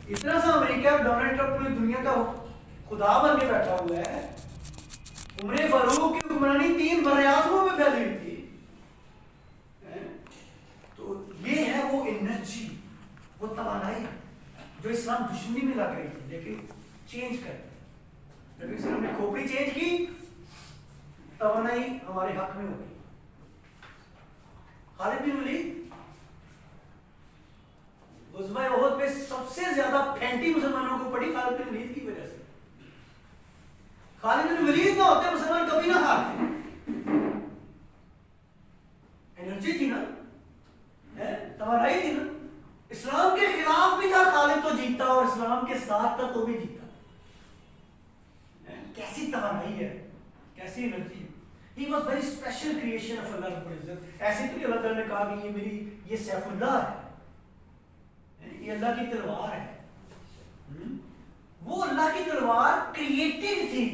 इतना सा अमेरिका, डोनाल्ड ट्रंप पूरी दुनिया का खुदा बन के बैठा हुआ है, उमर फारूक की हुक्मरानी 3 बड़े आज़मों में फैली हुई थी। तो ये है वो एनर्जी, वो तवानाई जो इस्लाम दुश्मनी में लग रही थी, लेकिन चेंज कर दी। जब इस्लाम ने खोपड़ी चेंज की, तवानाई हमारे हक में हो गई। खालिद बिन वलीद गुज़वा उहद में सबसे ज्यादा फेंटी मुसलमानों को पड़ी खालिद बिन वलीद की वजह से। खालिद बिन वलीद ना होते मुसलमान कभी ना हारते। एनर्जी थी ना, तवानाई थी ना। इस्लाम के खिलाफ भी था खालिद तो जीता, और इस्लाम के साथ था तो भी जीता। कैसी तवानाई है, कैसी एनर्जी है। He was very special creation of Allah रब्बुल इज़्ज़त। ऐसे तो अल्लाह ताला ने कहा कि ये मेरी, ये सैफुल्लाह है, ये अल्लाह की तलवार है। वो अल्लाह की तलवार क्रिएटेड थी,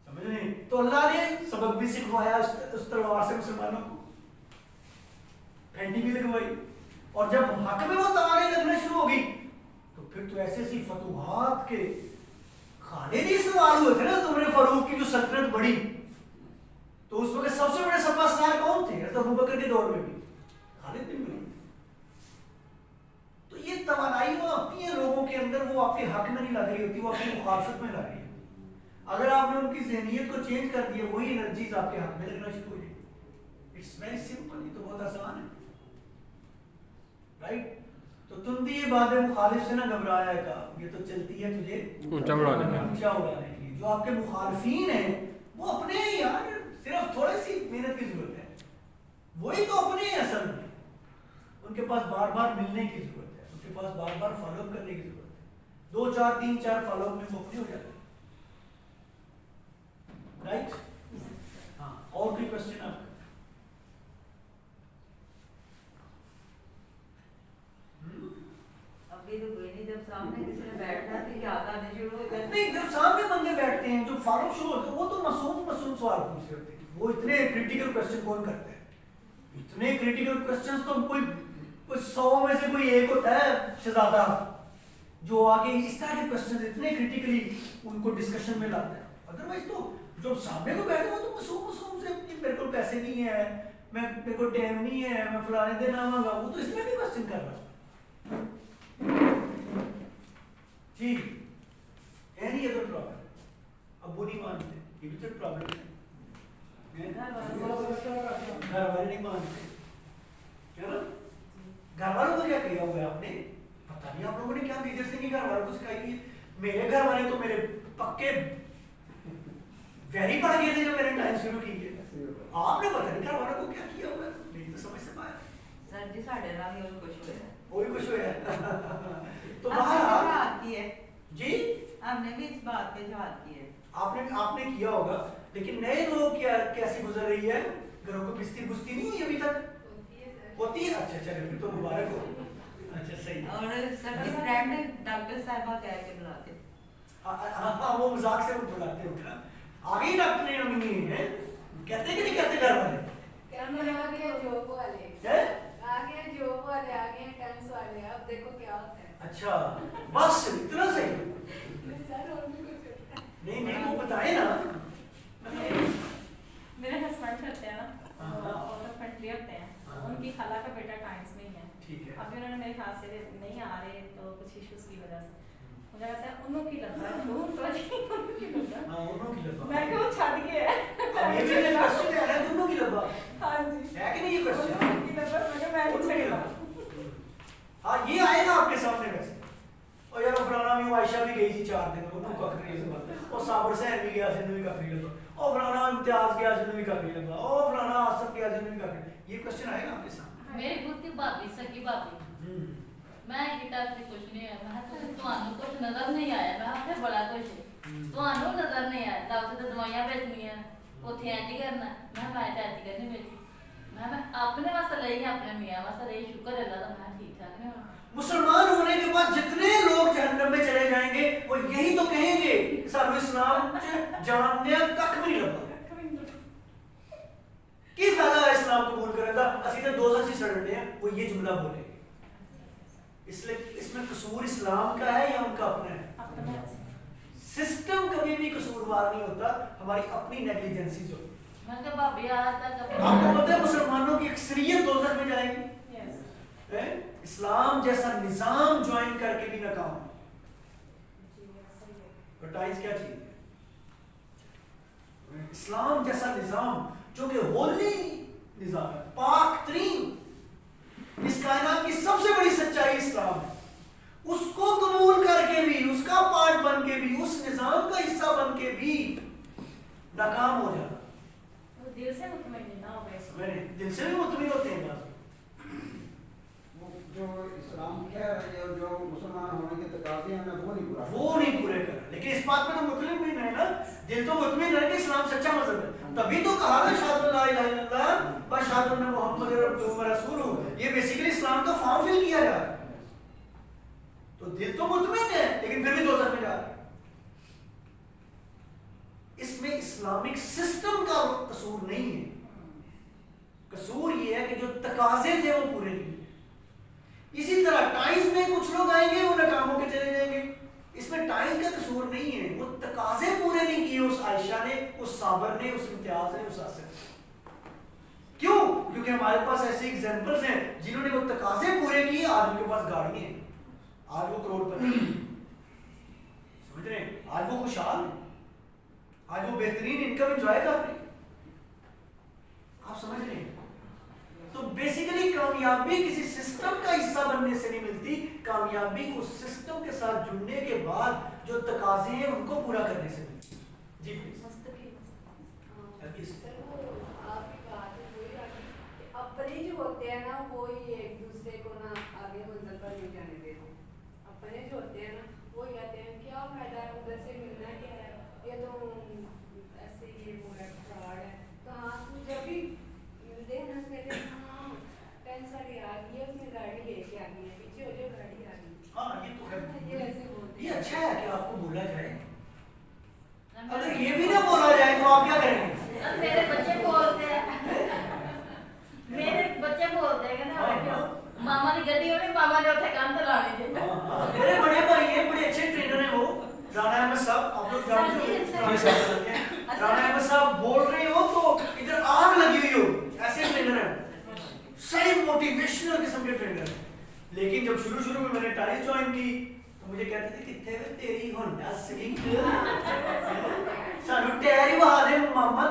समझ रहे हैं? तो अल्लाह ने सबक भी सिखवाया उस तलवार से मुसलमानों को, फेंटी भी लगवाई, और जब हक में वो तलवारें लगना शुरू हो गई तो फिर तो ऐसी ऐसी फतूहात के खालिद ही सवाल हुए थे ना। उमर फारूक की जो सल्तनत बढ़ी, तो उस वक्त सबसे बड़े सपासदार कौन थे? अबू बकर के दौर में भी खालिद बिन वलीद। तो ये तवानाई वो अपनी है लोगों के अंदर, वो आपके हक में नहीं लग रही होती, वो अपनी मुखालफत में लग रही है। अगर आपने उनकी ज़हनियत को चेंज कर दिया, वही एनर्जीज आपके हक में लगना शुरू हो जाएगी। इट्स वेरी सिंपल, ये तो बहुत आसान है, राइट? तो तुम भी ये बातें मुखालिफ से ना घबराया का, ये तो चलती है तुझे ऊंचा उड़ाने के लिए। जो आपके मुखालफीन हैं वो अपने ही यार, सिर्फ थोड़ी सी मेहनत की जरूरत है, वही तो अपने ही असल में। उनके पास बार बार मिलने की जरूरत है, उनके पास बार बार फॉलोअप करने की जरूरत है। 2 4 3 4 फॉलोअप में वो अपने हो जाते हैं, राइट? हाँ, और कोई क्वेश्चन आपका? अभी तो कोई नहीं, जब सामने किसी ने बैठना तो याद आने शुरू हो जाते। नहीं, जब सामने बंदे बैठते हैं, जो फॉलोअप शुरू होते हैं, वो तो मासूम सवाल पूछ रहे होते हैं। वो इतने क्रिटिकल क्वेश्चन कौन करता है? इतने क्रिटिकल क्वेश्चंस तो कोई 100 में से कोई एक होता है शहजादा, जो आगे इस तरह के क्वेश्चंस इतने क्रिटिकली उनको डिस्कशन में लाता है। अदरवाइज तो जो सामने को बैठे हो तो मासूम से अपनी, मेरे को पैसे नहीं है, मेरे को टाइम नहीं है, मैं फलाने दिन आऊंगा, वो तो इस तरह के क्वेश्चन कर रहा है। जी, एनी अदर प्रॉब्लम? अबू नहीं मानते, ये भी तो प्रॉब्लम है। घर घर वाले नहीं मानते, क्या ना? घर वालों को क्या किया हुआ है आपने? पता नहीं आप लोगों ने क्या टीचर से घर वालों को सिखाई है। मेरे घर वाले तो मेरे पक्के वेरी पड़ गए थे जब मैंने टाइम शुरू की है। आपने पता नहीं घर वालों को क्या किया हुआ है, मेरी तो समझ से बाहर। सर जी साढ़े नाल ही और कुछ होया वो भी कुछ हुआ तो आपने बाहर जहाद की है जी हमने भी इस बात पे जहाद की है। आपने किया होगा, लेकिन नए लोग क्या कैसी गुजर रही है? घरों को बिस्ती बुस्ती नहीं हुई अभी तक? होती है। अच्छा चलो फिर तो मुबारक हो। अच्छा सही है। और सर की फ्रेंड डॉक्टर साहबा कह के बुलाते हाँ वो मजाक से बुलाते हो। आगे डॉक्टर ने नॉमिनी है, कहते कि नहीं कहते घर वाले? जॉब वाले हैं? आगे जॉब वाले आगे टर्म्स वाले, अब देखो क्या होता है। अच्छा बस इतना सही? सर और भी कुछ होता है। नहीं वो बताए ना। मेरे हस्बैंड करते हैं ना, हाँ। आउट ऑफ कंट्री होते हैं, हाँ। उनकी खाला का बेटा टाइम्स में ही है। ठीक है। अभी उन्होंने मेरे ख्याल से नहीं आ रहे तो कुछ इश्यूज की वजह से मुझे लगता है उन्हों की लगता है उन्हों की लगता है। हाँ उन्हों की लबा। मैं क्यों छड़ गए अब ये भी क्वेश्चन है ना, दोनों की लबा हाँ जी है कि नहीं ये क्वेश्चन? उन्हों की लगता है, मैं नहीं छड़ेगा। हाँ ये आएगा आपके सामने वैसे। और यार फलाना भी आयशा भी गई थी 4 दिन को, उनको कखरी से बात। और साबर सहन भी गया, सिंधु भी कखरी लगा। और फलाना इम्तियाज गया, सिंधु भी कखरी लगा। और फलाना आसफ गया, सिंधु भी कखरी। ये क्वेश्चन आएगा आपके सामने। मेरी खुद की भाभी सकी भाभी मैं गिटार से कुछ नहीं है, मैं ਤੁਹਾਨੂੰ कुछ नजर नहीं आया, मैं आपसे बड़ा कुछ ਤੁਹਾਨੂੰ नजर नहीं आया। तब से तो दवाइयां बेचनियां ਉੱਥੇ ਇੰਜ करना, मैं तो इंज करनी बेची, मैं अपने वास्ते ਲਈ अपने मियां वास्ते ਲਈ, शुक्र अल्लाह का मैं ठीक ठाक नहीं हूं। मुसलमान होने के बाद जितने लोग जहन्नम में चले जाएंगे वो यही तो कहेंगे सानू इस्लाम जानने तक भी नहीं लगा। की फायदा है इस्लाम कबूल करने का? असि तो 2 साल से सड़ने हैं, वो ये जुमला बोलेंगे। इसलिए इसमें कसूर इस्लाम का है या उनका अपना है? सिस्टम कभी भी कसूरवार नहीं होता, हमारी अपनी नेग्लिजेंसी जो। मैं तो भाभी आज तक आपको पता है मुसलमानों की अक्सरियत दोज़ख में जाएगी? है? इस्लाम जैसा निजाम ज्वाइन करके भी नाकाम। टाइज क्या चीज है? इस्लाम जैसा निजाम जो कि होली निजाम है, पाक तरीन, इस कायनात की सबसे बड़ी सच्चाई इस्लाम है, उसको कबूल करके भी, उसका पार्ट बन के भी, उस निजाम का हिस्सा बन के भी नाकाम हो जाना। वो दिल से मुतमईन ना हो गए, मैंने दिल से भी मुतमईन होते हैं बात। जो इस्लाम कह रहे हैं और जो मुसलमान होने के तकाज़े हैं वो नहीं पूरे कर रहे। लेकिन इस बात में तो मुतमिन भी नहीं ना, दिल तो मुतमिन है कि इस्लाम सच्चा मजहब है। तभी तो कहा ना शहादत ला इलाहा इल्लल्लाह व शहादत अन्ना मुहम्मद रसूलुल्लाह, ये बेसिकली इस्लाम का फॉर्म फिल किया जा रहा है। तो दिल तो मुतमिन है लेकिन फिर भी दोज़ख में जा रहा है। इसमें इस्लामिक सिस्टम का कसूर नहीं है, कसूर ये है कि जो तकाजे थे वो पूरे नहीं। इसी तरह टाइम्स में कुछ लोग आएंगे वो नाकाम होकर चले जाएंगे, इसमें टाइम्स का कसूर नहीं है, वो तकाजे पूरे नहीं किए उस आयशा ने, उस साबर ने, उस इम्तियाज ने, उस आसिफ। क्यों? क्योंकि हमारे पास ऐसे एग्जांपल्स हैं जिन्होंने वो तकाजे पूरे किए, आज उनके पास गाड़ी है, आज वो करोड़पति, समझ रहे हैं, आज वो खुशहाल, आज वो बेहतरीन इनकम एंजॉय कर रहे हैं। आप समझ रहे हैं? तो बेसिकली कामयाबी किसी सिस्टम का हिस्सा बनने से नहीं मिलती, कामयाबी उस सिस्टम के साथ जुड़ने के बाद जो तकाजे हैं उनको पूरा करने से मिलती। जी अपने जो होते हैं ना वो ही एक दूसरे को ना आगे मंजिल पर नहीं जाने देते। अपने जो होते हैं ना वो कहते हैं क्या फायदा है, उधर से मिलना क्या है, ये तो ऐसे ये वो है, फ्रॉड है। तो हाँ तू जब भी मिलते हैं ना कहते हैं हाँ टेंस वाली आ गई है, उसने गाड़ी लेके आ गई है, पीछे हो जाओ गाड़ी आ गई। हाँ ये तो है, ये ऐसे बोलते ये अच्छा है कि आपको बोला जाए। अगर ये भी ना बोला जाए तो आप क्या करेंगे? मेरे बच्चे बोलते हैं, मेरे बच्चे बोलते हैं ना मामा की गड्डी होनी, मामा ने उठे काम चलाने दे। मेरे बड़े भाई हैं, बड़े अच्छे ट्रेनर हैं वो, राणा अहमद साहब, आप लोग जानते हो राणा अहमद साहब, बोल रहे हो तो इधर आग लगी हुई हो, ऐसे ट्रेनर हैं, सही मोटिवेशनल किस्म के ट्रेनर हैं। लेकिन जब शुरू में मैंने टाइल्स ज्वाइन की तो मुझे कहते थे कितने में तेरी होंडा सिविक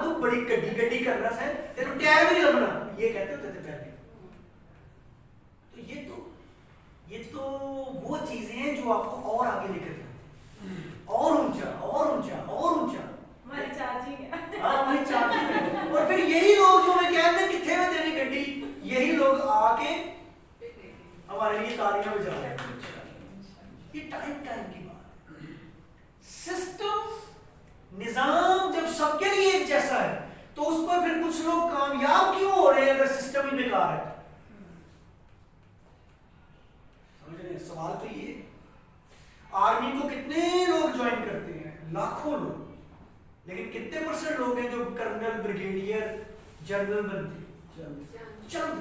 तू बड़ी गड्डी गड्डी कर रहा है, तेरे टायर भी नहीं लगना, ये कहते होते थे पहले। तो ये तो वो चीजें हैं जो आपको और आगे लेकर जाती, और ऊंचा और ऊंचा और ऊंचा। हमारी चार्जिंग है। हाँ, हमारी चार्जिंग है। और फिर यही लोग जो मैं कह रहा हूं कितने में तेरी गड्डी, यही लोग आके हमारे लिए तालियां बजा रहे हैं। ये टाइम की बात है। सिस्टम निजाम जब सबके लिए एक जैसा है तो उस पर फिर कुछ लोग कामयाब क्यों हो रहे हैं अगर सिस्टम ही बेकार है? समझ रहे हैं? सवाल तो ये है। आर्मी को कितने लोग ज्वाइन करते हैं? लाखों लोग। लेकिन कितने % लोग हैं जो कर्नल, ब्रिगेडियर, जनरल बनते हैं? चंद।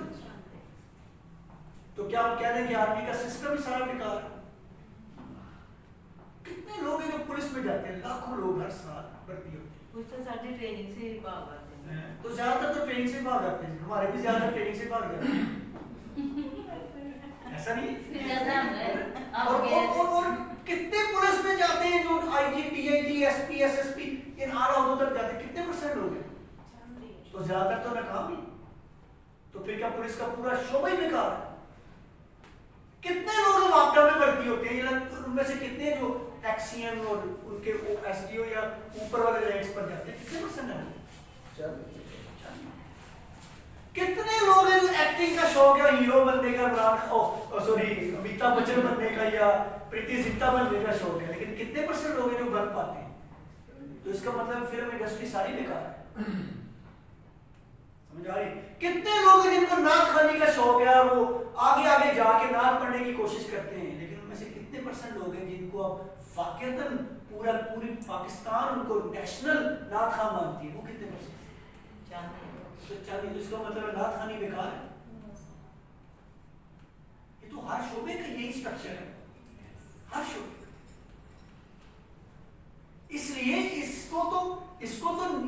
तो क्या हम कह दें कि आर्मी का सिस्टम ही सारा बेकार है? कितने लोग हैं जो पुलिस में जाते हैं? लाखों लोग हर साल भर्ती होते हैं। कुछ तो सारी ट्रेनिंग से ही भाग आते हैं। तो ज्यादातर तो ट्रेनिंग से भाग आते हैं, हमारे भी ज्यादा ट्रेनिंग से भाग जाते हैं। ऐसा नहीं? और कितने पुलिस में जाते हैं जो IG, DIG, SP, SSP इन आला उधर तक जाते हैं? कितने % लोग हैं? तो ज्यादातर तो नाकाम ही। तो फिर क्या पुलिस का पूरा शोबा ही बेकार है? कितने लोग आपदा में भर्ती होते हैं? उनमें से कितने जो एक्सीएम और उनके SDO या ऊपर वाले रैंक्स पर जाते हैं? कितने % है? कितने लोग हैं जो एक्टिंग का शौक है, हीरो बनने का, अमिताभ बच्चन बनने का या प्रीति जिंटा बनने का शौक है, लेकिन कितने % लोग हैं जो बन पाते हैं? तो इसका मतलब फिल्म इंडस्ट्री सारी बेकार है। समझ आ रही? कितने लोग हैं जिनको नात खाने का शौक है और वो आगे जाके नात पढ़ने की कोशिश करते हैं, लेकिन उनमें से कितने % लोग हैं जिनको अब वाकईतन पूरी पाकिस्तान उनको नेशनल नात खां मानती है? वो कितने %? तो चांदी। तो इसका मतलब नात खानी बेकार है। ये तो हर शोबे का यही स्ट्रक्चर है, हर शोबे। इसलिए इसको तो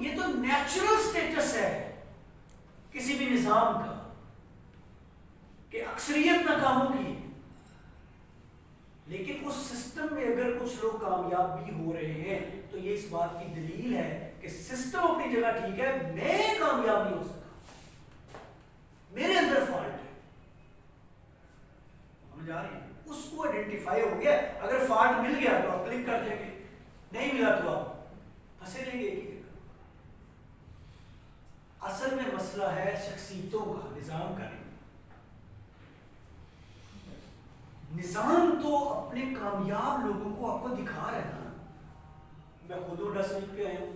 ये तो नेचुरल स्टेटस है किसी भी निजाम का कि अक्सरियत नाकामों की। लेकिन उस सिस्टम में अगर कुछ लोग कामयाब भी हो रहे हैं तो ये इस बात की दलील है कि सिस्टम अपनी जगह ठीक है, मैं कामयाब नहीं हो सका, मेरे अंदर फॉल्ट है। समझ आ रही है? उसको आइडेंटिफाई हो गया। अगर फॉल्ट मिल गया तो आप क्लिक कर देंगे, नहीं मिला तो आप फंसे रहेंगे एक ही जगह। असल में मसला है शख्सियतों का, निजाम का नहीं। निजाम तो अपने कामयाब लोगों को आपको दिखा रहा है ना। मैं खुद उडास वीक पे आया हूँ,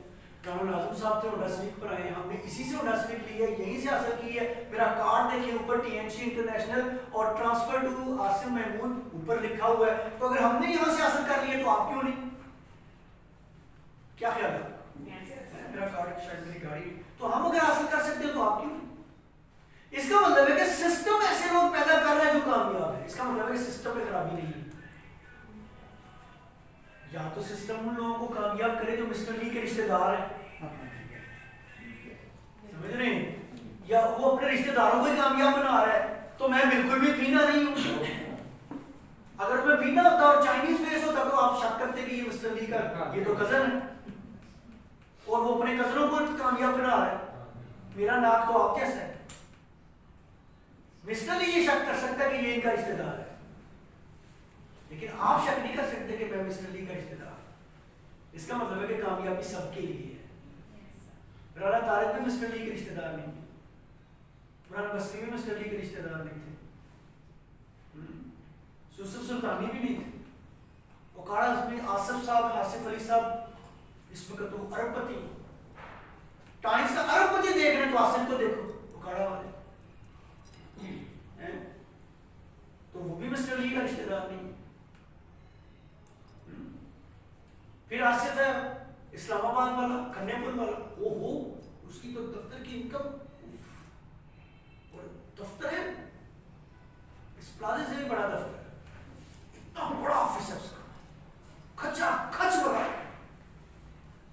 राणा नाज़िम साहब थे उडास वीक पर आए हैं, हमने इसी से उडास वीक ली है, यहीं से हासिल की है। मेरा कार्ड देखिए ऊपर TNC इंटरनेशनल और ट्रांसफर टू आसिम महमूद ऊपर लिखा हुआ है। तो अगर हमने यहाँ से हासिल कर लिया तो आप क्यों नहीं? क्या ख्याल है? मेरा कार्ड शायद मेरी गाड़ी, तो हम अगर हासिल कर सकते हैं तो आप क्यों? इसका मतलब है कि सिस्टम ऐसे लोग पैदा कर रहा है जो कामयाब है। इसका मतलब है कि सिस्टम में खराबी नहीं है। या तो सिस्टम उन लोगों को कामयाब करे जो मिस्टर ली के रिश्तेदार हैं, समझ रहे हैं, या वो अपने रिश्तेदारों को ही कामयाब बना रहा है। तो मैं बिल्कुल भी पीना नहीं हूं। अगर मैं पीना होता और चाइनीज फेस होता तो आप शक करते कि ये मिस्टर ली का ये तो कजन है और वो अपने कजनों को कामयाब बना रहा है। मेरा नाक तो आप जैसा है। मिस्टर ली ये शक कर सकता है कि ये इनका रिश्तेदार है, लेकिन आप शक नहीं कर सकते कि मैं मिस्टर ली का रिश्तेदार। इसका मतलब है कि कामयाबी सबके लिए है। राणा तारिक भी मिस्टर ली के रिश्तेदार नहीं थे, बुरहान बसरी भी मिस्टर ली के रिश्तेदार नहीं थे, यूसुफ सुल्तानी भी नहीं थे, ओकाड़ा में आसिफ साहब, आसिफ अली साहब इस वक्त तो अरबपति, टाइम्स का अरबपति देख रहे तो आसिफ को देखो, ओकाड़ा वाले तो वो भी मिस्टर ली का रिश्तेदार नहीं। फिर आसिफ है इस्लामाबाद वाला, खन्नेपुर वाला, ओहो उसकी तो दफ्तर की इनकम, और दफ्तर है इस प्लाजे से भी बड़ा दफ्तर है, इतना बड़ा ऑफिस है उसका, खचा खच बड़ा,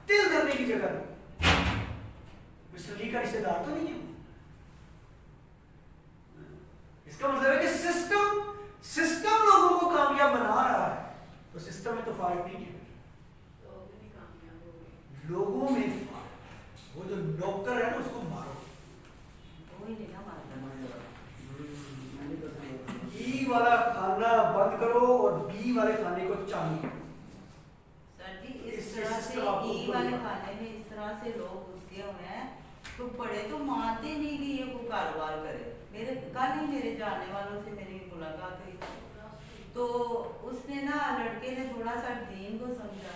तिल धरने की जगह नहीं। मिस्टर ली का रिश्तेदार तो नहीं है। इसका मतलब है कि सिस्टम लोगों को कामयाब बना रहा है, तो सिस्टम में तो फॉल्ट नहीं है, लोगों में फॉल्ट। वो जो ई वाले खाने को चाहिए। सर जी इस इस तरह से सिस्टम आपको ई वाले खाने में इस तरह से लोग घुसे हुए हैं, तो बड़े तो मानते नहीं कि ये कोई कारोबार करे। मेरे कल ही मेरे जानने वालों से मेरी मुलाकात हुई, तो उसने ना लड़के ने थोड़ा सा दीन को समझा,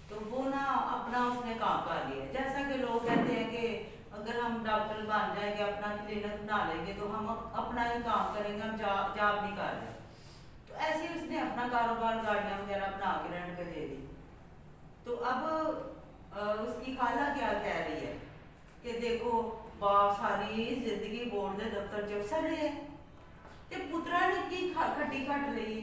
तो वो ना अपना उसने काम कर लिया। जैसा कि लोग कहते हैं कि अगर हम डॉक्टर बन जाएंगे, अपना क्लिनिक बना लेंगे, तो हम अपना ही काम करेंगे, हम जॉब नहीं कर रहे। तो ऐसे ही उसने अपना कारोबार गाड़ियाँ वगैरह बना के रेंट पे दे दी। तो अब उसकी खाला क्या कह रही है कि देखो बाप सारी जिंदगी बोर्ड के दफ्तर च अफसर रहे ते पुत्रा ने की खट्टी खट लई,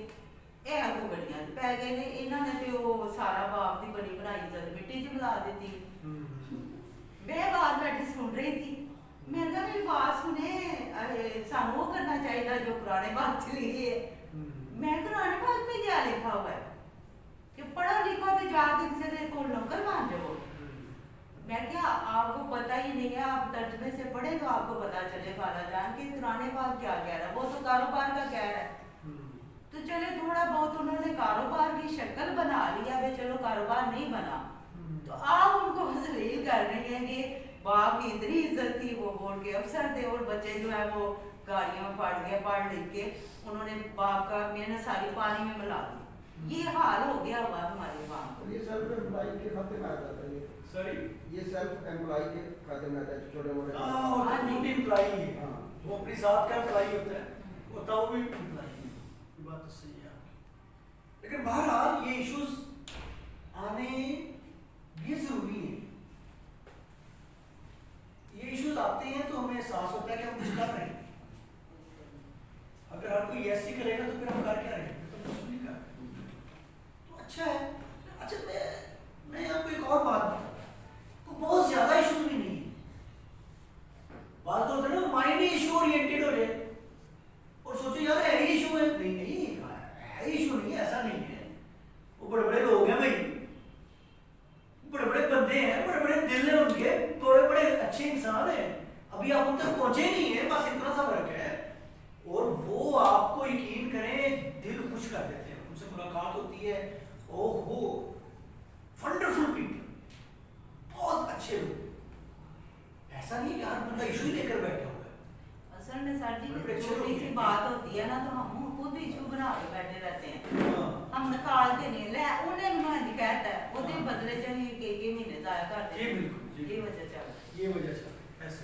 ਇਹ ਕੋ ਗੱਡੀਆਂ ਪੈ ਗਏ ਨੇ, ਇਹਨਾਂ ਨੇ ਤੇ ਉਹ ਸਾਰਾ ਬਾਪ ਦੀ ਬਣੀ ਬਣਾਈ ਇੱਜ਼ਤ ਮਿੱਟੀ 'ਚ ਮਿਲਾ ਦਿੱਤੀ। मैं बाहर बैठी सुन रही थी, मैं कहा मेरी बात सुने, सानू करना चाहिए जो पुराने बात चली है। मैं पुराने बात में क्या लिखा हुआ है कि पढ़ा लिखा तो जाके किसी को नौकर मान जाओ। मैं क्या आपको पता ही नहीं है, आप तर्जमे से पढ़े तो आपको पता चले खाला जान कि पुराने बात क्या कह रहा है। वो तो कारोबार का कह रहा है, तो चले थोड़ा बहुत उन्होंने कारोबार की शक्ल बना लिया, वे चलो कारोबार नहीं बना, तो आप उनको जलील कर रही हैं कि बाप की इतनी इज्जत थी, वो बोर्ड के अफसर थे, और बच्चे जो है वो गाड़ियों में पढ़ गए, पढ़ लिख के उन्होंने बाप का मेहनत सारी पानी में मिला दी। ये हाल हो गया हुआ हमारे वहाँ। ये सेल्फ एम्प्लॉय के खाते में आ जाता है। सॉरी, ये सेल्फ एम्प्लॉय के खाते में आता है, छोटे मोटे। एम्प्लॉय है, वो अपनी साथ का एम्प्लॉय होता है वो भी एम्प्लॉय है। ये बात तो सही है आपकी, लेकिन बहरहाल ये इश्यूज आने ये जरूरी है। ये इश्यूज आते हैं तो हमें एहसास होता है कि हम कुछ कर रहे हैं। अगर हर कोई ऐसे करेगा तो फिर हम कर क्या रहे हैं, तो कुछ नहीं कर रहे। तो अच्छा है। अच्छा, मैं आपको एक और बात बताऊं, तो बहुत ज्यादा इश्यूज भी नहीं है। बात तो होता है ना, माइंड ही इशू ओरिएंटेड हो जाए और सोचो यार है ही इशू है, नहीं है इशू नहीं है, ऐसा नहीं है। वो बड़े बड़े लोग हैं भाई, बड़े बड़े बंदे हैं, बड़े बड़े दिल हैं उनके, बड़े बड़े अच्छे इंसान हैं, अभी आप उन तक पहुंचे नहीं है, बस इतना सा फर्क है। और वो आपको यकीन करें दिल खुश कर देते हैं, उनसे मुलाकात होती है, ओहो वंडरफुल पीपल, बहुत अच्छे लोग। ऐसा नहीं कि हर बंदा इशू ही लेकर बैठा हुआ है। असल में सर जी छोटी सी बात होती है ना, तो हम खुद इशू बना के बैठे रहते हैं, हम निकालते नहीं। ले उन्हें मैं कहता है वो बदले च के महीने जाया करते। जी बिल्कुल, ये वजह चल ये वजह चल ऐसे